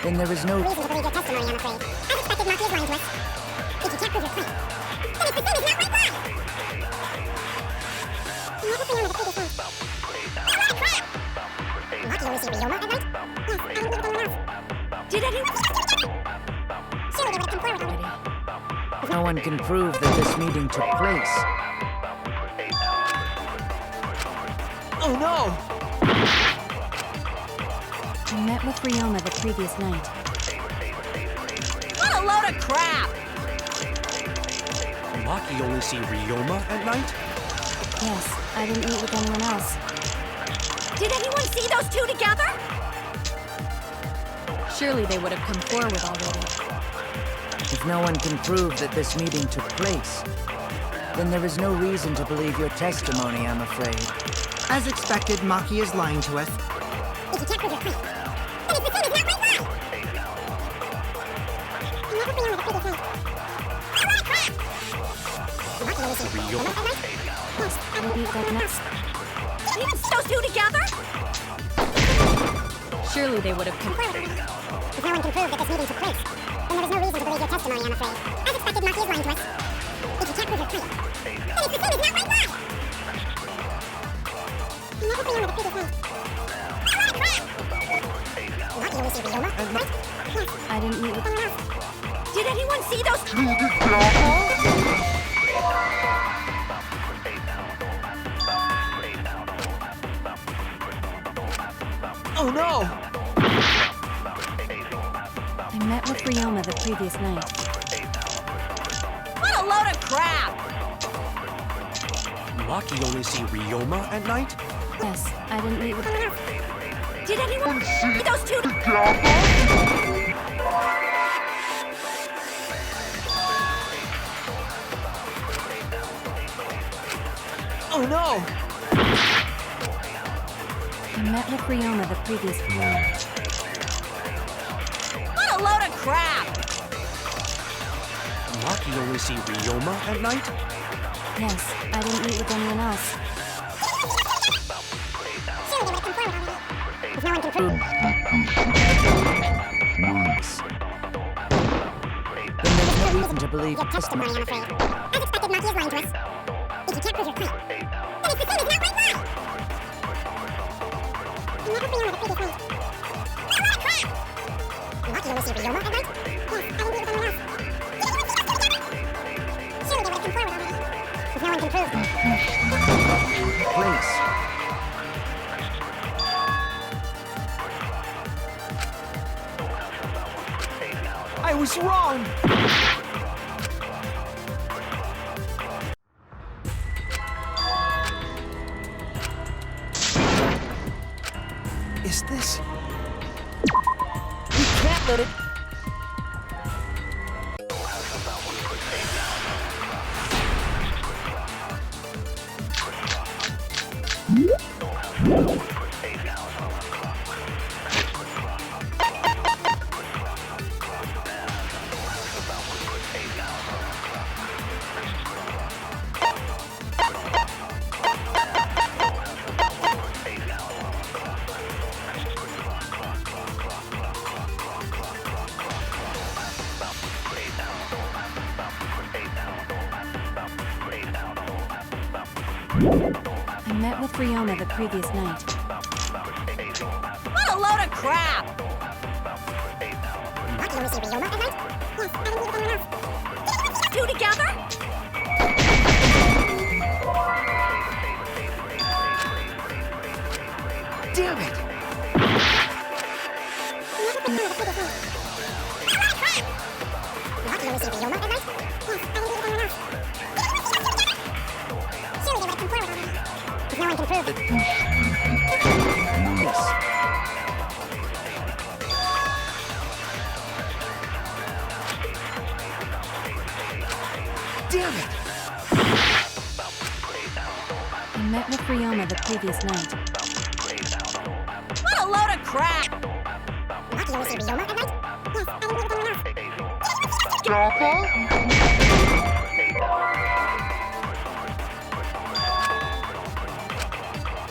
then there is no...
reason to believe your testimony, I'm afraid. As expected, Maki is lying to us. If you can't prove your claim, then it's the same as not right lie! Maki only see Ryoma at night? Yes, I don't believe anyone else.
Did anyone...
Surely they would have come forward already.
If no one can prove that this meeting took place... Oh no!
I met with Ryoma the previous night.
What a load of crap!
Maki only see Ryoma at night?
Yes, I didn't meet with anyone else.
Did anyone see those two together?
Surely they would have come forward already.
If no one can prove that this meeting took place, then there is no reason to believe your testimony, I'm afraid.
As expected, Maki is lying to us.
If you can't prove your claim, then it's the same as not right lie! I met with Ryoma the previous night. What a crap! Maki only see Ryoma at night? Yes, I don't
Maybe that next...
Those two together?
Surely they would have
If no one can prove that this meeting took place, then there is no reason to believe your testimony, I'm afraid. As expected, Maki is lying to us. If you can't prove your claim, then it's the same as not right lie! You never been on the previous night. Maki only see Ryoma, right? Yes.
I didn't meet with
Someone else.
Did anyone see those?
Oh no!
I met with Ryoma the previous night.
What a load of crap!
Maki only see Ryoma at night?
Yes, I didn't meet with...
Did anyone see those two?
Oh no!
I met with Ryoma the previous night.
What a load of crap!
Maki only see Ryoma at night?
Yes, I didn't meet with anyone else.
Surely they would have come forward already. If no one can prove...
Then there's no reason to believe
your testimony, I'm afraid. As expected, Maki is lying to us. If you can't prove your claim, then it's the same as not right lie! You never been on the previous night. What a lot of crap! Maki only see Ryoma at night? Yes, I didn't meet with anyone else. Surely they would have come forward already. If no one can prove...
place.
I was wrong!
Is this...
We can't let it...
I met with Ryoma the previous night.
What a load of crap!
Maki only see Ryoma at night? Yes, I didn't meet with anyone else.
Two together?
Damn it!
Never been on the previous night. What a lot of crap! Maki only see Ryoma at night? Yes, I didn't meet with anyone else. Surely they would have come forward already. If no one can prove...
Yes.
Damn it!
I met with Ryoma the previous night.
What a load of crap!
Maki only see Ryoma at night? Yes, I didn't meet with anyone else.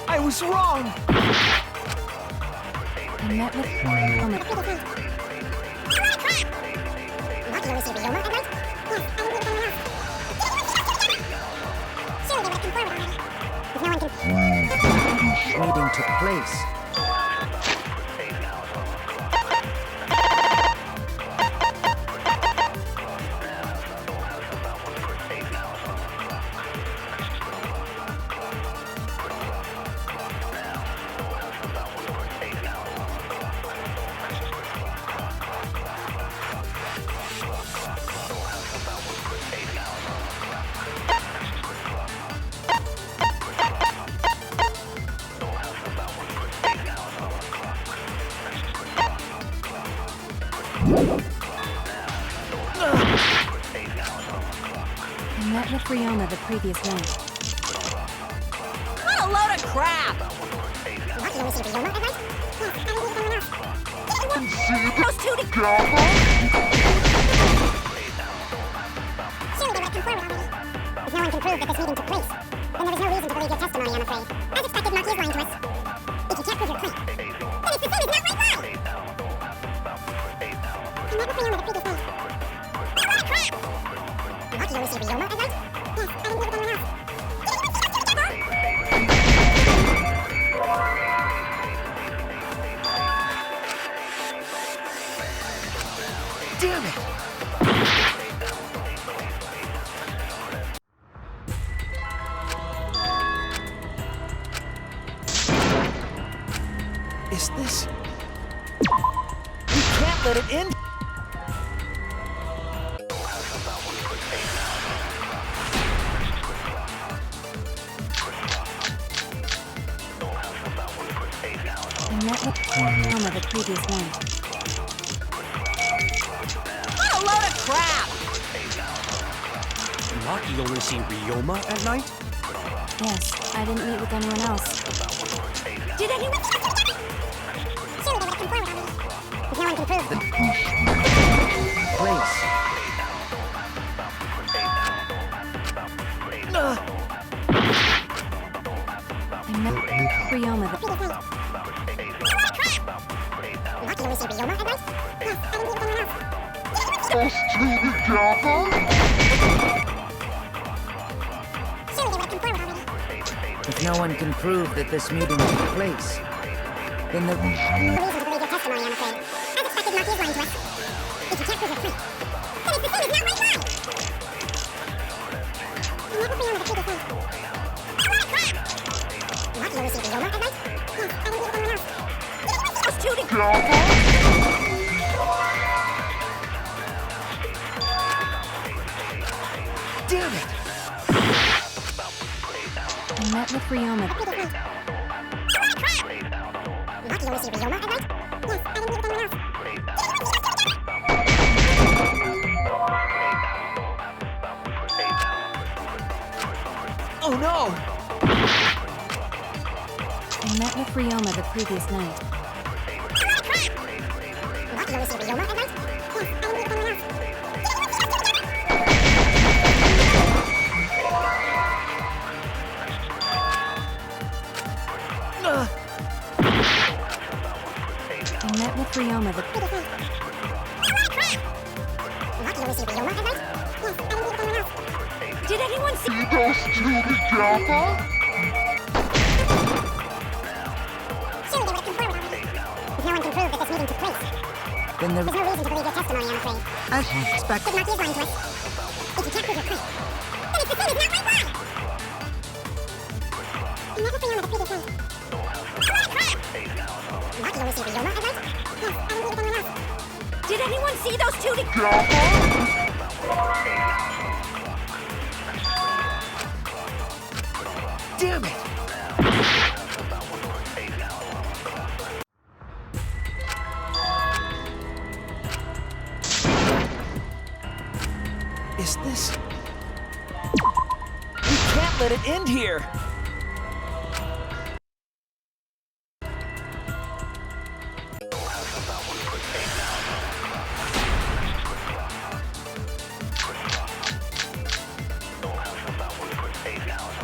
I was wrong!
I met with Ryoma.
What a lot of crap! Maki only see Ryoma at night? Yes, I didn't meet with anyone else. Surely they would have come forward already. If no one can...
Meeting took place.
I met with Ryoma the previous night.
What a load of crap!
Maki only see Ryoma at night? Yes, I didn't meet with anyone else.
Those two together?
Surely they would have come forward already. If no one can prove that this meeting took place, then there is no reason to believe your testimony, I'm afraid. As expected, Maki is lying to us. If you can't prove your claim, then it's
Damn it! Is this... We can't let it end!
I met with Ryoma the previous night.
What a load of crap!
Maki only see Ryoma at night?
Yes, I didn't meet with anyone else.
Did anyone...
Surely they would have come forward already. If no one can prove
Place.
I met Ryoma the
previous night. Maki only see Ryoma at night? Yes, I didn't meet with anyone else. Surely they would have come forward already.
If no one can prove that this meeting took place, then the...
No reason to believe your testimony, I'm afraid. As expected, Maki is lying to us. If you can't prove your point, then it's the same as not right lie. I met with Ryoma the previous night. Maki only see Ryoma at night? Yes, I didn't meet with anyone else.
Those two together?
Damn it!
I met with Ryoma.
Maki only see Ryoma at night? Yes, I didn't meet with anyone else.
Oh no!
I met with Ryoma the previous night.
Maki only see Ryoma at night? Yes, I didn't meet with anyone else.
I met with Ryoma the
Previous night. Maki only see Ryoma at night? Yes, I didn't meet with anyone else.
Did anyone see...
Those two together? Surely they would have come forward already. If no one can prove that this meeting took place,
Then the...
there's no reason to believe your testimony, I'm afraid.
As expected.
If Maki is lying to us, if you can't prove your point, then it's the same as not right lie. I met with Ryoma the previous night. Maki only see Ryoma at night? Yes, I didn't meet with anyone else.
Did anyone see those two together?
Damn it! Is this... We can't let it end here!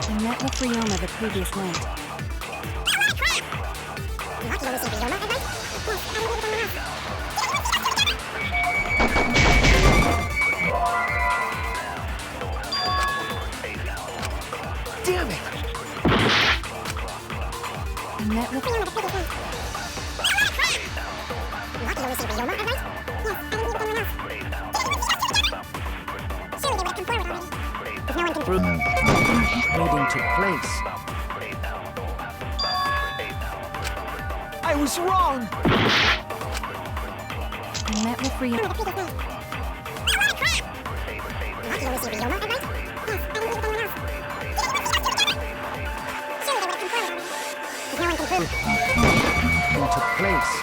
I met with Ryoma the previous night.
Maki only see Ryoma at night? Yes, I didn't meet with anyone else.
Damn it!
I met with
Ryoma the previous night. Maki only see Ryoma at night? Yes, I didn't meet with anyone else. Surely they would have come forward already. If no one can prove...
meeting took place.
I was wrong!
I met with Ryoma
the previous night. Maki only see Ryoma at night? Yes, I didn't meet with anyone else. Surely they would have come forward already. If no one can prove...
Meeting took place.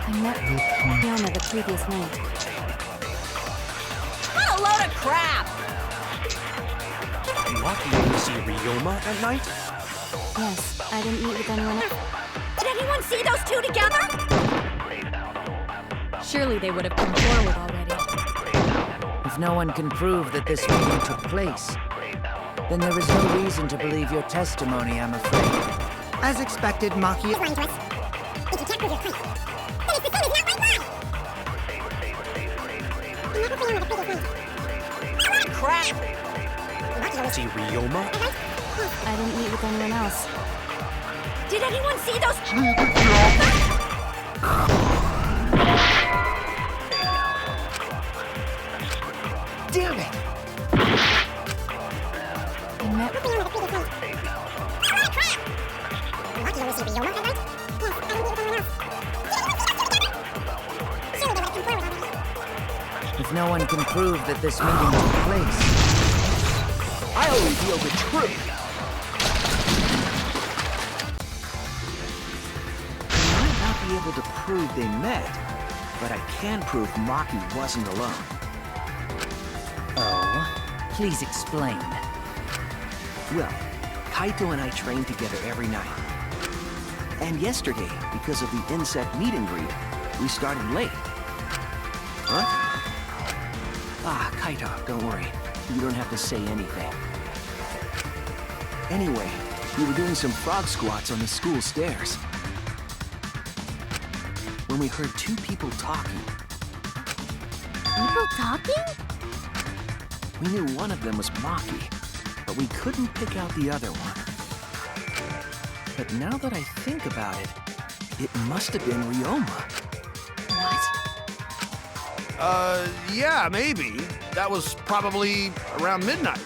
I met with Ryoma the previous night.
What a load of crap!
Maki only see Ryoma at night?
Yes, I didn't meet with anyone else.
Did anyone see those two together?
Surely they would have come forward already.
If If no one can prove that this meeting took place, then there is no reason to believe your testimony, I'm afraid.
As expected, Maki...
He's lying to us. If you can't prove your claim, then it's the same as not right lie! I'm not putting on the previous night.
Crap!
Maki always...
See Ryoma?
I didn't meet with anyone else.
Did anyone see those?
Damn it!
Nothing on the previous night. Oh, crap! Maki always see Ryoma that night? Yes, I didn't meet with anyone else. Surely they would have come forward already.
If no one can prove that this meeting took place, I'll reveal the truth. I might not be able to prove they met, but I can prove Maki wasn't alone. Oh, please explain. Well, Kaito and I train together every night. And yesterday, because of the insect meet and greet, we started late. Huh? Ah, Kaito, don't worry. You don't have to say anything. Anyway, we were doing some frog squats on the school stairs when we heard two people talking.
People talking?
We knew one of them was Maki, but we couldn't pick out the other one. But now that I think about it, it must have been Ryoma.
Yeah, maybe. That was probably around midnight.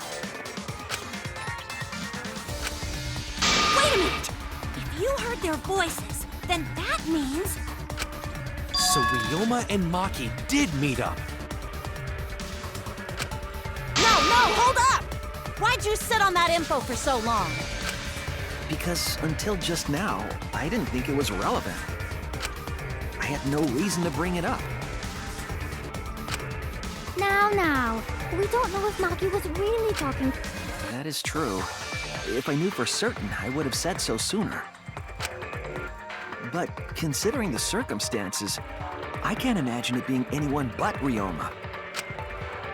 Wait a minute! If you heard their voices, then that means...
So Ryoma and Maki did meet up.
No, hold up! Why'd you sit on that info for so long?
Because until just now, I didn't think it was relevant. I had no reason to bring it up.
Now, we don't know if Maki was really talking.
That is true. If I knew for certain, I would have said so sooner. But considering the circumstances, I can't imagine it being anyone but Ryoma.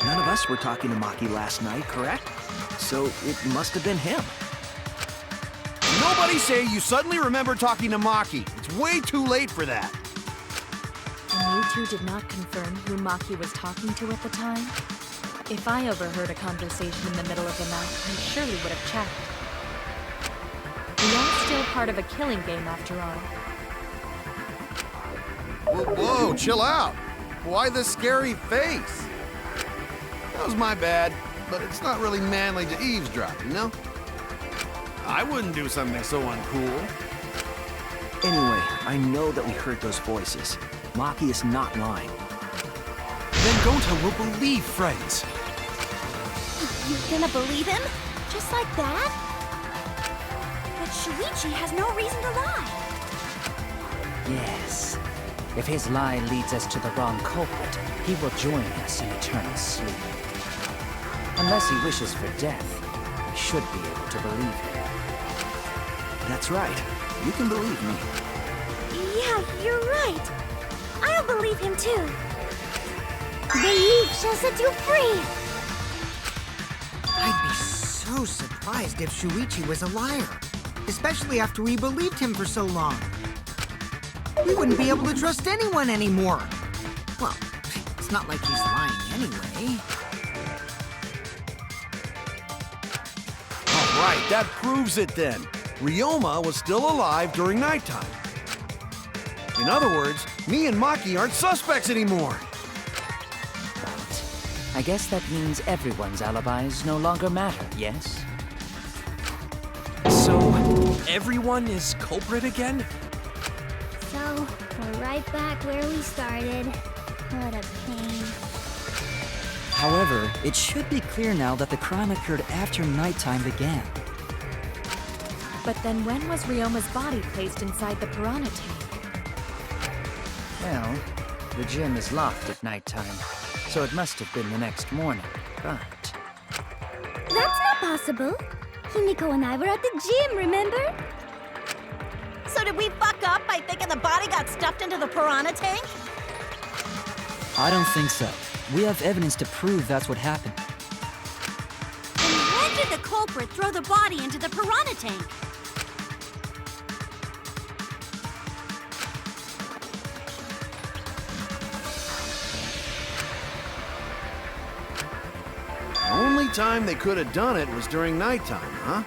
None of us were talking to Maki last night, correct? So it must have been him.
Nobody say you suddenly remember talking to Maki. It's way too late for that.
And you two did not confirm who Maki was talking to at the time? If I overheard a conversation in the middle of the night, I surely would have checked. We are still part of a killing game after all.
Whoa, chill out. Why the scary face? That was my bad, but it's not really manly to eavesdrop, you know? I wouldn't do something so uncool.
Anyway, I know that we heard those voices. Maki is not lying.
Then Gonta will believe friends.
You're gonna believe him? Just like that? But Shuichi has no reason to lie.
Yes. If his lie leads us to the wrong culprit, he will join us in eternal sleep. Unless he wishes for death, we should be able to believe him.
That's right. You can believe me.
Yeah, you're right. I'll believe him too. Belief shall set you free.
I'd be so surprised if Shuichi was a liar. Especially after we believed him for so long. We wouldn't be able to trust anyone anymore. Well, it's not like he's lying anyway.
All right, that proves it then. Ryoma was still alive during nighttime. In other words, me and Maki aren't suspects anymore.
But I guess that means everyone's alibis no longer matter, yes?
So, everyone is culprit again?
So, we're right back where we started. What a pain.
However, it should be clear now that the crime occurred after nighttime began.
But then when was Ryoma's body placed inside the piranha tank?
Well, the gym is locked at nighttime, so it must have been the next morning, but...
That's not possible. Himiko and I were at the gym, remember?
So did we fuck up by thinking the body got stuffed into the piranha tank?
I don't think so. We have evidence to prove that's what happened.
And when did the culprit throw the body into the piranha tank?
The only time they could have done it was during nighttime, huh?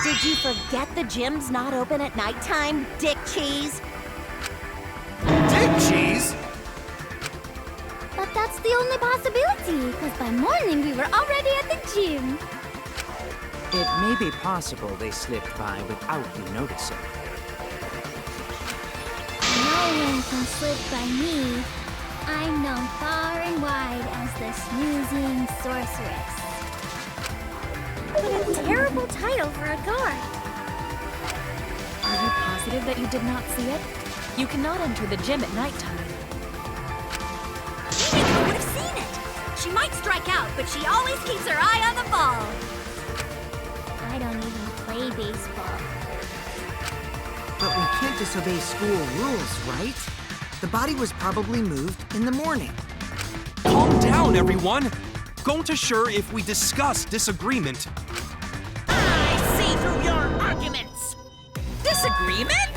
Did you forget the gym's not open at nighttime, Dick Cheese?
Dick Cheese?
But that's the only possibility, because by morning we were already at the gym.
It may be possible they slipped by without you noticing.
No one can slip by me. I'm known far and wide as the snoozing sorceress. What a terrible title for a guard.
Are you positive that you did not see it? You cannot enter the gym at nighttime.
Himiko would have seen it. She might strike out, but she always keeps her eye on the ball.
I don't even play baseball.
But we can't disobey school rules, right? The body was probably moved in the morning.
Calm down, everyone. Going to sure if we discuss disagreement.
I see through your arguments. Disagreement?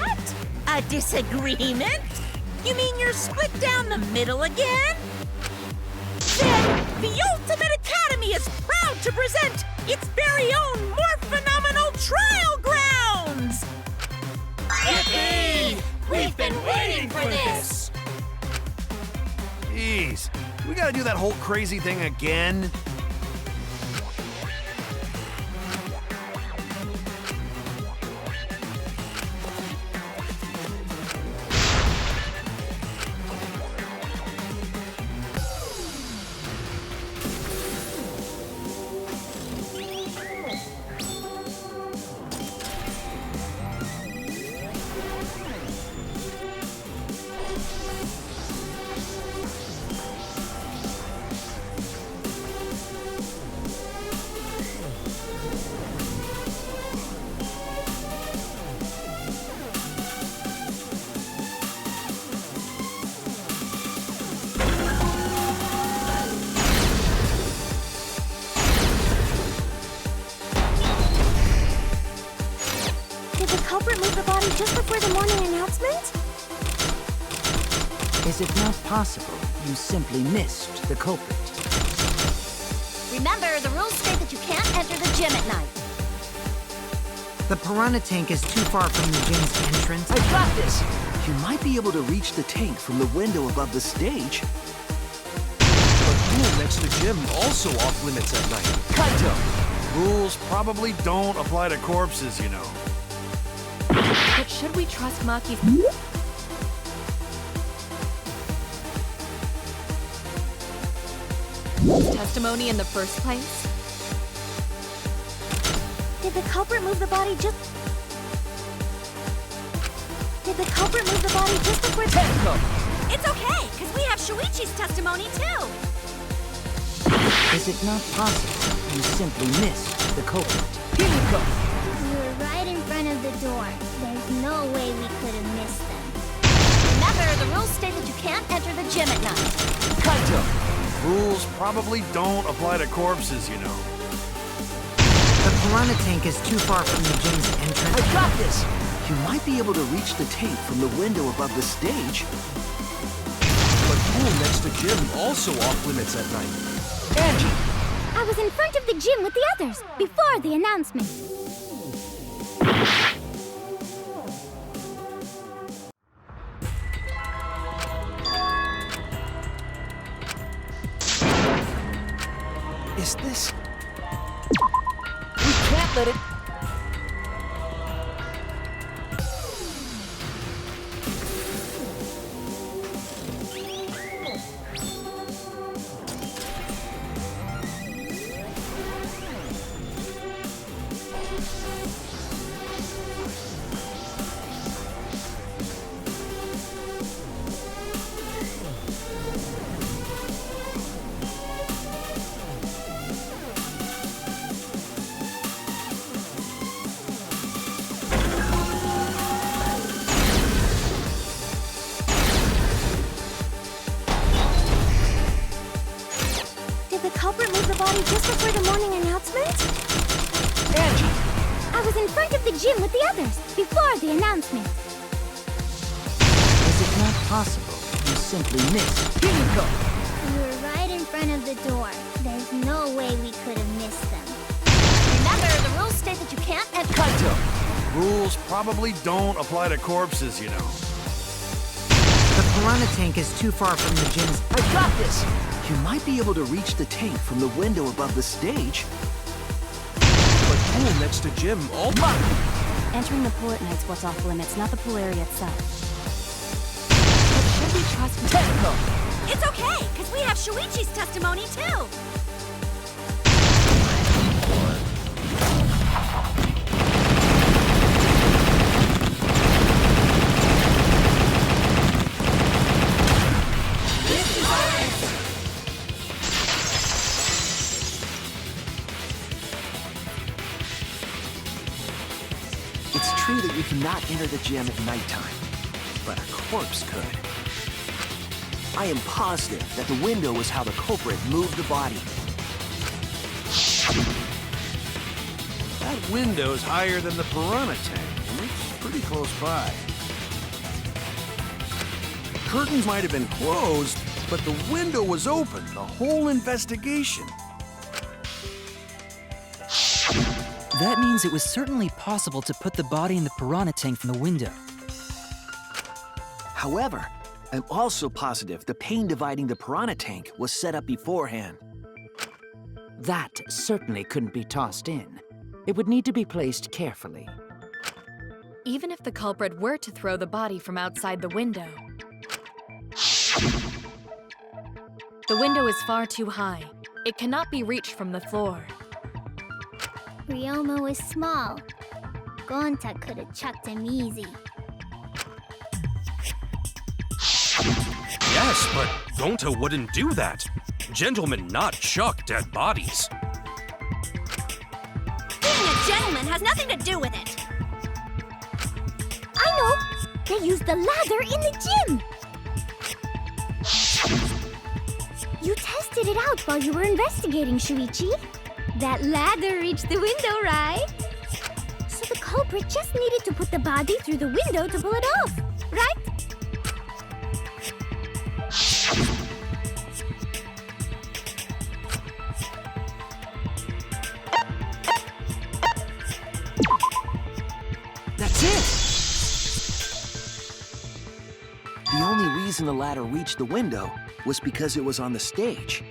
What? A disagreement? You mean you're split down the middle again? Then the Ultimate Academy is proud to present its very own more phenomenal trial grounds!
Yippee! We've been waiting for this!
Jeez, we gotta do that whole crazy thing again?
Did the culprit move the body just before the morning announcement?
Is it not possible you simply missed the culprit?
Remember, the rules state that you can't enter the gym at night.
The piranha tank is too far from the gym's entrance.
I got this! You might be able to reach the tank from the window above the stage.
The pool next to the gym also off limits at night.
Kaito!
Rules probably don't apply to corpses, you know.
But should we trust Maki's testimony in the first place?
Did the culprit move the body just... Did the culprit move the body just before...
Tenko!
It's okay, because we have Shuichi's testimony too.
Is it not possible you simply missed the culprit? Himiko!
We were right in front of the door. There's no way we could have missed them.
Remember, the rules state that you can't enter the gym at night.
Kaito!
Rules probably don't apply to corpses, you know.
The piranha tank is too far from the gym's entrance.
I got this! You might be able to reach the tank from the window above the stage.
But pool next to gym also off limits at night.
Angie!
I was in front of the gym with the others, before the announcement.
Is this... We can't let it...
body just before the morning announcement?
Angie!
I was in front of the gym with the others, before the announcement.
Is it not possible you simply missed Himiko?
We were right in front of the door. There's no way we could have missed them.
Remember, the rules state that you can't enter.
Kaito!
Rules probably don't apply to corpses, you know.
The piranha tank is too far from the gym's...
I got this! You might be able to reach the tank from the window above the stage.
But pool next to gym, all
Entering the pool at night's what's off limits, not the pool area itself.
But should we trust
Techno!
It's okay, because we have Shuichi's testimony too.
It's true that you cannot enter the gym at nighttime, but a corpse could. I am positive that the window was how the culprit moved the body.
That window's higher than the piranha tank, and it's pretty close by. Curtains might have been closed, but the window was open the whole investigation.
That means it was certainly possible to put the body in the piranha tank from the window.
However, I'm also positive the pane dividing the piranha tank was set up beforehand.
That certainly couldn't be tossed in. It would need to be placed carefully.
Even if the culprit were to throw the body from outside the window, the window is far too high. It cannot be reached from the floor.
Ryoma was small. Gonta could have chucked him easy.
Yes, but Gonta wouldn't do that. Gentlemen not chuck dead bodies.
Being a gentleman has nothing to do with it.
I know! They used the ladder in the gym! You tested it out while you were investigating, Shuichi. That ladder reached the window, right? So the culprit just needed to put the body through the window to pull it off, right?
That's it! The only reason the ladder reached the window was because it was on the stage.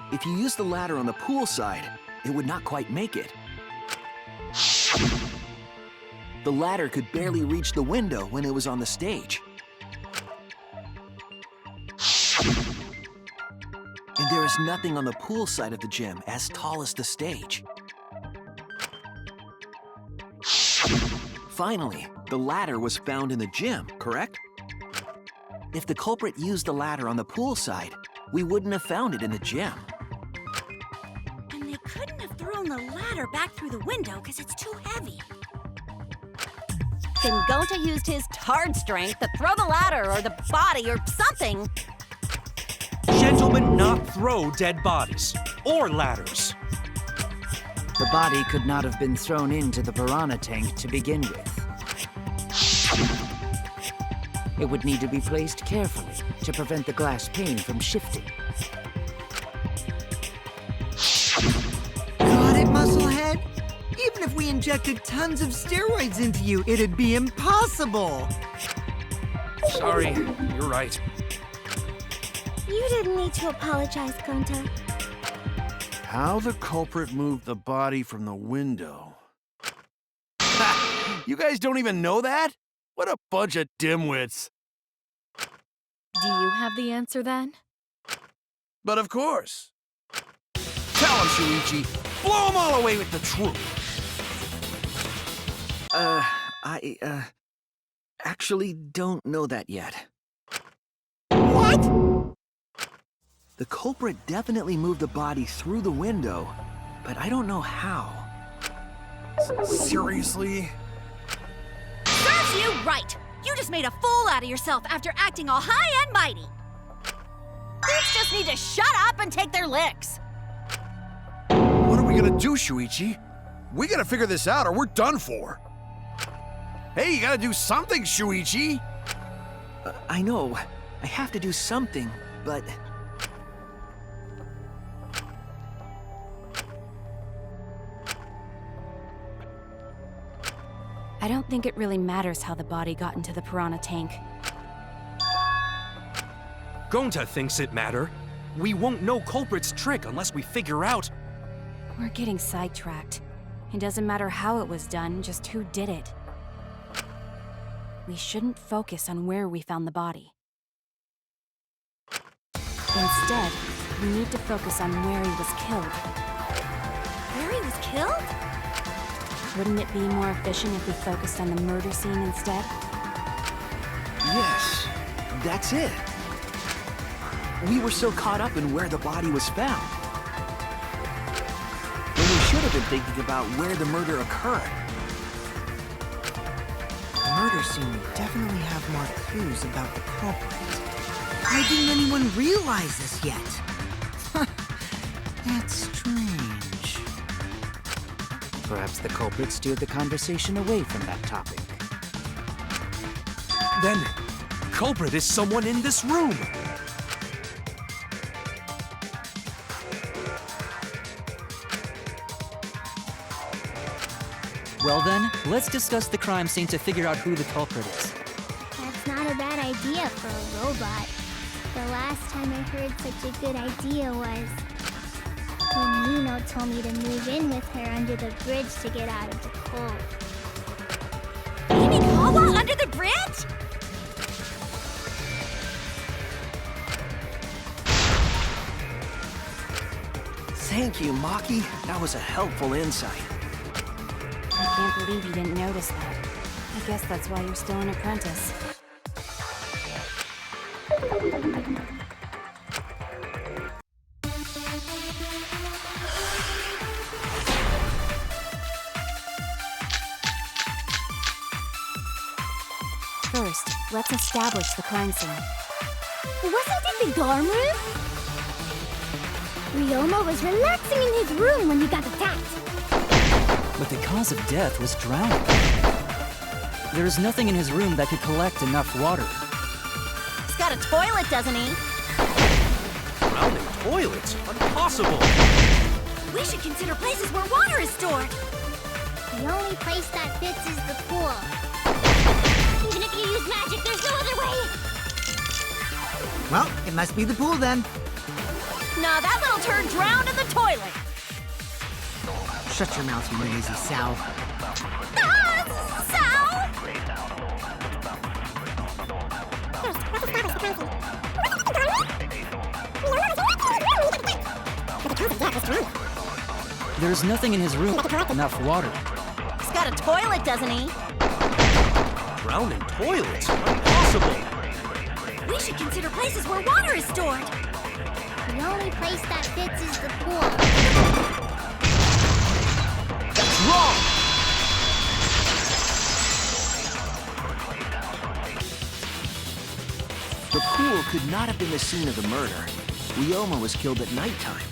If you used the ladder on the pool side, it would not quite make it. The ladder could barely reach the window when it was on the stage. And there is nothing on the pool side of the gym as tall as the stage. Finally, the ladder was found in the gym, correct? If the culprit used the ladder on the pool side, we wouldn't have found it in the gym.
And they couldn't have thrown the ladder back through the window because it's too heavy.
Then Gonta used his hard strength to throw the ladder or the body or something.
Gentlemen not throw dead bodies or ladders.
The body could not have been thrown into the piranha tank to begin with. It would need to be placed carefully to prevent the glass pane from shifting.
Got it, Musclehead? Even if we injected tons of steroids into you, it'd be impossible.
Sorry, you're right.
You didn't need to apologize, Gonta.
How the culprit moved the body from the window. Ha! You guys don't even know that? What a bunch of dimwits.
Do you have the answer then?
But of course. Tell him, Shuichi. Blow them all away with the truth.
I actually don't know that yet.
What?
The culprit definitely moved the body through the window, but I don't know how.
Seriously?
Serves you right! You just made a fool out of yourself after acting all high and mighty! Kids just need to shut up and take their licks.
What are we gonna do, Shuichi? We gotta figure this out or we're done for. Hey, you gotta do something, Shuichi!
I know. I have to do something, but...
I don't think it really matters how the body got into the piranha tank.
Gonta thinks it matter. We won't know culprit's trick unless we figure out...
We're getting sidetracked. It doesn't matter how it was done, just who did it. We shouldn't focus on where we found the body. Instead, we need to focus on where he was killed.
Where he was killed?
Wouldn't it be more efficient if we focused on the murder scene instead?
Yes, that's it. We were so caught up in where the body was found. When we should have been thinking about where the murder occurred.
The murder scene would definitely have more clues about the culprit. Why didn't anyone realize this yet? That's strange.
Perhaps the culprit steered the conversation away from that topic.
Then, culprit is someone in this room!
Well then, let's discuss the crime scene to figure out who the culprit is.
That's not a bad idea for a robot. The last time I heard such a good idea was when Nino told me to move in with her under the bridge to get out of the cold.
Himikawa under the bridge?
Thank you, Maki. That was a helpful insight.
I can't believe you didn't notice that. I guess that's why you're still an apprentice. First, let's establish the crime scene.
Wasn't it the dorm room? Ryoma was relaxing in his room when he got attacked.
But the cause of death was drowning. There is nothing in his room that could collect enough water.
He's got a toilet, doesn't he?
Drowning toilets? Impossible!
We should consider places where water is stored.
The only place that fits is the pool. Even if you use magic, there's no other way.
Well, it must be the pool then.
No, that little turd drowned in the toilet.
Shut your mouth, you lazy sow.
There's nothing in his room enough water.
He's got a toilet, doesn't he?
Drowning toilets? Impossible!
We should consider places where water is stored.
The only place that fits is the pool.
That's wrong!
The pool could not have been the scene of the murder. Ryoma was killed at nighttime.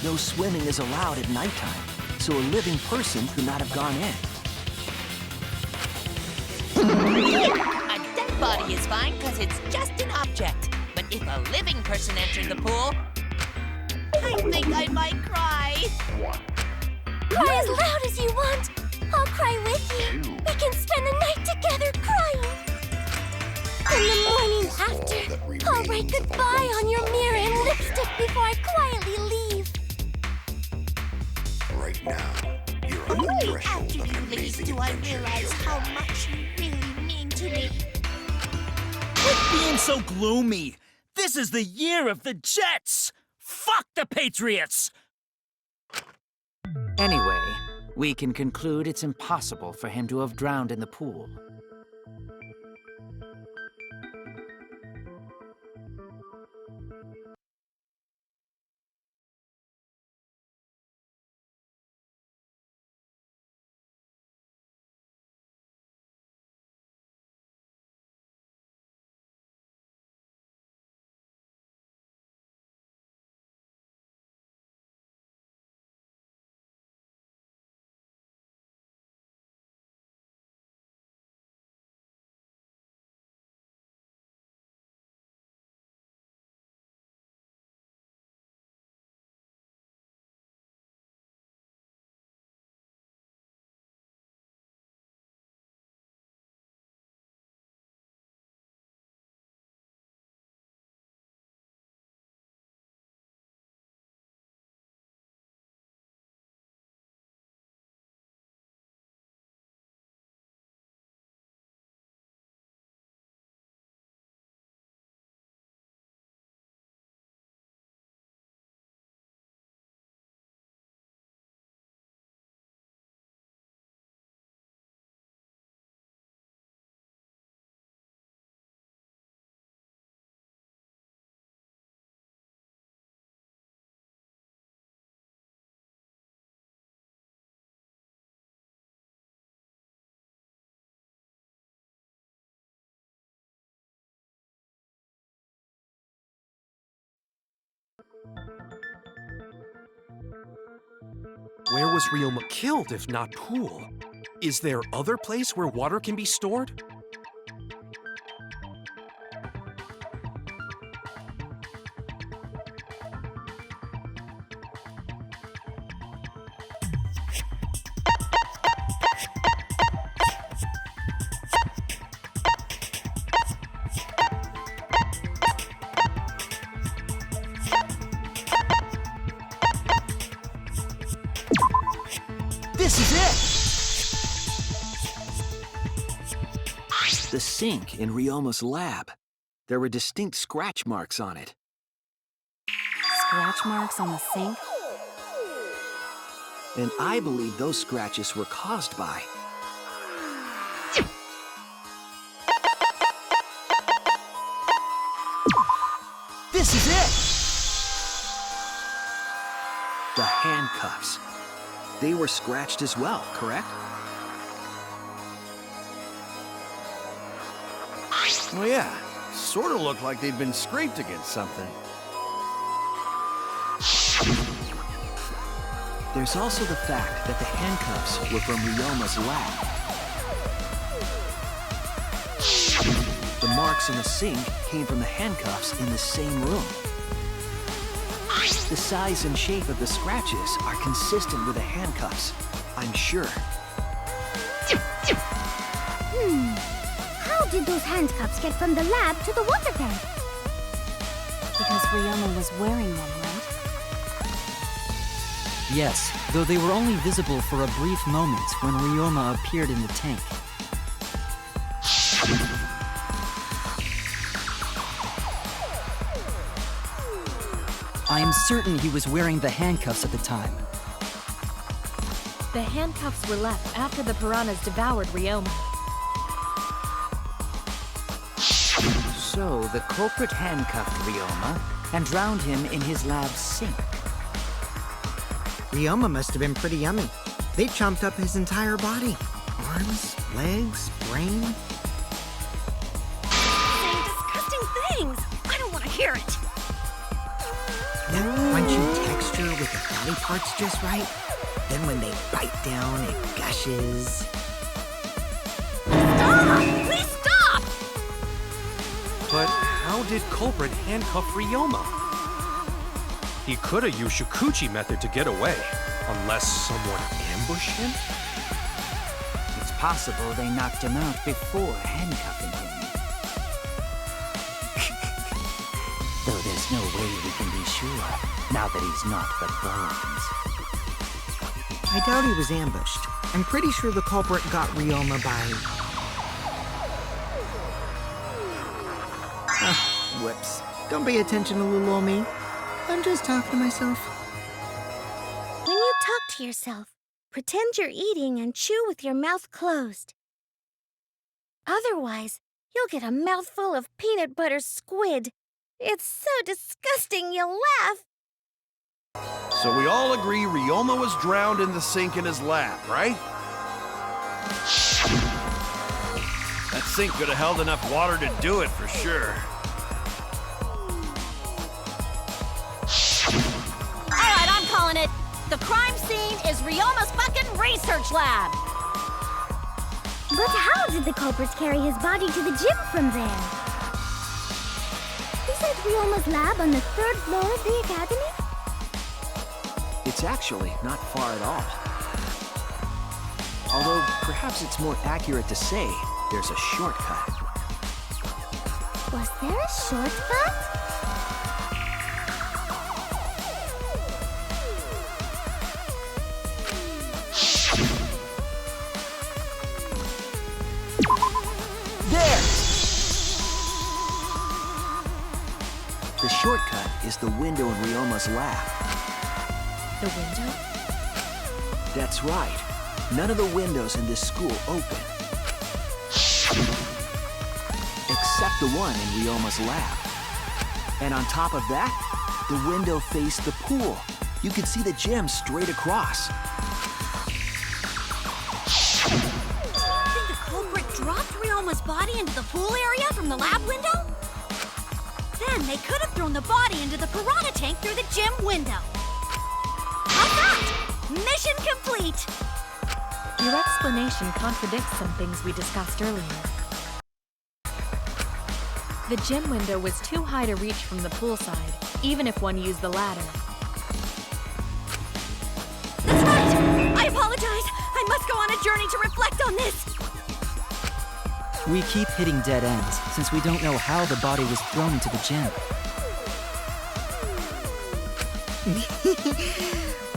No swimming is allowed at nighttime, so a living person could not have gone in.
A dead body is fine because it's just an object. But if a living person entered the pool, I think I might cry.
Cry as loud as you want. I'll cry with you. We can spend the night together crying. In the morning after, I'll write goodbye on your mirror in lipstick before I quietly leave.
Right now, you're on the
Only
threshold
after
of an
you leave
amazing
do I
adventure.
realize how much you really mean to me.
Quit being so gloomy! This is the year of the Jets! Fuck the Patriots!
Anyway, we can conclude it's impossible for him to have drowned in the pool.
Where was Ryoma killed if not pool? Is there other place where water can be stored?
This is it! The sink in Ryoma's lab. There were distinct scratch marks on it.
Scratch marks on the sink?
And I believe those scratches were caused by... This is it! The handcuffs. They were scratched as well, correct?
Well, yeah. Sort of looked like they'd been scraped against something.
There's also the fact that the handcuffs were from Ryoma's lab. The marks in the sink came from the handcuffs in the same room. The size and shape of the scratches are consistent with the handcuffs, I'm sure.
How did those handcuffs get from the lab to the water tank?
Because Ryoma was wearing them, right?
Yes, though they were only visible for a brief moment when Ryoma appeared in the tank. I am certain he was wearing the handcuffs at the time.
The handcuffs were left after the piranhas devoured Ryoma.
So the culprit handcuffed Ryoma and drowned him in his lab's sink.
Ryoma must have been pretty yummy. They chomped up his entire body. Arms, legs, brain.
Saying disgusting things. I don't want to hear it.
That crunchy texture with the body parts just right. Then when they bite down, it gushes.
Stop! Please stop!
But how did culprit handcuff Ryoma? He could have used Shikuchi method to get away, unless someone ambushed him?
It's possible they knocked him out before handcuffing him. Though there's no way we can be sure, now that he's not but bones.
I doubt he was ambushed. I'm pretty sure the culprit got Ryoma by... Whoops. Don't pay attention to little old me. I'm just talking to myself.
When you talk to yourself, pretend you're eating and chew with your mouth closed. Otherwise, you'll get a mouthful of peanut butter squid. It's so disgusting you'll laugh.
So we all agree Ryoma was drowned in the sink in his lab, right? That sink could have held enough water to do it for sure.
All right, I'm calling it. The crime scene is Ryoma's fucking research lab.
But how did the culprits carry his body to the gym from there? Isn't Ryoma's lab on the 3rd floor of the academy?
It's actually not far at all. Although, perhaps it's more accurate to say there's a shortcut.
Was there a shortcut?
There! The shortcut is the window in Ryoma's lab.
The window?
That's right. None of the windows in this school open. Except the one in Ryoma's lab. And on top of that, the window faced the pool. You could see the gym straight across.
Think the culprit dropped Ryoma's body into the pool area from the lab window? Then they could have thrown the body into the piranha tank through the gym window. How's that? Mission complete!
Your explanation contradicts some things we discussed earlier. The gym window was too high to reach from the poolside, even if one used the ladder.
That's right! I apologize! I must go on a journey to reflect on this!
We keep hitting dead ends, since we don't know how the body was thrown into the gym.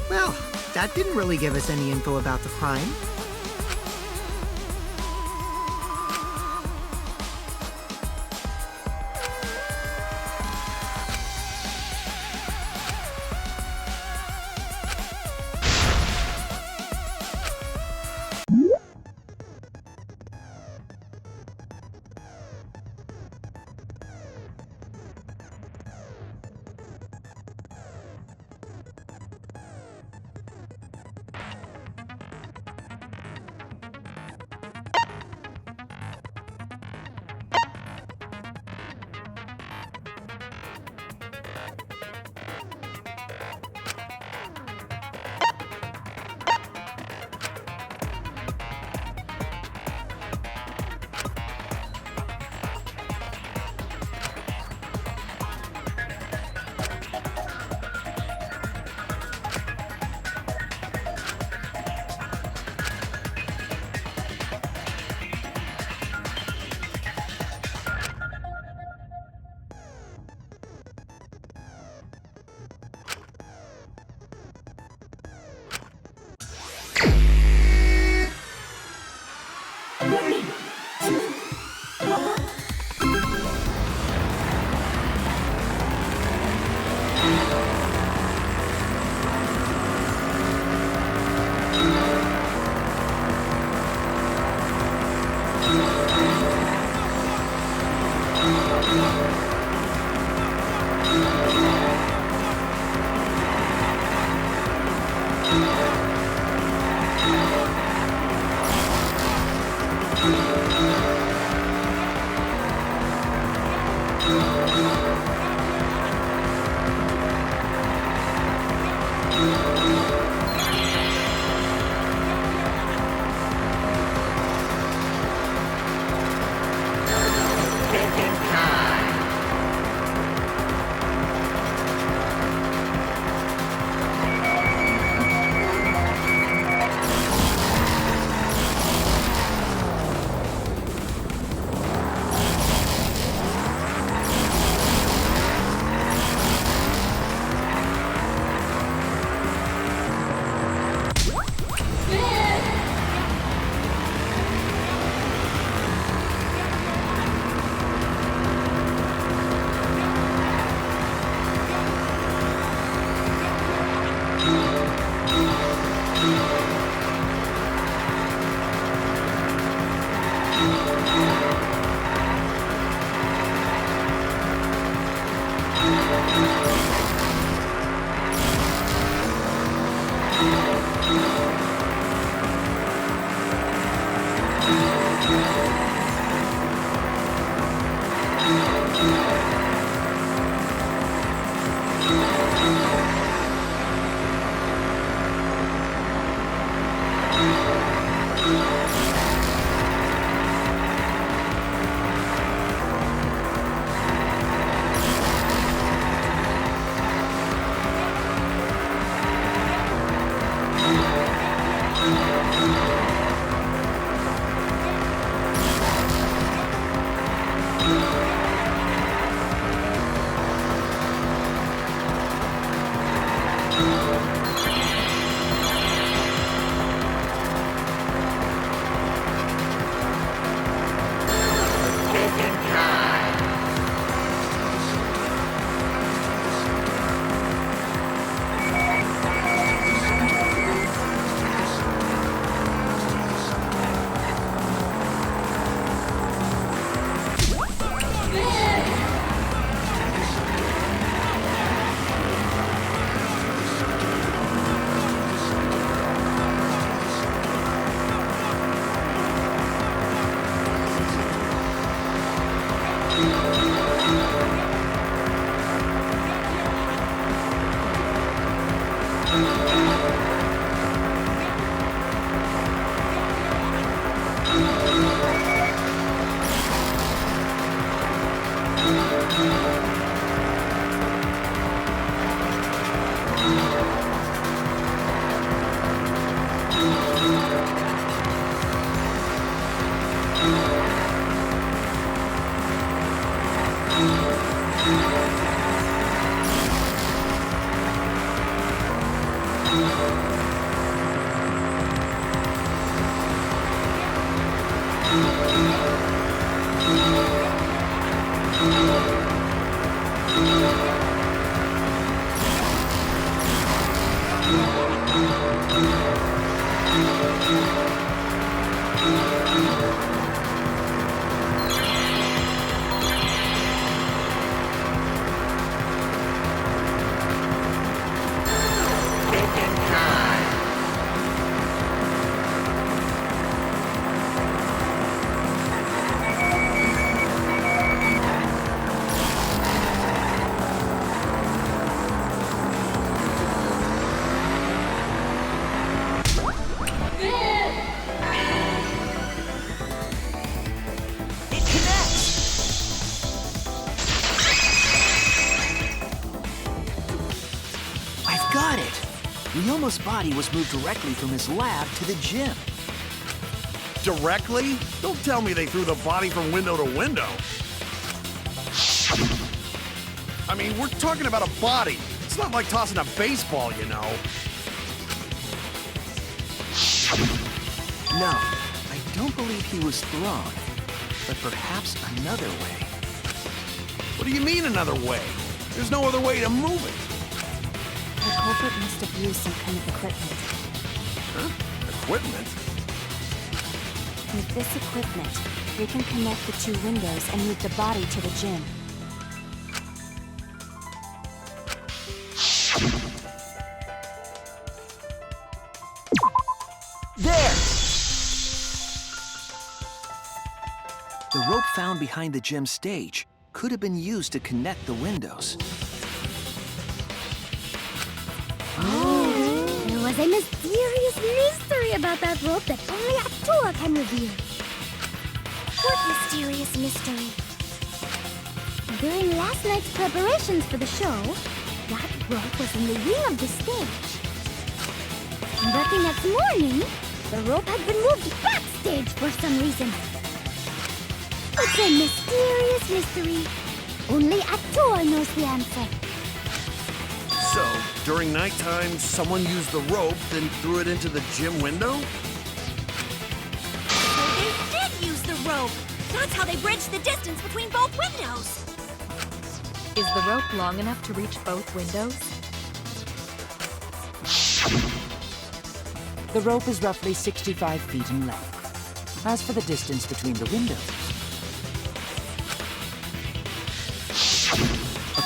Well, that didn't really give us any info about the crime.
Ryoma's body was moved directly from his lab to the gym.
Directly? Don't tell me they threw the body from window to window. I mean, we're talking about a body. It's not like tossing a baseball, you know.
No, I don't believe he was thrown, but perhaps another way.
What do you mean another way? There's no other way to move it.
The culprit must have used some kind of equipment.
Huh? Equipment?
With this equipment, they can connect the two windows and move the body to the gym.
There! The rope found behind the gym stage could have been used to connect the windows.
Oh, there was a mysterious mystery about that rope that only Atua can reveal.
What mysterious mystery?
During last night's preparations for the show, that rope was in the wing of the stage. But the next morning, the rope had been moved backstage for some reason. It's a mysterious mystery. Only Atua knows the answer.
So, during nighttime, someone used the rope, then threw it into the gym window?
So they did use the rope. That's how they bridged the distance between both windows.
Is the rope long enough to reach both windows?
The rope is roughly 65 feet in length. As for the distance between the windows,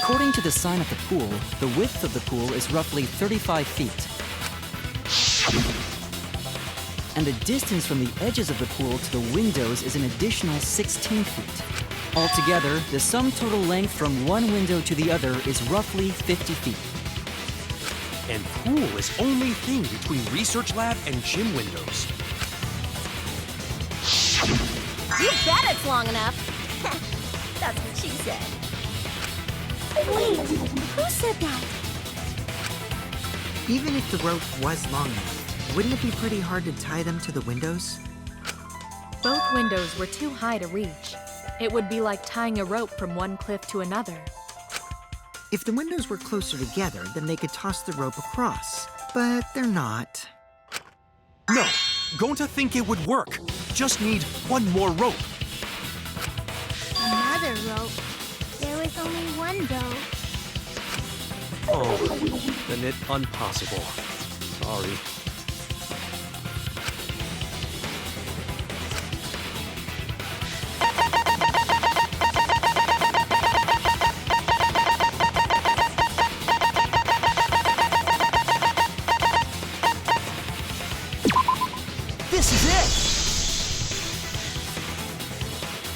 According to the sign at the pool, the width of the pool is roughly 35 feet. And the distance from the edges of the pool to the windows is an additional 16 feet. Altogether, the sum total length from one window to the other is roughly 50 feet.
And pool is only thing between research lab and gym windows.
You bet it's long enough. That's what she said.
Wait, who said that?
Even if the rope was long enough, wouldn't it be pretty hard to tie them to the windows?
Both windows were too high to reach. It would be like tying a rope from one cliff to another.
If the windows were closer together, then they could toss the rope across. But they're not.
No, Gonta think it would work. Just need one more rope.
Another rope. There was only one though.
Oh, then it impossible. Sorry.
This is it!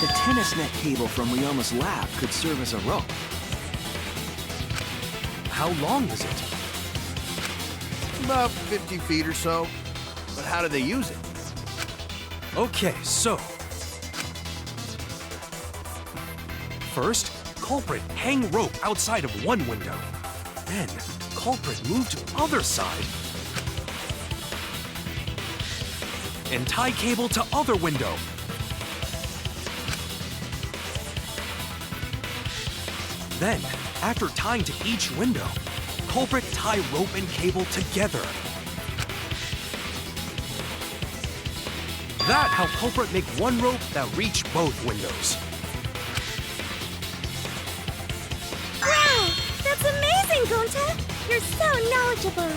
The tennis net cable from Ryoma's lab could serve as a rope.
How long is it?
About 50 feet or so. But how do they use it?
Okay, so... First, culprit hang rope outside of one window. Then, culprit move to other side. And tie cable to other window. Then, after tying to each window, culprit tie rope and cable together. That how culprit make one rope that reach both windows.
Wow! That's amazing, Gonta! You're so knowledgeable.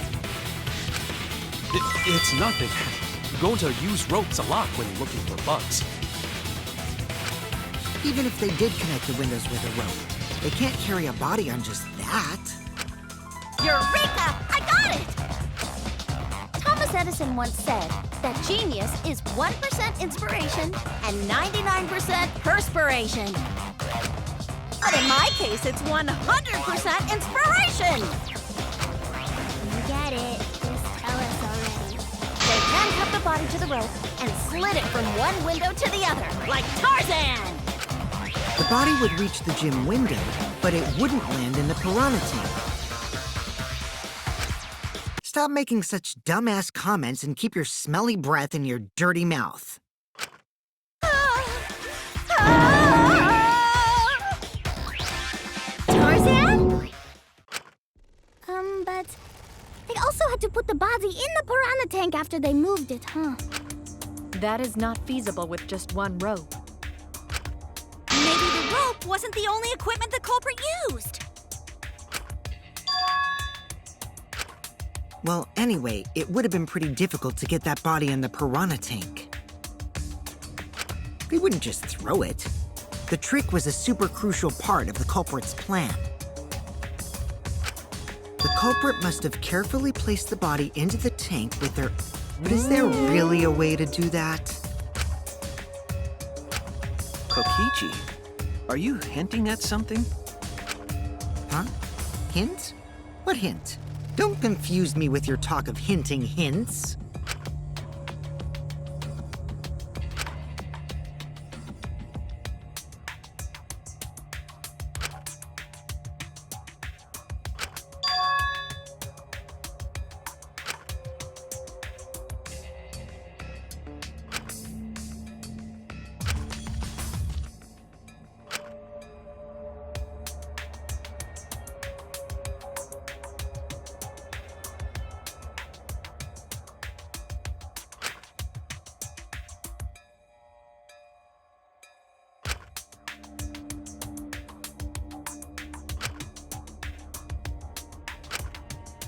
It's nothing. Gonta use ropes a lot when looking for bugs.
Even if they did connect the windows with a rope, they can't carry a body on just that.
Eureka! I got it! Thomas Edison once said that genius is 1% inspiration and 99% perspiration. But in my case, it's 100% inspiration!
You get it. Just tell us already.
They handcuffed the body to the rope and slid it from one window to the other, like Tarzan!
The body would reach the gym window, but it wouldn't land in the piranha tank. stop making such dumbass comments and keep your smelly breath in your dirty mouth.
Tarzan? But they also had to put the body in the piranha tank after they moved it, huh?
That is not feasible with just one rope.
Maybe the rope wasn't the only equipment the culprit used.
Well, anyway, it would have been pretty difficult to get that body in the piranha tank. They wouldn't just throw it. The trick was a super crucial part of the culprit's plan. The culprit must have carefully placed the body into the tank with their... But is there really a way to do that?
Kokichi, are you hinting at something?
Huh? Hint? What hint? Don't confuse me with your talk of hinting hints.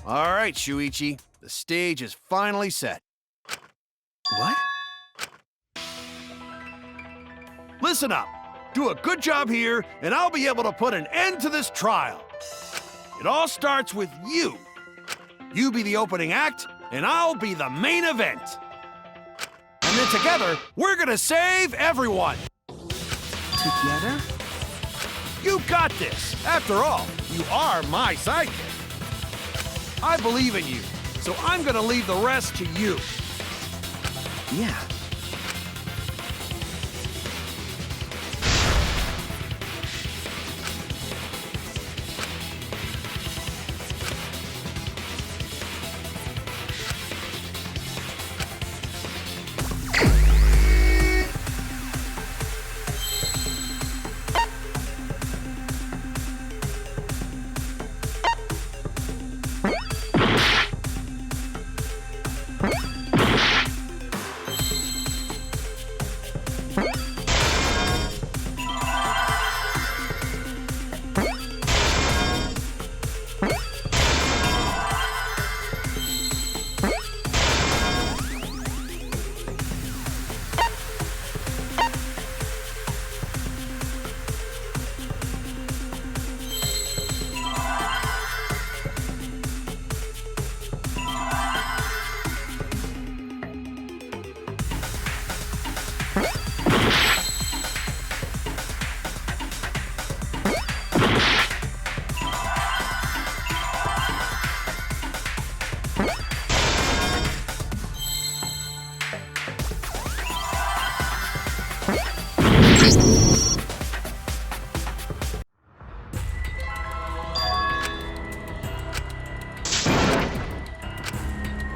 All right, Shuichi. The stage is finally set.
What?
Listen up. Do a good job here, and I'll be able to put an end to this trial. It all starts with you. You be the opening act, and I'll be the main event. And then together, we're gonna save everyone.
Together?
You got this. After all, you are my sidekick. I believe in you, so I'm gonna leave the rest to you.
Yeah.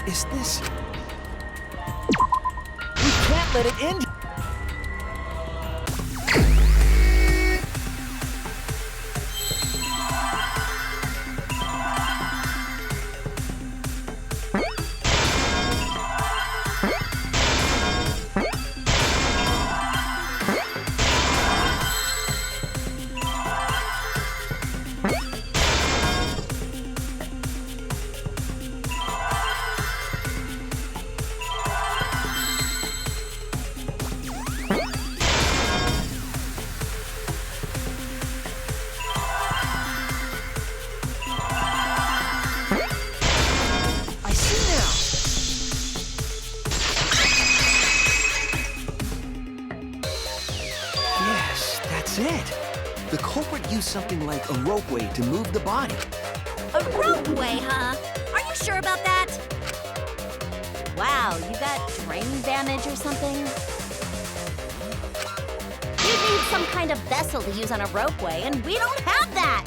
Is this... We can't let it end! That's it. The culprit used something like a ropeway to move the body.
A ropeway, huh? Are you sure about that?
Wow, you got brain damage or something? You need some kind of vessel to use on a ropeway, and we don't have that!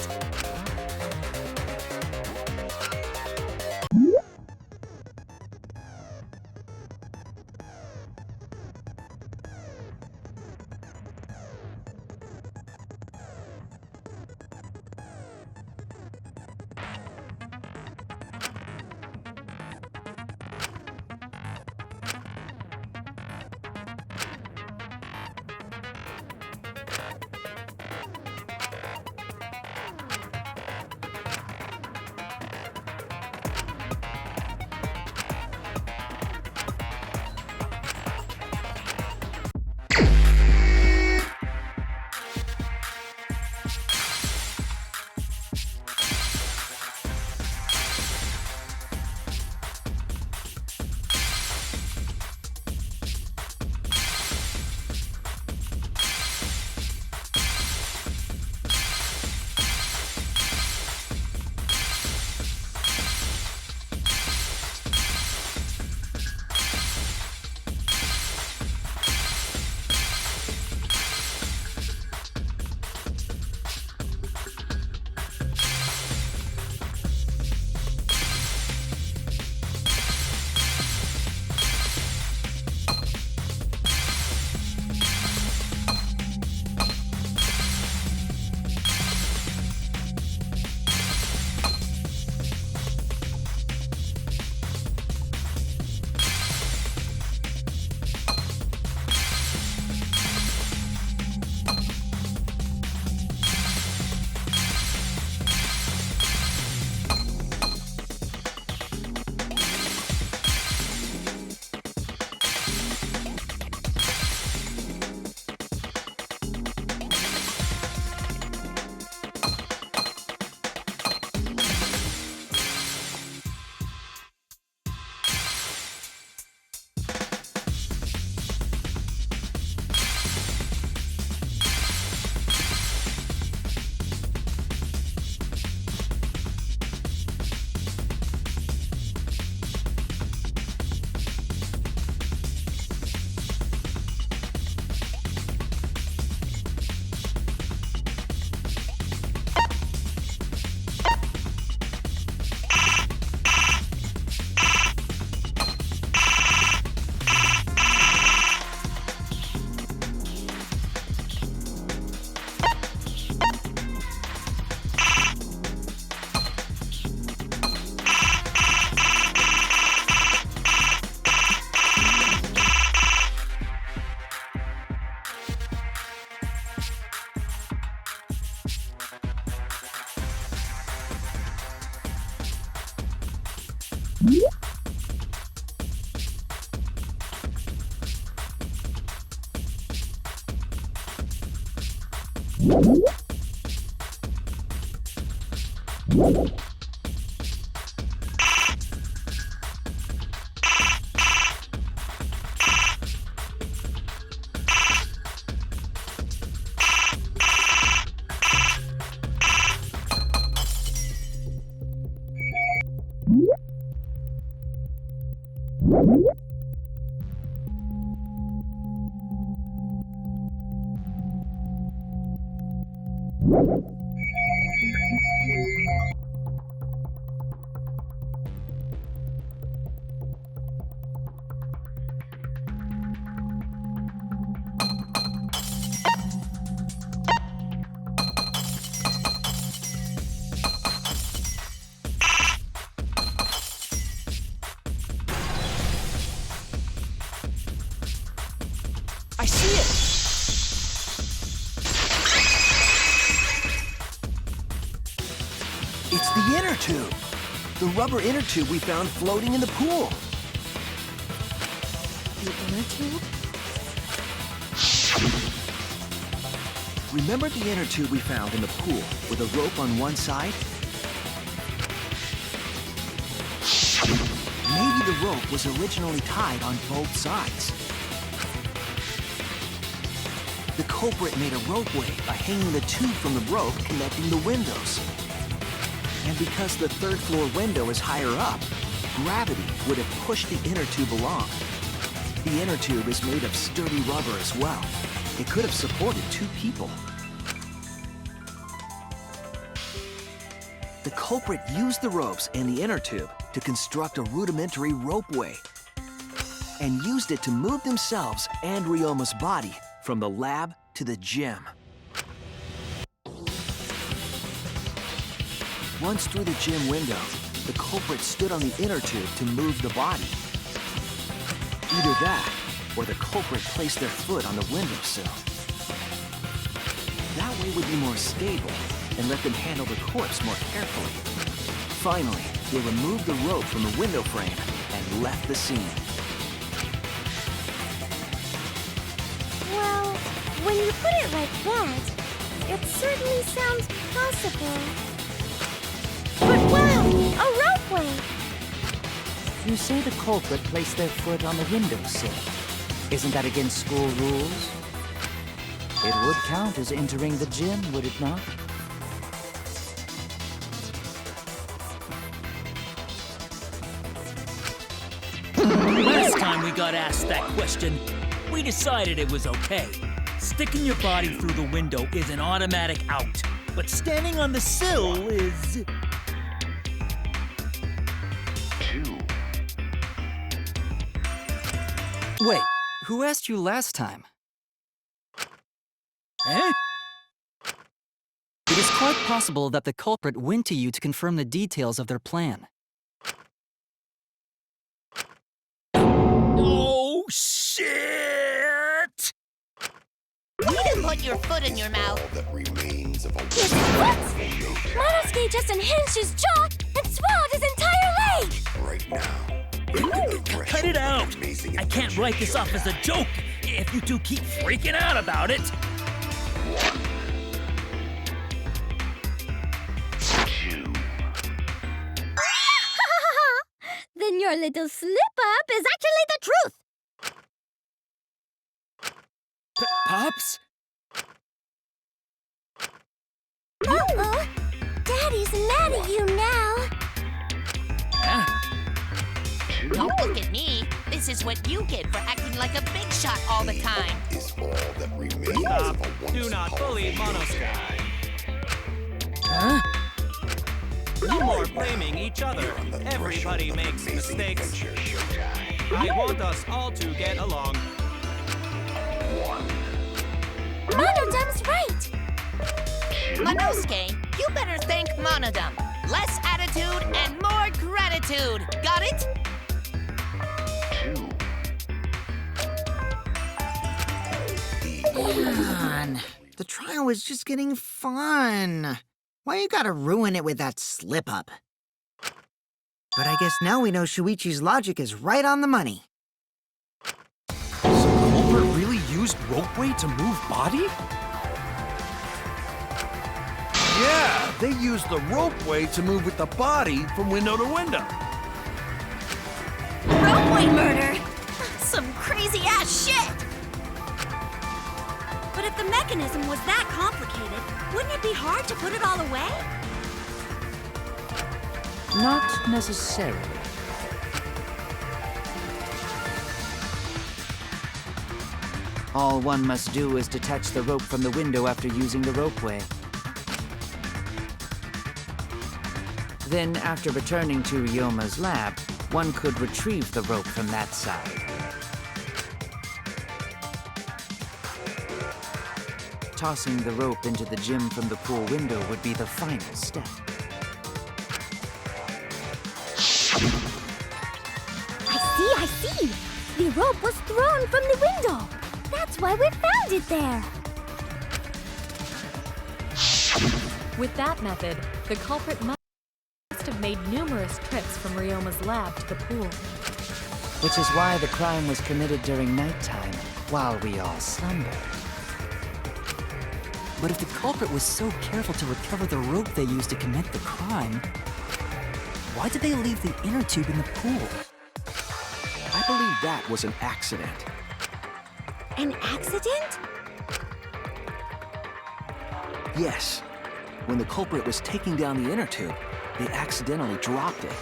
I see it!
It's the inner tube. The rubber inner tube we found floating in the pool.
The inner tube?
Remember the inner tube we found in the pool with a rope on one side? Maybe the rope was originally tied on both sides. The culprit made a ropeway by hanging the tube from the rope connecting the windows. And because the third floor window is higher up, gravity would have pushed the inner tube along. The inner tube is made of sturdy rubber as well. It could have supported 2 people. The culprit used the ropes and the inner tube to construct a rudimentary ropeway and used it to move themselves and Ryoma's body from the lab to the gym. Once through the gym window, the culprit stood on the inner tube to move the body. Either that, or the culprit placed their foot on the windowsill. That way would be more stable and let them handle the corpse more carefully. Finally, they removed the rope from the window frame and left the scene.
Well, when you put it like that, it certainly sounds possible. But wow, a ropeway!
You say the culprit placed their foot on the windowsill. Isn't that against school rules? It would count as entering the gym, would it not?
Last time we got asked that question, we decided it was okay. Sticking your body through the window is an automatic out, but standing on the sill is...
Wait, who asked you last time?
Eh?
It is quite possible that the culprit went to you to confirm the details of their plan.
Oh, shit!
You didn't put your foot in your mouth.
That remains of a
Monosuke just unhinged his jaw and swallowed his entire leg!
right now.
Cut it out! I can't write this off as a joke if you two keep freaking out about it.
Then your little slip-up is actually the truth!
Pops?
Uh-oh! Daddy's mad at you now!
Huh?
Don't look at me. This is what you get for acting like a big shot all the time.
Is all that remains
Stop.
of a once
Do not bully Monosuke.
Huh?
No more blaming each other. Everybody makes mistakes. I want us all to get along.
Monodom's right!
Monosuke, you better thank Monodum. Less attitude and more gratitude. Got it?
Man, the trial was just getting fun. Why you gotta ruin it with that slip-up? But I guess now we know Shuichi's logic is right on the money.
So the culprit really used ropeway to move body?
Yeah, they used the ropeway to move with the body from window to window.
Ropeway murder? Some crazy-ass shit! But if the mechanism was that complicated, wouldn't it be hard to put it all away?
Not necessarily. All one must do is detach the rope from the window after using the ropeway. Then, after returning to Ryoma's lab, one could retrieve the rope from that side. Tossing the rope into the gym from the pool window would be the final step.
I see! The rope was thrown from the window! That's why we found it there!
With that method, the culprit must have made numerous trips from Ryoma's lab to the pool.
Which is why the crime was committed during nighttime, while we all slumbered.
But if the culprit was so careful to recover the rope they used to commit the crime, why did they leave the inner tube in the pool?
I believe that was an accident.
An accident?
Yes. When the culprit was taking down the inner tube, they accidentally dropped it.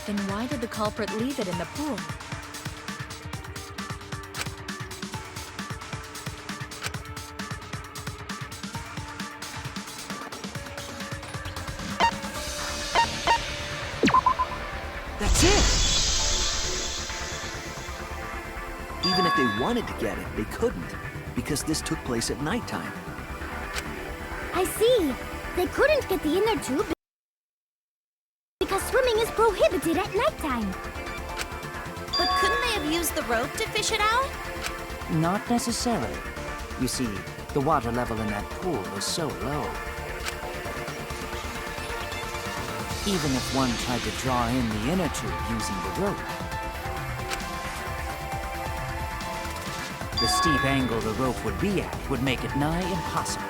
Then why did the culprit leave it in the pool?
That's it! Even if they wanted to get it, they couldn't, because this took place at nighttime.
I see. They couldn't get the inner tube because swimming is prohibited at nighttime.
But couldn't they have used the rope to fish it out?
Not necessarily. You see, the water level in that pool was so low. Even if one tried to draw in the inner tube using the rope, the steep angle the rope would be at would make it nigh impossible.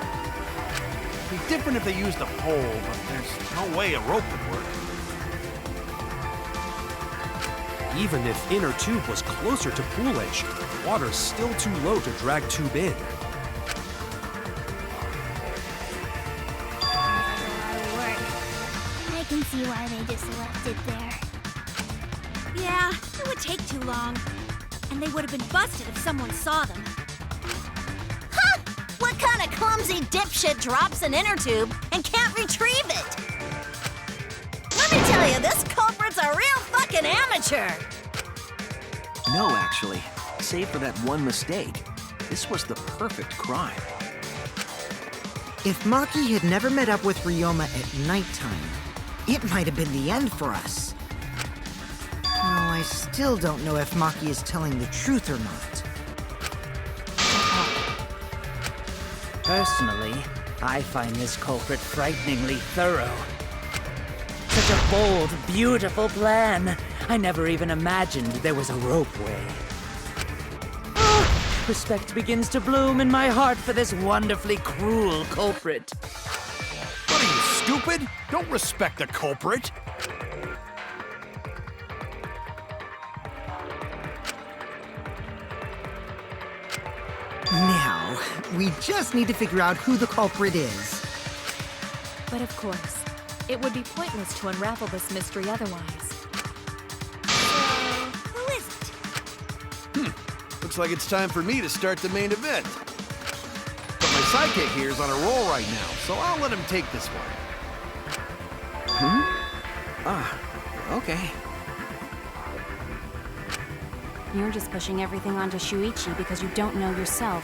It'd be different if they used a pole, but there's no way a rope would work.
Even if inner tube was closer to pool edge, water's still too low to drag tube in.
I can see why they just left it there.
Yeah, it would take too long. And they would have been busted if someone saw them.
Huh! What kind of clumsy dipshit drops an inner tube and can't retrieve it? Let me tell you, this culprit's a real fucking amateur!
No, actually. Save for that one mistake. This was the perfect crime.
If Maki had never met up with Ryoma at nighttime, it might have been the end for us. No, I still don't know if Maki is telling the truth or not.
Personally, I find this culprit frighteningly thorough. Such a bold, beautiful plan. I never even imagined there was a ropeway. Oh, respect begins to bloom in my heart for this wonderfully cruel culprit.
What are you, stupid? Don't respect the culprit.
Now, we just need to figure out who the culprit is.
But of course, it would be pointless to unravel this mystery otherwise.
Who is it?
Looks like it's time for me to start the main event. But my sidekick here is on a roll right now, so I'll let him take this one.
Okay.
You're just pushing everything onto Shuichi because you don't know yourself.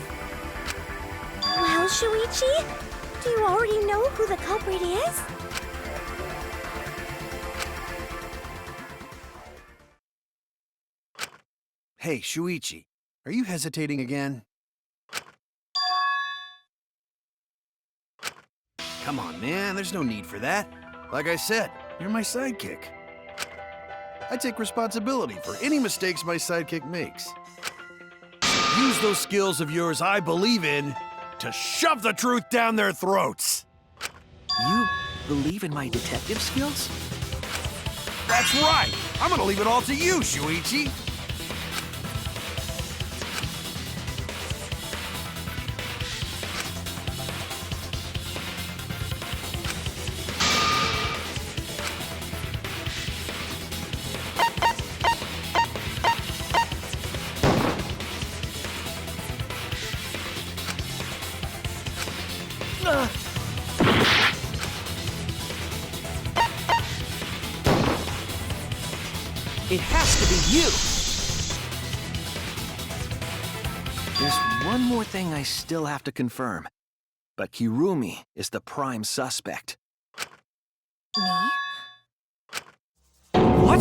Well, Shuichi, do you already know who the culprit is?
Hey, Shuichi, are you hesitating again? Come on, man, there's no need for that. Like I said, you're my sidekick. I take responsibility for any mistakes my sidekick makes. Use those skills of yours I believe in to shove the truth down their throats.
You believe in my detective skills?
That's right. I'm gonna leave it all to you, Shuichi.
It has to be you! There's one more thing I still have to confirm. But Kirumi is the prime suspect.
Me?
What?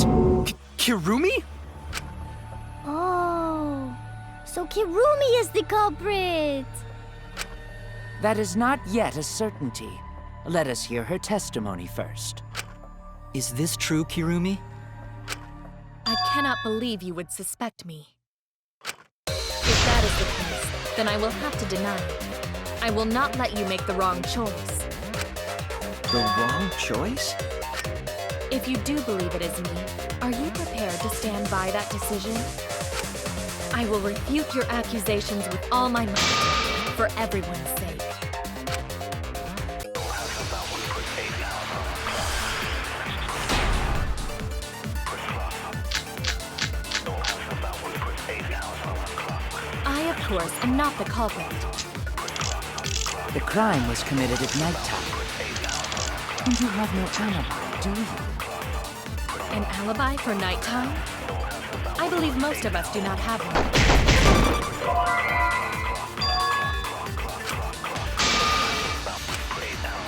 Kirumi?
Oh, so Kirumi is the culprit.
That is not yet a certainty. Let us hear her testimony first.
Is this true, Kirumi?
I cannot believe you would suspect me. If that is the case, then I will have to deny it. I will not let you make the wrong choice.
The wrong choice?
If you do believe it is me, are you prepared to stand by that decision? I will refute your accusations with all my might, for everyone's sake. I, of course, am not the culprit.
The crime was committed at nighttime. And you have no alibi, do you?
An alibi for nighttime? I believe most of us do not have one.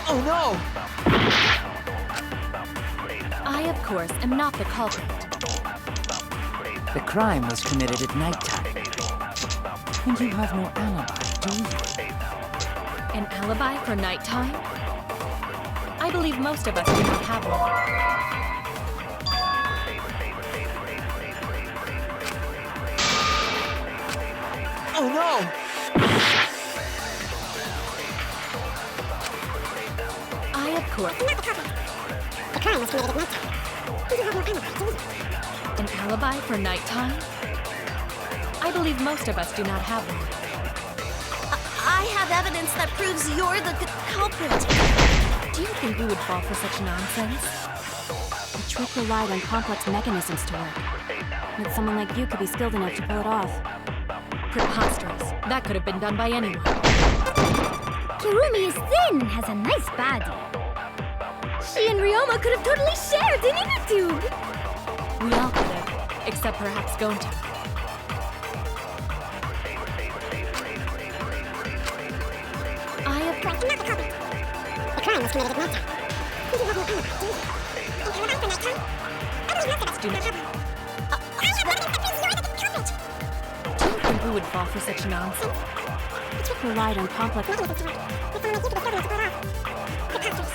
Oh no!
I, of course, am not the culprit.
The crime was committed at nighttime. And you have no alibi, do you?
An alibi for nighttime? I believe most of us do not have one.
Oh no!
I, of course.
The crime was committed at nighttime. You have no alibi, do you?
An alibi for nighttime? I believe most of us do not have one.
I have evidence that proves you're the culprit.
Do you think we would fall for such nonsense?
The trick relied on complex mechanisms to work. But someone like you could be skilled enough to pull it off.
Preposterous. That could have been done by anyone.
Kirumi is thin and has a nice body. She and Ryoma could have totally shared an inner tube.
We all could have, except perhaps Gonta. I have...
Not the culprit. The crime was committed at nighttime. You have no alibi, do you? An alibi for nighttime? I believe most of us do not have one. I have evidence that proves you're the culprit.
Do you think we would fall for such nonsense?
The trick relied on complex
mechanisms to work. But someone like you could be skilled enough to pull it off. Preposterous.
That could have been done by anyone.
Kirumi is
Oh, you have a nice body. See, we all could have shared an inner tube. We all could have, except perhaps Gonta. I, of course, am not the culprit. The crime was committed at nighttime. You have no alibi, do you? An alibi for nighttime? I believe most of us do not have one. I have evidence that proves you're the culprit. Do you think we would fall for such nonsense?
The trick relied on
Complex mechanisms to work. But someone like you could be skilled enough to pull it off. Preposterous.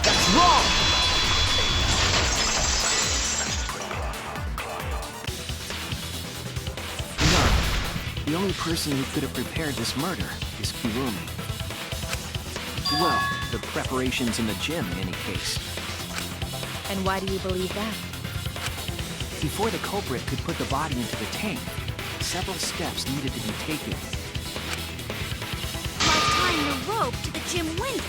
That's wrong! No. The only person who could have prepared this murder is Kirumi. Well, the preparations in the gym, in any case.
And why do you believe that?
Before the culprit could put the body into the tank, several steps needed to be taken.
Like tying the rope to the gym window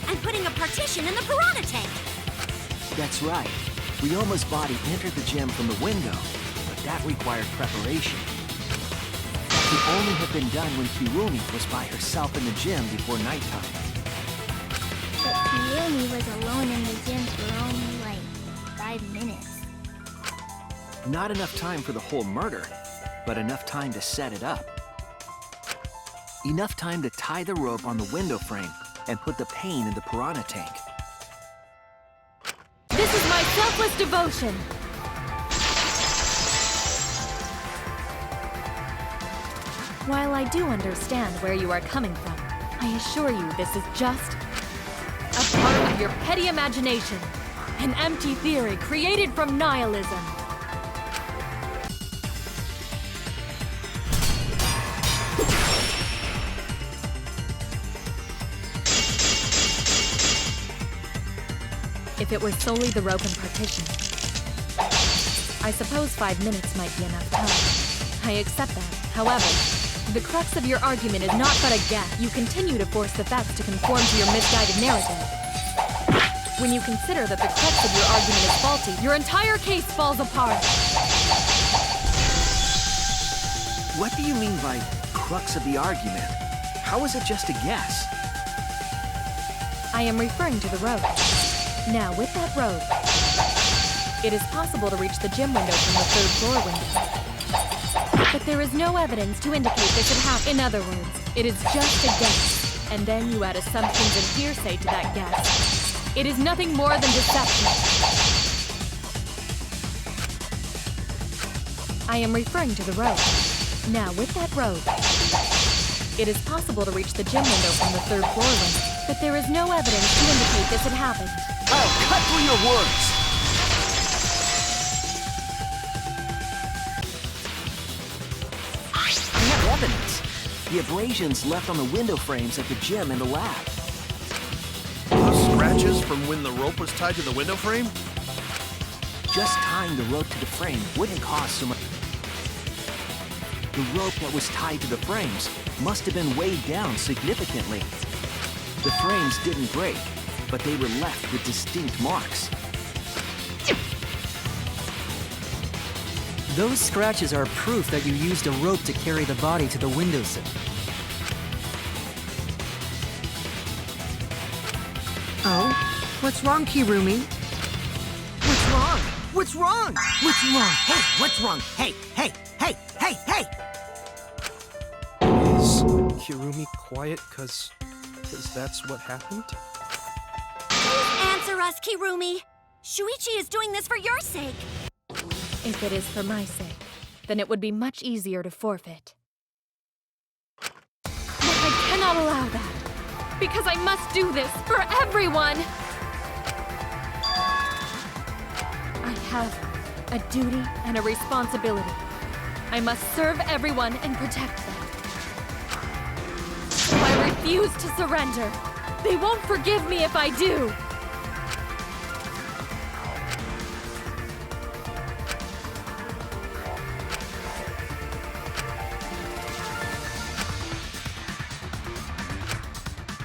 and putting a partition in the piranha tank.
That's right. Ryoma's body entered the gym from the window, but that required preparation. That could only have been done when Kirumi was by herself in the gym before nighttime.
But Kirumi was alone in the gym for all 5 minutes.
Not enough time for the whole murder, but enough time to set it up. Enough time to tie the rope on the window frame and put the pain in the piranha tank.
This is my selfless devotion. While I do understand where you are coming from, I assure you this is just a part of your petty imagination, an empty theory created from nihilism. If it were solely the rope and partition, I suppose 5 minutes might be enough time. I accept that. However, the crux of your argument is not but a guess. You continue to force the facts to conform to your misguided narrative. When you consider that the crux of your argument is faulty, your entire case falls apart.
What do you mean by crux of the argument? How is it just a guess?
I am referring to the rope. Now, with that rope, it is possible to reach the gym window from the 3rd floor window. But there is no evidence to indicate this had happened. In other words, it is just a guess. And then you add assumptions and hearsay to that guess. It is nothing more than deception. I am referring to the rope. Now, with that rope, it is possible to reach the gym window from the 3rd floor window. But there is no evidence to indicate this had happened.
I'll cut through your words! I have evidence. The abrasions left on the window frames at the gym and the lab.
The scratches from when the rope was tied to the window frame?
Just tying the rope to the frame wouldn't cause so much. The rope that was tied to the frames must have been weighed down significantly. The frames didn't break, but they were left with distinct marks.
Those scratches are proof that you used a rope to carry the body to the windowsill.
Oh? What's wrong, Kirumi? What's wrong? What's wrong? What's wrong? Hey, what's wrong? Hey, hey, hey, hey, hey!
Is Kirumi quiet because that's what happened?
Answer us, Kirumi! Shuichi is doing this for your sake!
If it is for my sake, then it would be much easier to forfeit. But I cannot allow that, because I must do this for everyone! I have a duty and a responsibility. I must serve everyone and protect them. So I refuse to surrender. They won't forgive me if I do.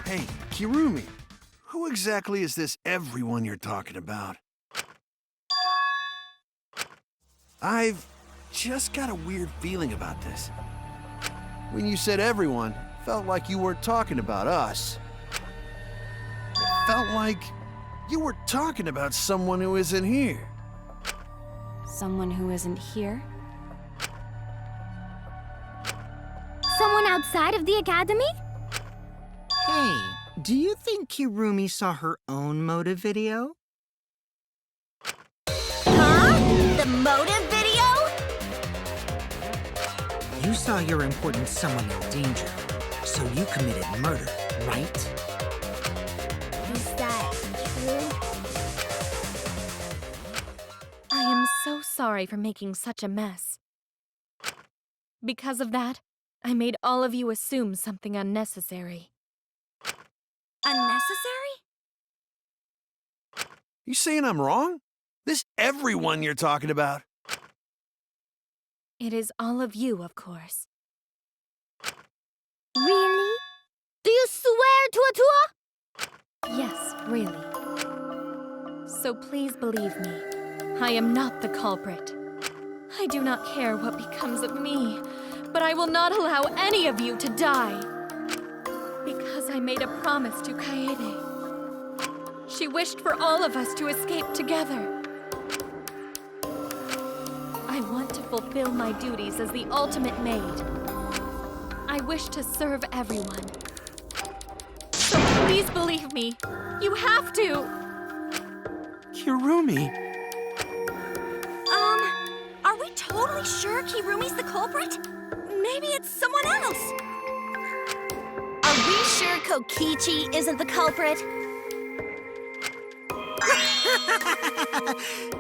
Hey, Kirumi, who exactly is this everyone you're talking about? I've just got a weird feeling about this. When you said everyone, it felt like you weren't talking about us. It felt like you were talking about someone who isn't here.
Someone who isn't here?
Someone outside of the academy?
Hey, do you think Kirumi saw her own motive video?
Huh? The motive video?
You saw your important someone in danger, so you committed murder, right?
Is that true?
I am so sorry for making such a mess. Because of that, I made all of you assume something unnecessary.
Unnecessary?
You saying I'm wrong? This everyone you're talking about?
It is all of you, of course.
Really? Do you swear to Atua?
Yes, really. So please believe me, I am not the culprit. I do not care what becomes of me, but I will not allow any of you to die. Because I made a promise to Kaede. She wished for all of us to escape together. I want to fulfill my duties as the ultimate maid. I wish to serve everyone. So please believe me. You have to!
Kirumi!
Are we totally sure Kirumi's the culprit? Maybe it's someone else. Are we sure Kokichi isn't the culprit?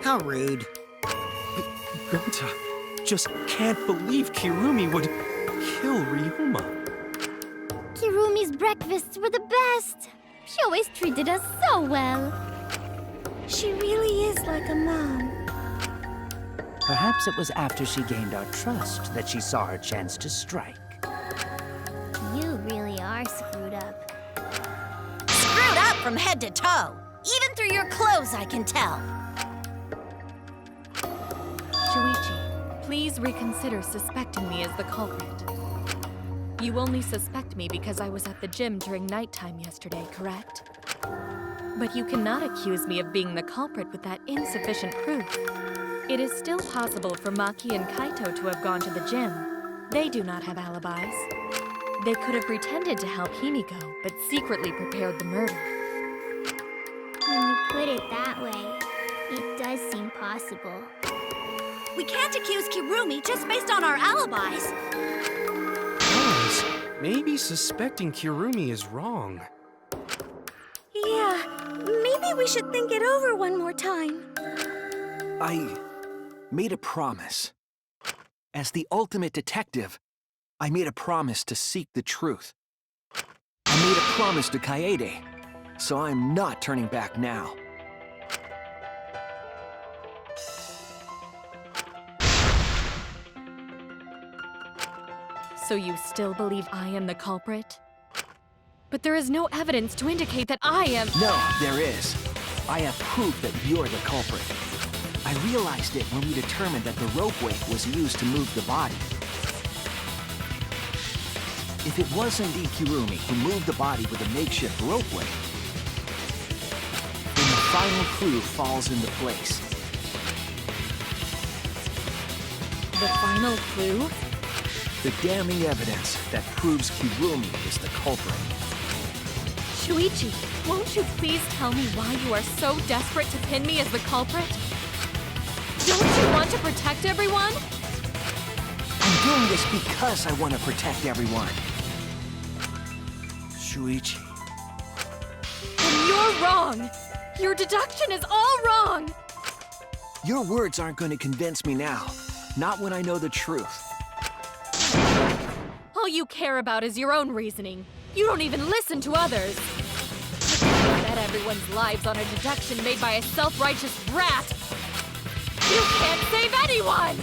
How rude.
Gonta just can't believe Kirumi would kill Ryoma.
Kirumi's breakfasts were the best. She always treated us so well. She really is like a mom.
Perhaps it was after she gained our trust that she saw her chance to strike.
You really are screwed up.
Screwed up from head to toe. Even through your clothes, I can tell.
Shuichi, please reconsider suspecting me as the culprit. You only suspect me because I was at the gym during nighttime yesterday, correct? But you cannot accuse me of being the culprit with that insufficient proof. It is still possible for Maki and Kaito to have gone to the gym. They do not have alibis. They could have pretended to help Himiko, but secretly prepared the murder.
When you put it that way, it does seem possible.
We can't accuse Kirumi just based on our alibis.
Guys, maybe suspecting Kirumi is wrong.
Yeah, maybe we should think it over one more time.
I made a promise. As the ultimate detective, I made a promise to seek the truth. I made a promise to Kaede, so I'm not turning back now.
So you still believe I am the culprit? But there is no evidence to indicate that I am—
No, there is. I have proof that you're the culprit. I realized it when we determined that the ropeway was used to move the body. If it was indeed Kirumi who moved the body with a makeshift ropeway, then the final clue falls into place.
The final clue?
The damning evidence that proves Kirumi is the culprit.
Shuichi, won't you please tell me why you are so desperate to pin me as the culprit? Don't you want to protect everyone?
I'm doing this because I want to protect everyone. Shuichi.
And you're wrong! Your deduction is all wrong!
Your words aren't going to convince me now. Not when I know the truth.
All you care about is your own reasoning. You don't even listen to others. You bet everyone's lives on a deduction made by a self-righteous brat. You can't save anyone!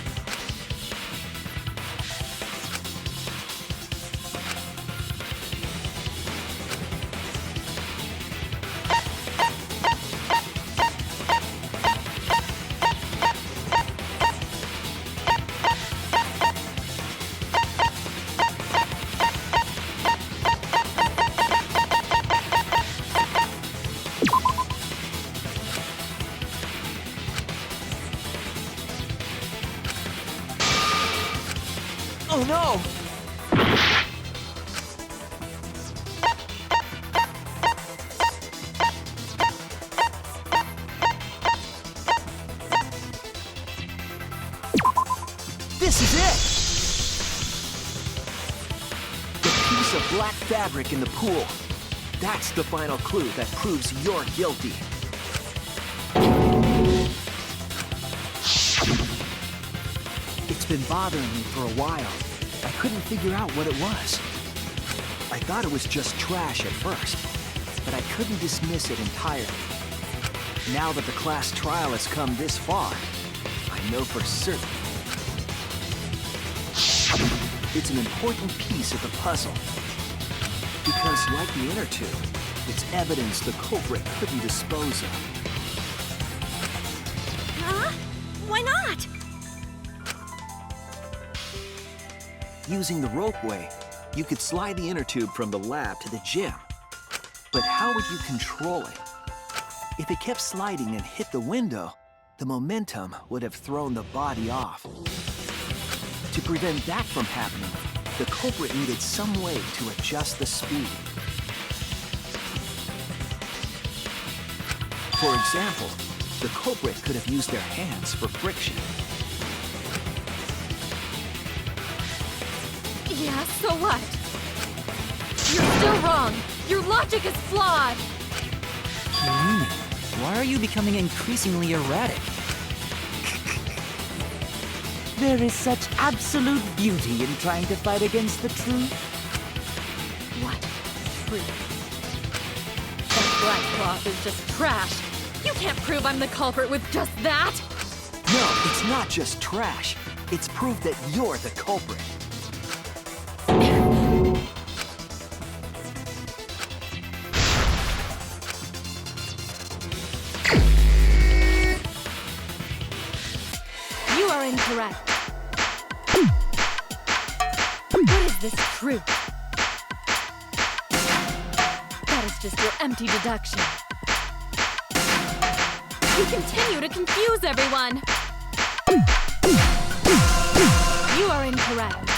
Oh no! This is it! The piece of black fabric in the pool. That's the final clue that proves you're guilty. It's been bothering me for a while. I couldn't figure out what it was. I thought it was just trash at first, but I couldn't dismiss it entirely. Now that the class trial has come this far, I know for certain. It's an important piece of the puzzle. Because like the inner tube, it's evidence the culprit couldn't dispose of.
Huh? Why not?
Using the ropeway, you could slide the inner tube from the lab to the gym. But how would you control it? If it kept sliding and hit the window, the momentum would have thrown the body off. To prevent that from happening, the culprit needed some way to adjust the speed. For example, the culprit could have used their hands for friction.
Yeah, so what? You're still wrong. Your logic is flawed.
Kirumi, why are you becoming increasingly erratic?
There is such absolute beauty in trying to fight against the truth.
What? Truth? That black cloth is just trash. You can't prove I'm the culprit with just that.
No, it's not just trash. It's proof that you're the culprit.
You are incorrect. What is this truth? That is just your empty deduction. You continue to confuse everyone. You are incorrect.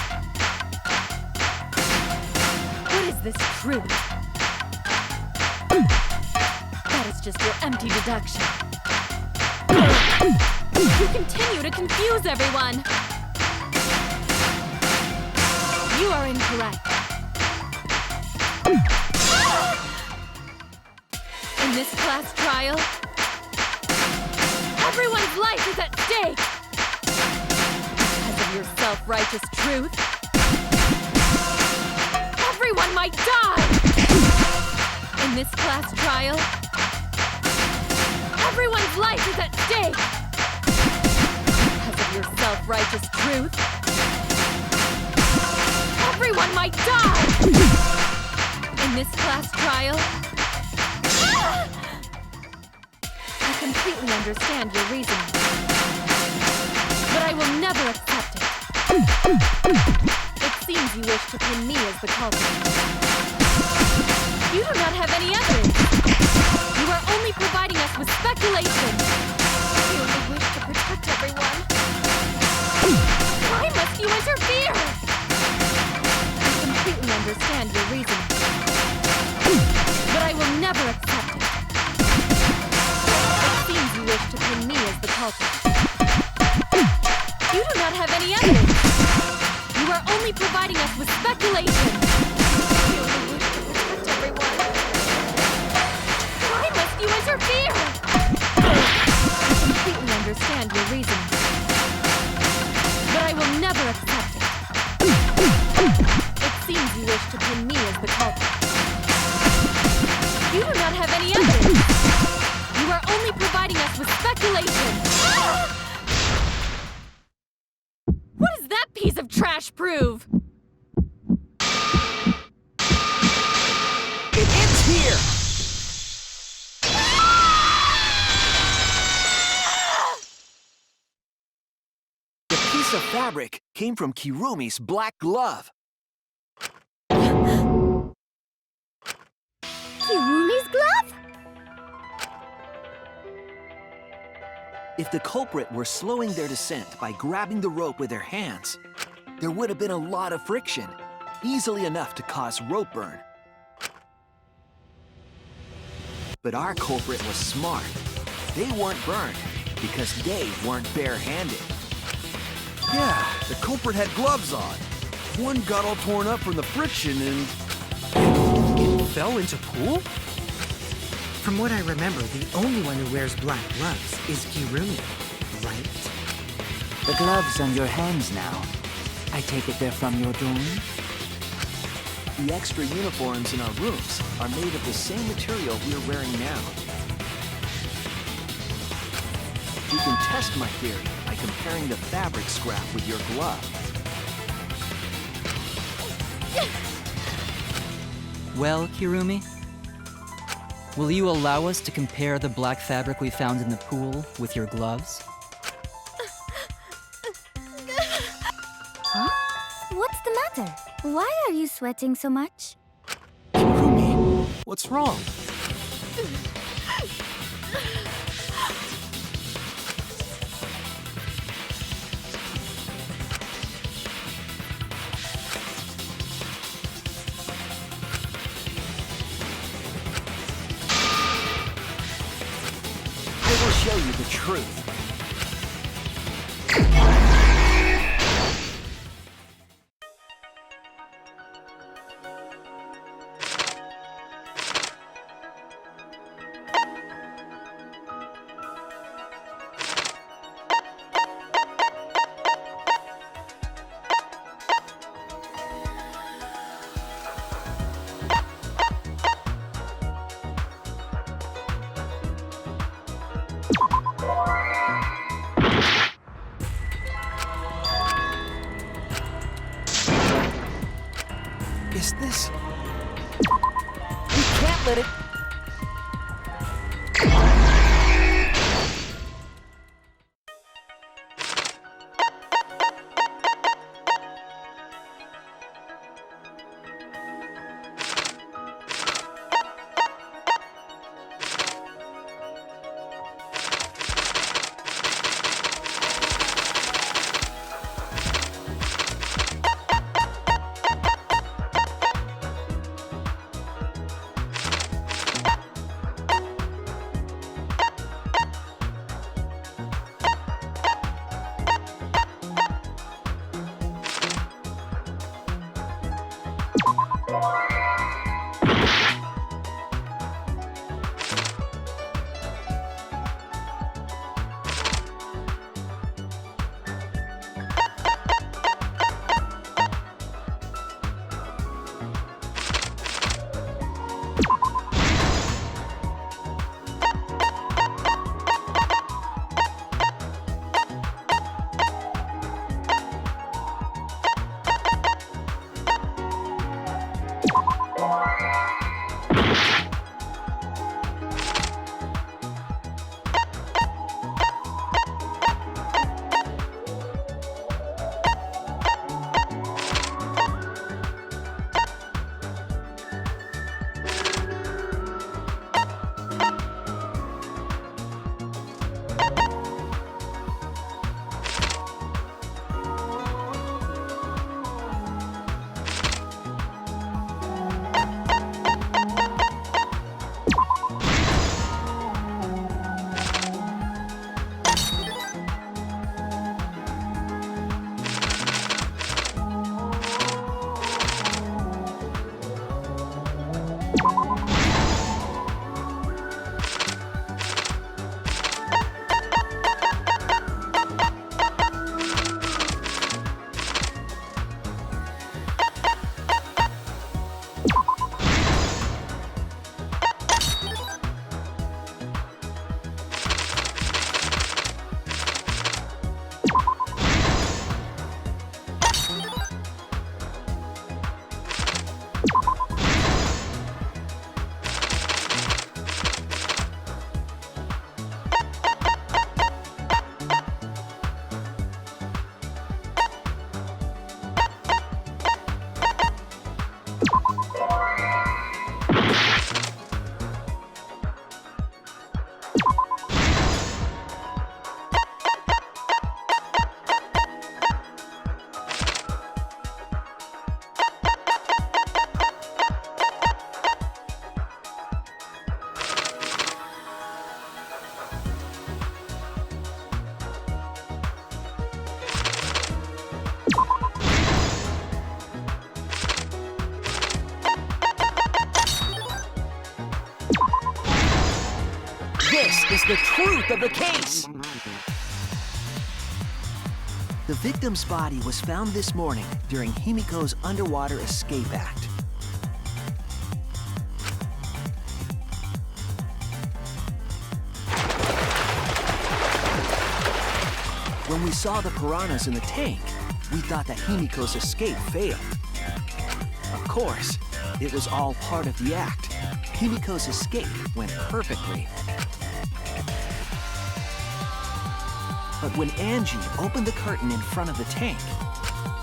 What is this truth? That is just your empty deduction. You continue to confuse everyone. You are incorrect. In this class trial, everyone's life is at stake. Because of your self-righteous truth, everyone might die. In this class trial, everyone's life is at stake. Because of your self-righteous truth, everyone might die. In this class trial, I completely understand your reasoning, but I will never accept it. It seems you wish to pin me as the culprit. You do not have any evidence. You are only providing us with speculation. You only wish to protect everyone. Why must you interfere? I completely understand your reasoning, but I will never accept it. It seems you wish to pin me as the culprit. You do not have any evidence. You are only providing us with speculation. You only wish to protect everyone. Why must you interfere? I completely understand your reasoning, but I will never accept it. It seems you wish to pin me as the culprit. You do not have any evidence. You are only providing us with speculation. What does that piece of trash prove?
It ends here! The piece of fabric came from Kirumi's black glove.
Kirumi's glove?
If the culprit were slowing their descent by grabbing the rope with their hands, there would have been a lot of friction, easily enough to cause rope burn. But our culprit was smart. They weren't burned because they weren't bare-handed.
Yeah, the culprit had gloves on. One got all torn up from the friction and...
It fell into pool?
From what I remember, the only one who wears black gloves is Kirumi, right?
The gloves on your hands now. I take it they're from your dorm?
The extra uniforms in our rooms are made of the same material we're wearing now. You can test my theory by comparing the fabric scrap with your glove.
Well, Kirumi? Will you allow us to compare the black fabric we found in the pool with your gloves?
Huh? What's the matter? Why are you sweating so much?
Kirumi, what's wrong?
show you the truth. Is this... We can't let it... This is the truth of the case! The victim's body was found this morning during Himiko's underwater escape act. When we saw the piranhas in the tank, we thought that Himiko's escape failed. Of course, it was all part of the act. Himiko's escape went perfectly. But when Angie opened the curtain in front of the tank,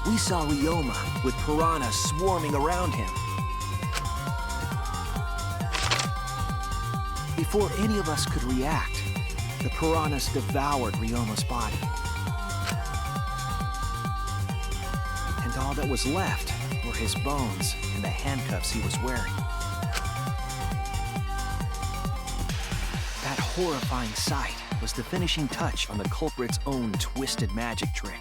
we saw Ryoma with piranhas swarming around him. Before any of us could react, the piranhas devoured Ryoma's body. And all that was left were his bones and the handcuffs he was wearing. That horrifying sight was the finishing touch on the culprit's own twisted magic trick.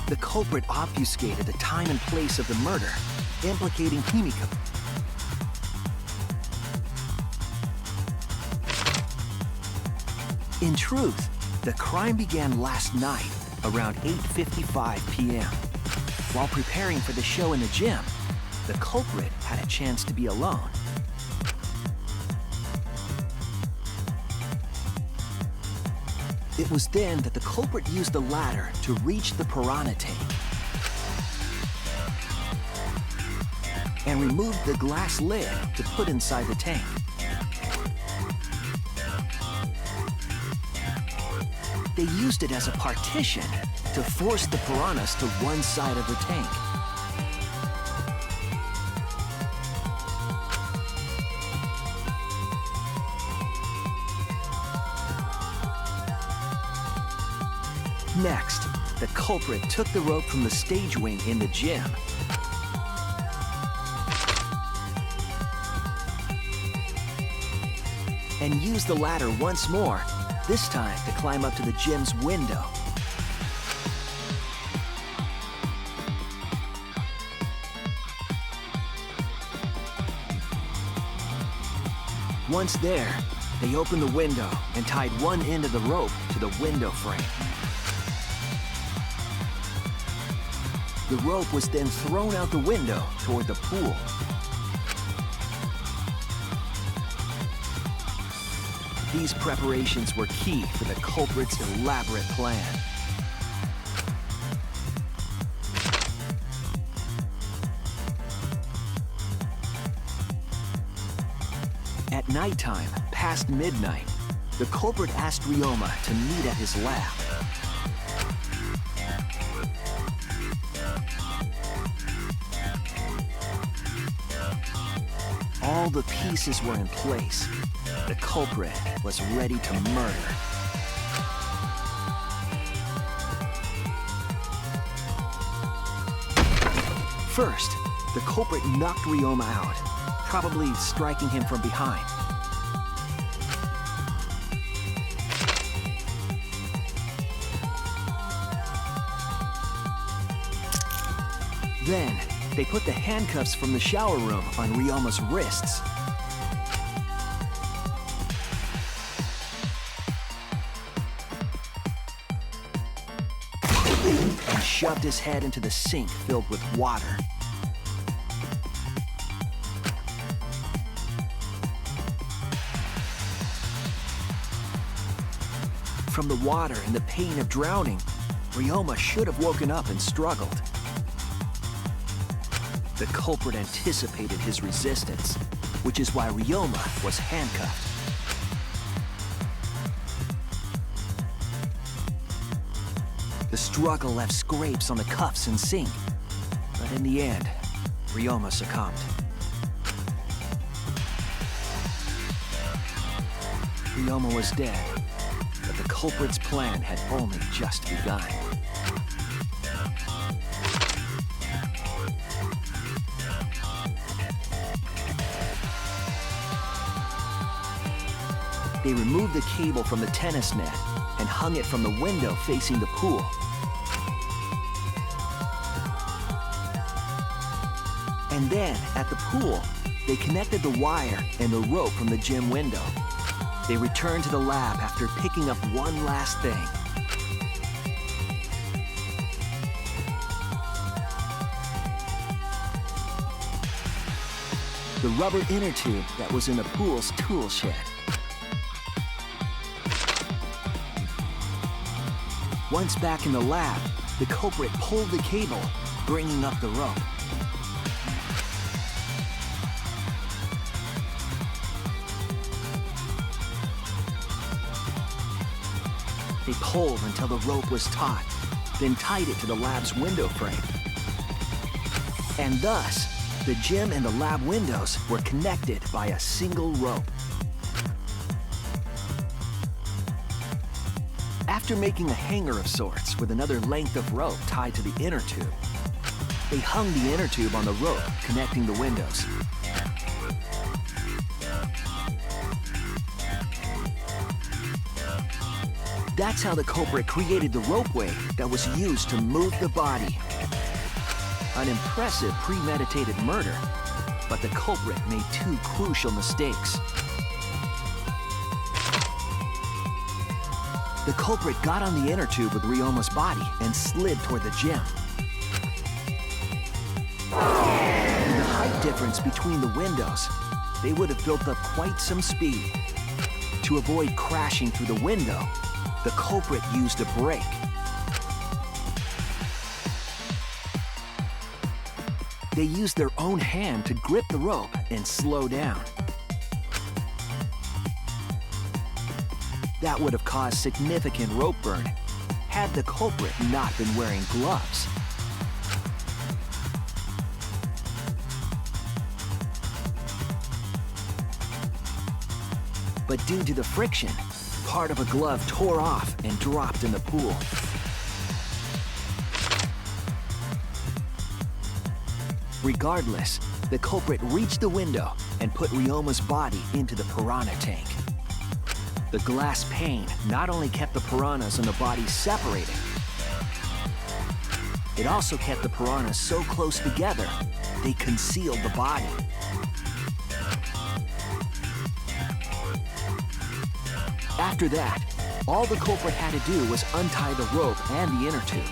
The culprit obfuscated the time and place of the murder, implicating Himiko. In truth, the crime began last night around 8:55 p.m. While preparing for the show in the gym, the culprit had a chance to be alone. It was then that the culprit used the ladder to reach the piranha tank and removed the glass lid to put inside the tank. They used it as a partition to force the piranhas to one side of the tank. Next, the culprit took the rope from the stage wing in the gym and used the ladder once more, this time to climb up to the gym's window. Once there, they opened the window and tied one end of the rope to the window frame. The rope was then thrown out the window toward the pool. These preparations were key for the culprit's elaborate plan. At nighttime, past midnight, the culprit asked Ryoma to meet at his lab. All the pieces were in place. The culprit was ready to murder. First, the culprit knocked Ryoma out, probably striking him from behind. Then, they put the handcuffs from the shower room on Ryoma's wrists. And shoved his head into the sink filled with water. From the water and the pain of drowning, Ryoma should have woken up and struggled. The culprit anticipated his resistance, which is why Ryoma was handcuffed. The struggle left scrapes on the cuffs and sink, but in the end, Ryoma succumbed. Ryoma was dead, but the culprit's plan had only just begun. They removed the cable from the tennis net and hung it from the window facing the pool. And then, at the pool, they connected the wire and the rope from the gym window. They returned to the lab after picking up one last thing. The rubber inner tube that was in the pool's tool shed. Once back in the lab, the culprit pulled the cable, bringing up the rope. They pulled until the rope was taut, then tied it to the lab's window frame. And thus, the gym and the lab windows were connected by a single rope. After making a hanger of sorts with another length of rope tied to the inner tube, they hung the inner tube on the rope connecting the windows. That's how the culprit created the ropeway that was used to move the body. An impressive premeditated murder, but the culprit made two crucial mistakes. The culprit got on the inner tube with Ryoma's body and slid toward the gym. With the height difference between the windows, they would have built up quite some speed. To avoid crashing through the window, the culprit used a brake. They used their own hand to grip the rope and slow down. That would have caused significant rope burn had the culprit not been wearing gloves. But due to the friction, part of a glove tore off and dropped in the pool. Regardless, the culprit reached the window and put Ryoma's body into the piranha tank. The glass pane not only kept the piranhas and the body separated, it also kept the piranhas so close together, they concealed the body. After that, all the culprit had to do was untie the rope and the inner tube.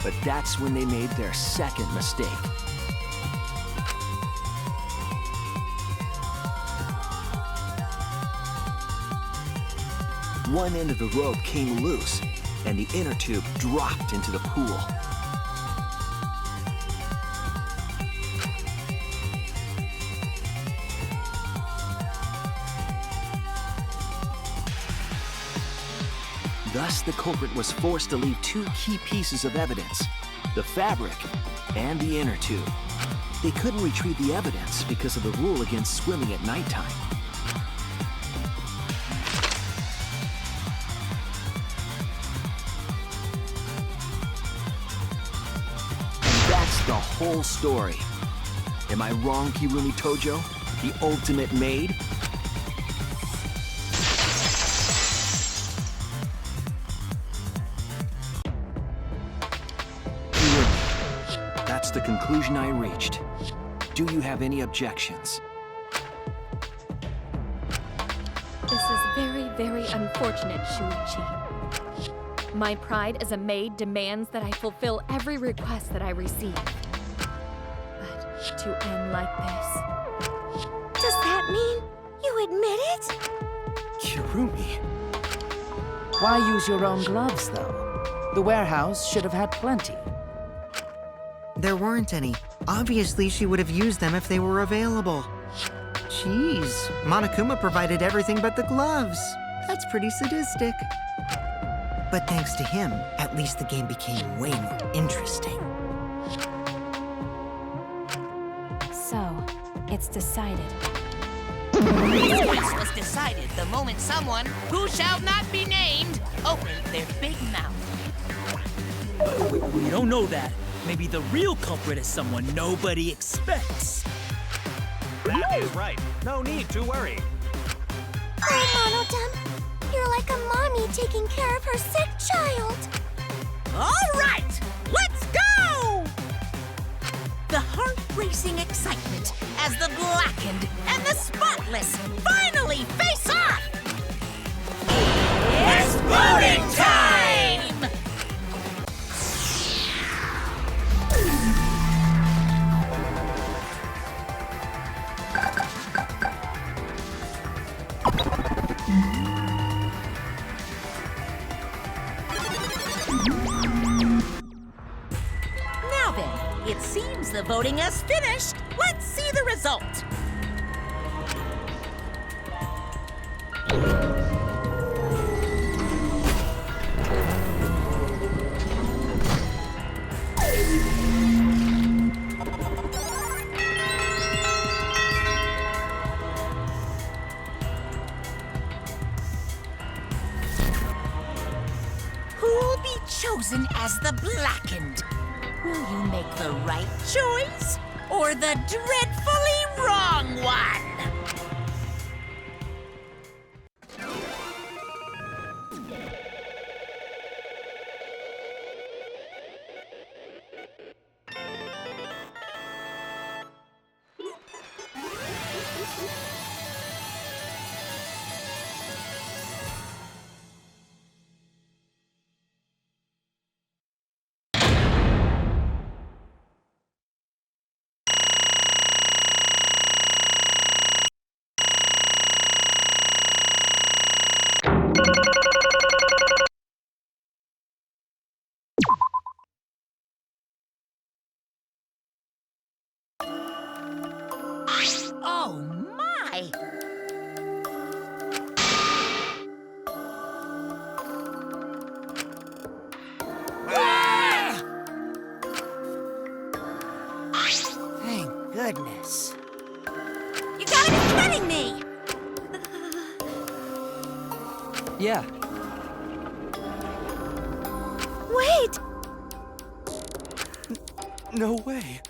But that's when they made their second mistake. One end of the rope came loose, and the inner tube dropped into the pool. Thus, the culprit was forced to leave two key pieces of evidence, the fabric and the inner tube. They couldn't retrieve the evidence because of the rule against swimming at nighttime. The whole story. Am I wrong, Kirumi Tojo? The ultimate maid? Kirumi, that's the conclusion I reached. Do you have any objections?
This is very, very unfortunate, Shuichi. My pride as a maid demands that I fulfill every request that I receive. But to end like this...
Does that mean you admit it?
Kirumi. Why use your own gloves, though? The warehouse should have had plenty.
There weren't any. Obviously, she would have used them if they were available. Jeez, Monokuma provided everything but the gloves. That's pretty sadistic. But thanks to him, at least the game became way more interesting.
So, it's decided.
This case was decided the moment someone, who shall not be named, opened their big mouth.
We don't know that. Maybe the real culprit is someone nobody expects.
That is right. No need to worry.
Oh, Monodam, you're like a mommy taking care of her sick child.
All right, let's go! The heart-racing excitement as the blackened and the spotless finally face off! It's voting time! Now then, it seems the voting has finished. Let's see the result. Who'll be chosen as the blackened? Will you make the right choice or the dreadfully wrong one? Oh, my!
Thank goodness.
You gotta be kidding me!
Yeah.
Wait!
No way.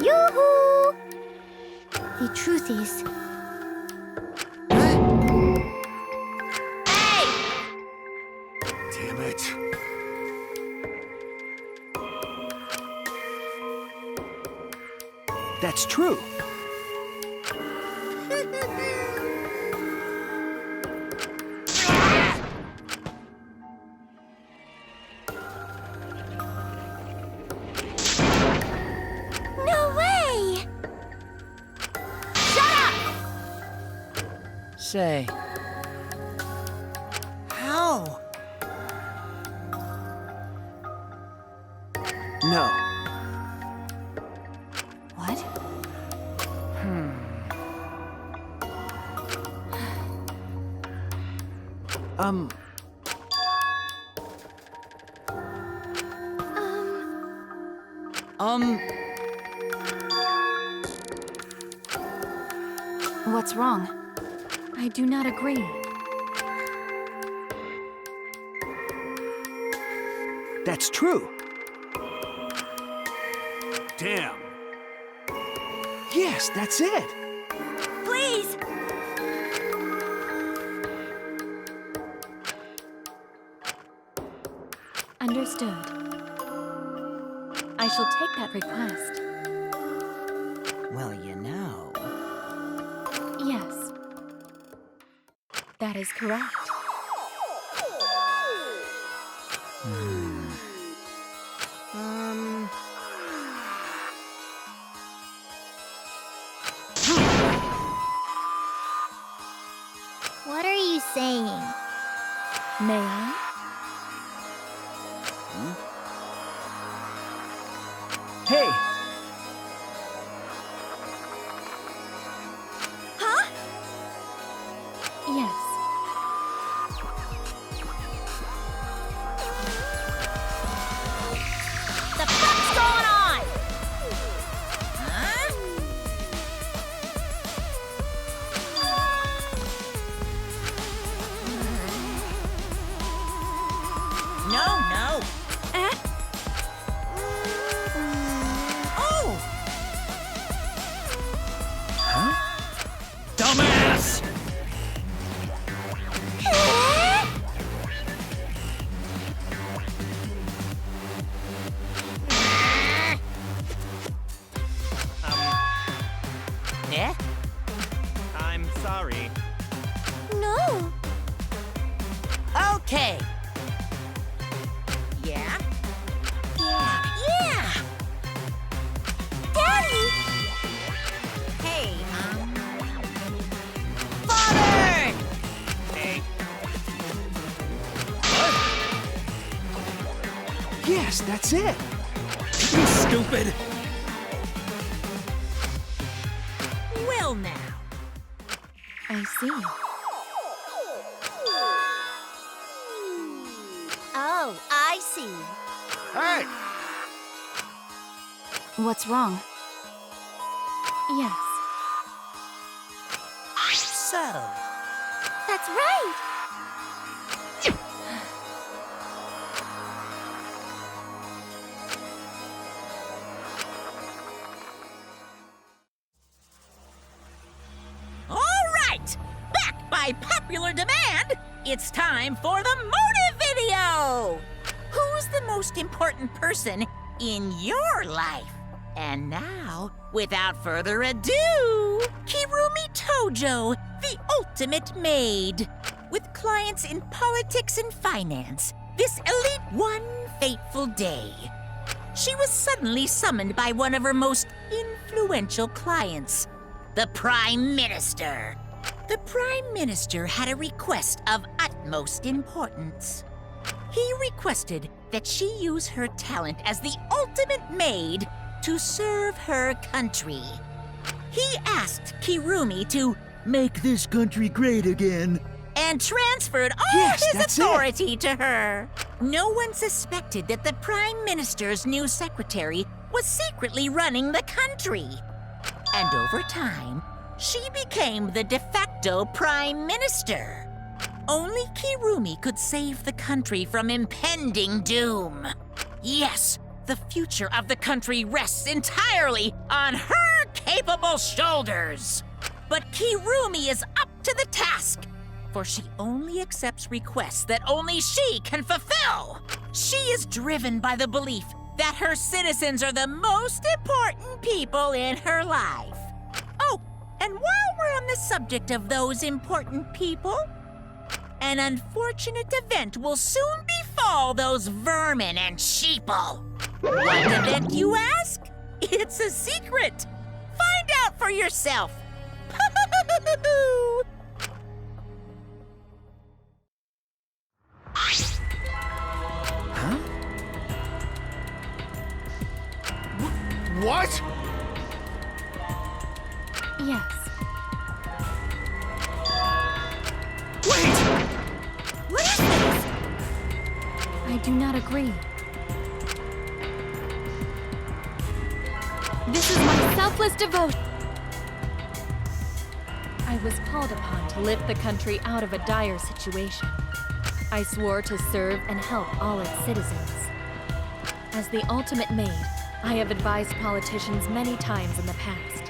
Yoo-hoo! The truth is,
Damn it.
That's true.
No way! Shut up!
Say,
How?
No.
What?
Um,
What's wrong? I do not agree.
that's true.
Damn.
Yes, that's it.
Please!
Understood. I shall take that request.
Well, you know.
Yes. That is correct.
what are you saying?
May I?
Hey,
Huh?
Yes.
The fuck's going on?
Huh? No, no.
Eh?
Oh!
Dumbass!
Yeah?
I'm sorry.
No.
Okay. Yeah? Yeah!
Daddy!
Hey, Father!
Hey,
yes, that's it.
You stupid!
Well, now.
I see.
Oh, I see.
Hey!
What's wrong? Yes.
So,
That's right!
all right! Back by popular demand, it's time for the motive video! Who's the most important person in your life? And now, without further ado, Kirumi Tojo, the ultimate maid. With clients in politics and finance, this elite one fateful day, she was suddenly summoned by one of her most influential clients, the Prime Minister. The Prime Minister had a request of utmost importance. He requested that she use her talent as the ultimate maid to serve her country. He asked Kirumi to make this country great again and transferred all his authority to her. No one suspected that the Prime Minister's new secretary was secretly running the country. And over time, she became the de facto Prime Minister. Only Kirumi could save the country from impending doom. Yes, the future of the country rests entirely on her capable shoulders. But Kirumi is up to the task, for she only accepts requests that only she can fulfill. She is driven by the belief that her citizens are the most important people in her life. Oh, and while we're on the subject of those important people, an unfortunate event will soon befall those vermin and sheeple. What event, you ask? It's a secret. Find out for yourself.
Huh? What?
Yes.
Wait!
What is this? I do not agree. This is my selfless devotion. I was called upon to lift the country out of a dire situation. I swore to serve and help all its citizens. As the ultimate maid, I have advised politicians many times in the past.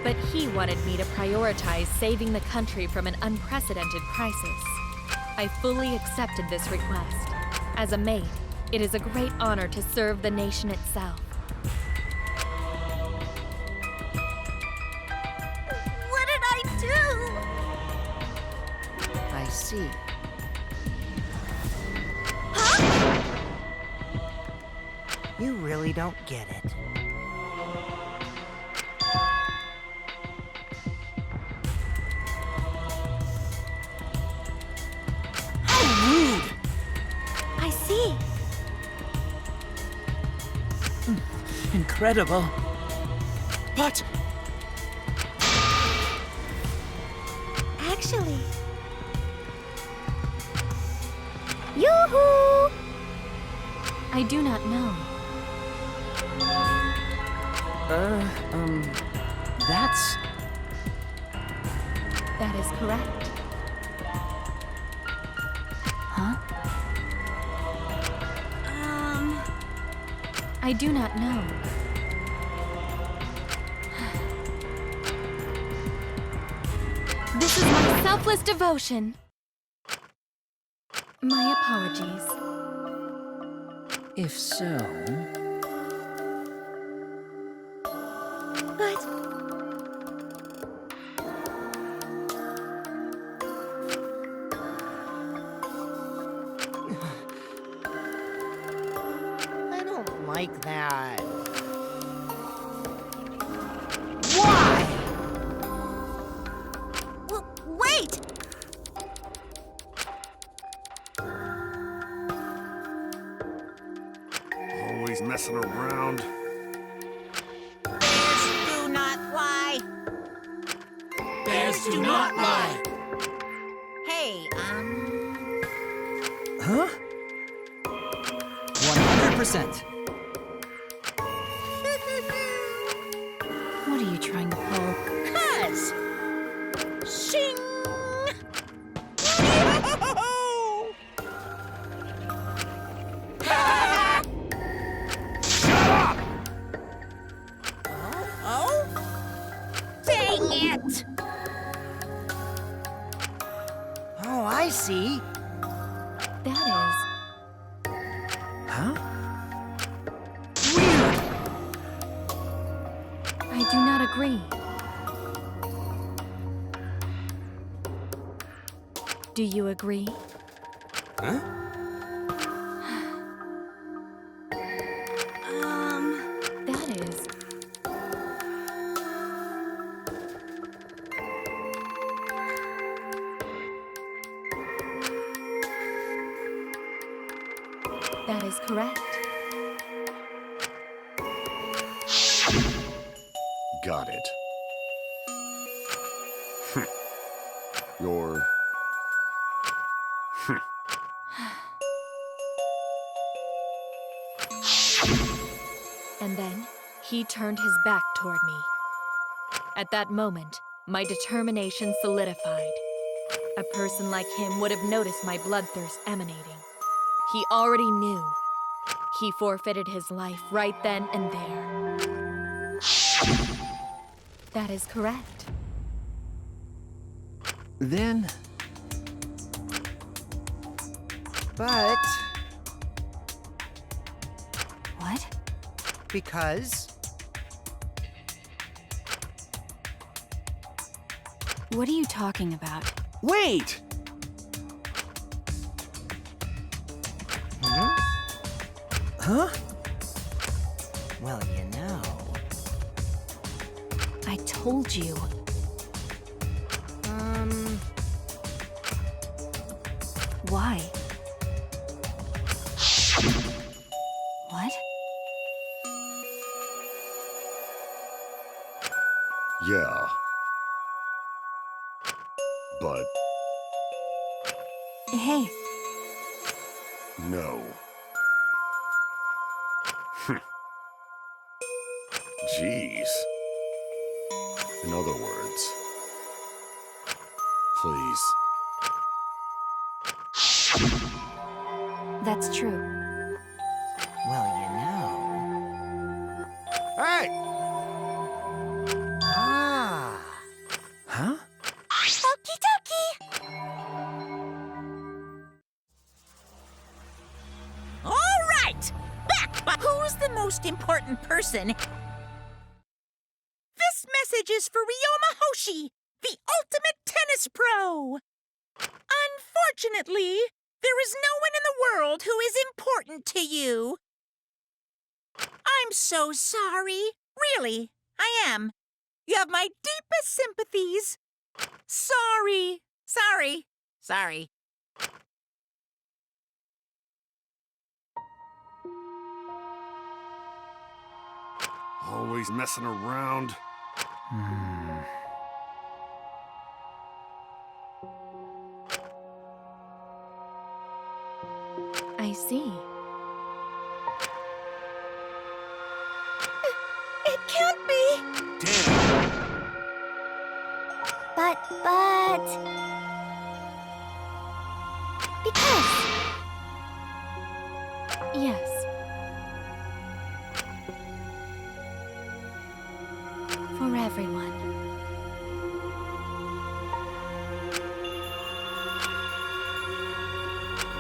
But he wanted me to prioritize saving the country from an unprecedented crisis. I fully accepted this request. As a maid, it is a great honor to serve the nation itself.
What did I do?
I see.
You really don't get it.
I see.
Incredible.
But
Actually. Yoo-hoo!
I do not know.
That's...
That is correct.
Huh?
I do not know. This is my selfless devotion. My apologies.
If so...
But
I don't like that. Why?
Wait!
Always messing around.
Bears do not lie.
Bears do not lie.
Hey,
Huh? 100%.
What are you trying to pull?
Cuz! Shing! Oh? Dang it!
Oh, I see.
That is...
Huh?
I do not agree. Do you agree?
Huh?
That is... is correct.
Got it. You're...
And then, he turned his back toward me. At that moment, my determination solidified. A person like him would have noticed my bloodthirst emanating. He already knew. He forfeited his life right then and there. That is correct.
Then...
But
What?
because
What are you talking about?
Wait! Huh?
well, you know.
I told you. Why? What?
Yeah. But
Hey,
no. Jeez. In other words, please.
that's true.
Well, you know.
Hey!
Ah.
Huh?
Okie dokie!
All right! Back! But who's the most important person? This message is for Ryoma Hoshi, the ultimate tennis pro! Unfortunately, there is no one in the world who is important to you. I'm so sorry. Really, I am. You have my deepest sympathies. Sorry. Sorry. Sorry.
Always messing around.
I see.
It can't be!
But... Because...
Yes. For everyone.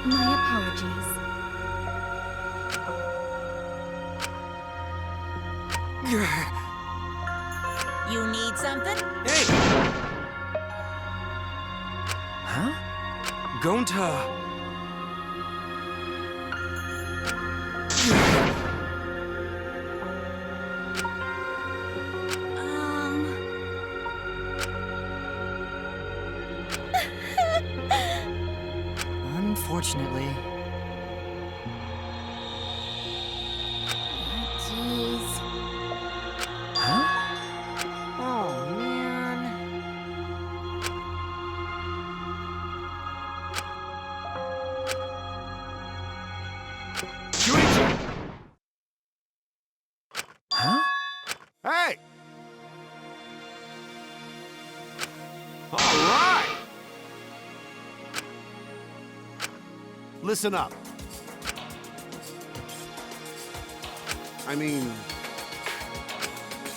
My apologies.
You need something?
Hey!
Huh?
Gonta.
Unfortunately.
Jeez.
Huh?
Oh, man.
Huh?
Hey! All right! Listen up. I mean,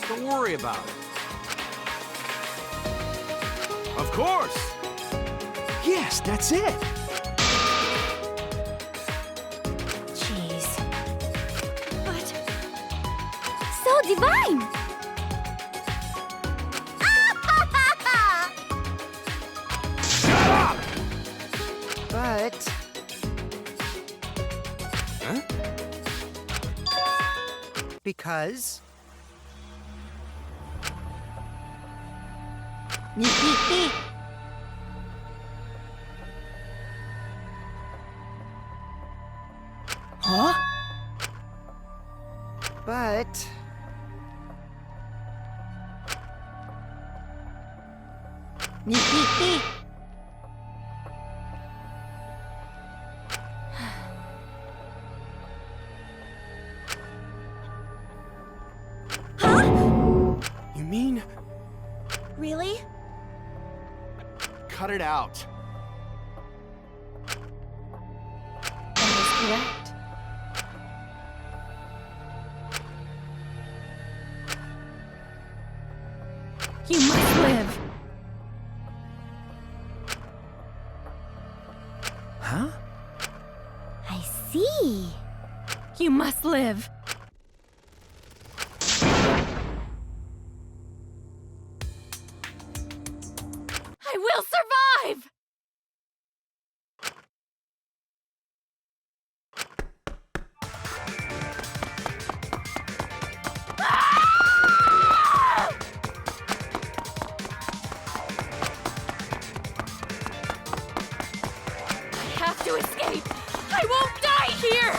don't worry about it. Of course!
Yes, that's it!
Jeez.
But
So divine!
Shut up!
But
Huh?
because
Huh?
But...
You mean?
Really?
Cut it out.
That is correct. You must live.
Huh?
I see.
You must live. I will survive! I have to escape! I won't die here!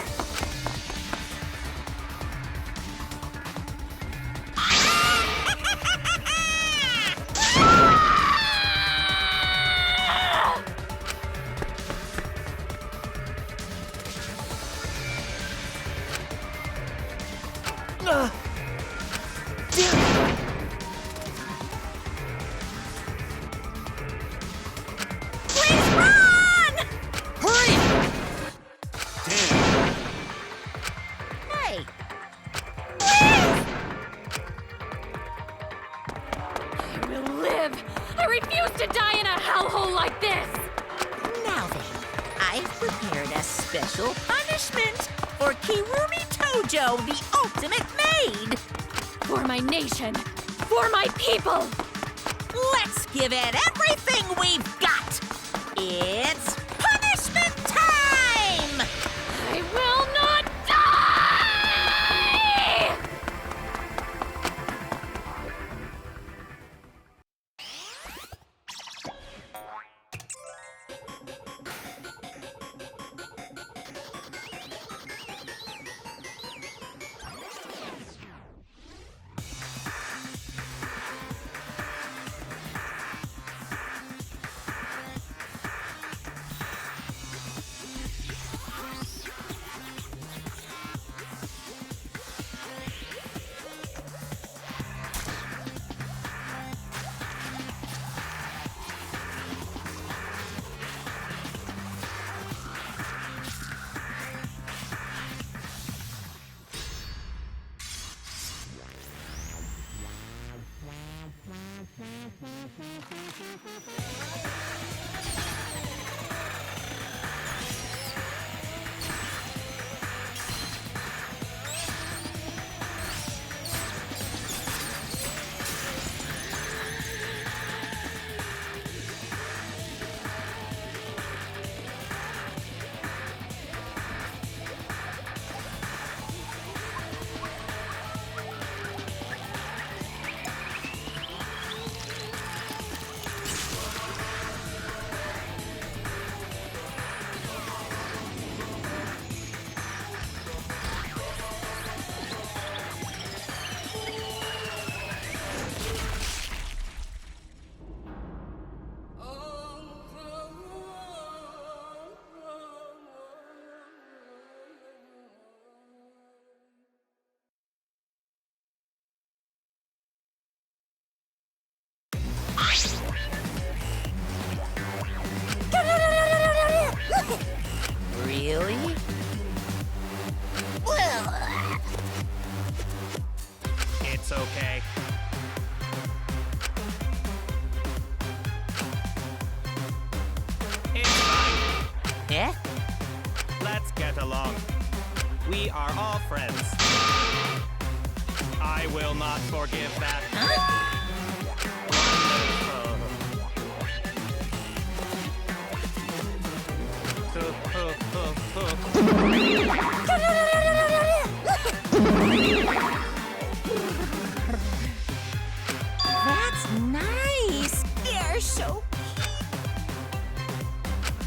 Please run!
Hurry!
Hey,
I will live! I refuse to die in a hellhole like this!
now then, I've prepared a special punishment for Kirumi Tojo, the ultimate maid.
For my nation! For my people!
Let's give it everything we've got. It's punishment time!
I will not die!
Really?
It's okay. It's fine.
Eh?
Let's get along. We are all friends. I will not forgive that.
That's nice. They're so cute.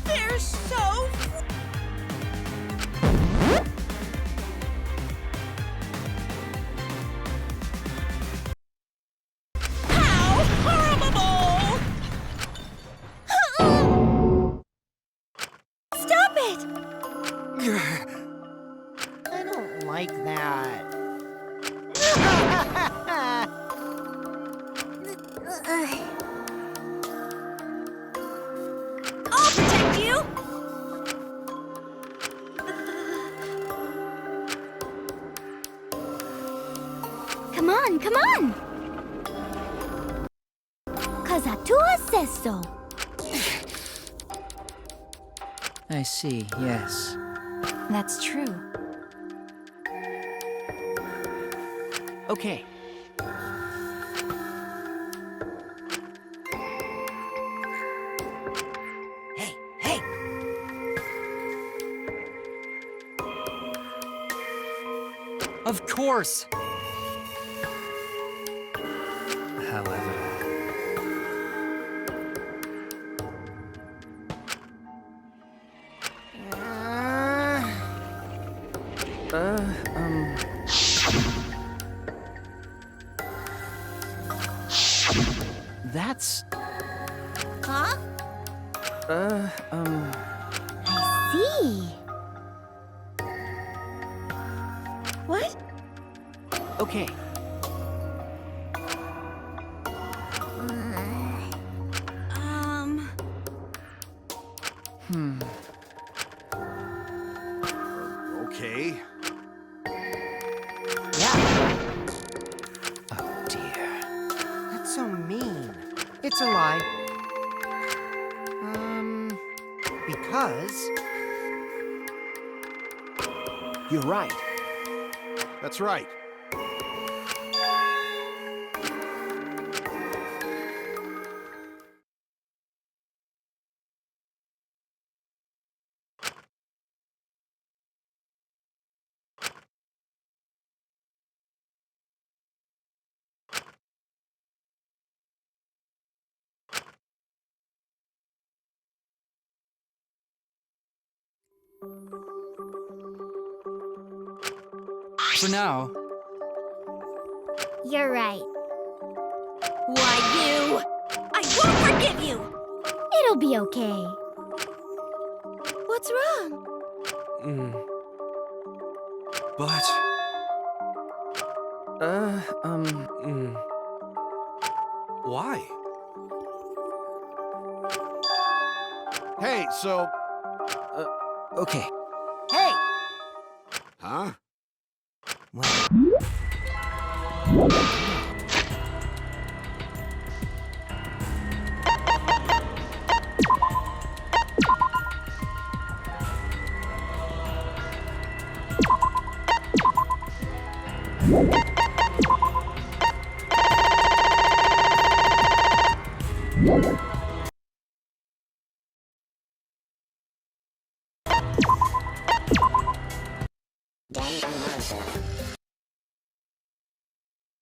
They're so...
like that.
I'll protect you!
Come on, come on! 'Cause Atua says so.
I see, yes.
That's true.
Okay.
Hey, hey!
Of course!
However, that's...
Huh?
I see.
What?
Okay.
Okay.
Oh, dear.
That's so mean. It's a lie. Because...
You're right.
That's right.
For now,
You're right.
Why, you! I won't forgive you!
It'll be okay.
What's wrong?
But... Why?
Hey, so...
Okay.
Hey!
Huh?
Danganronpa.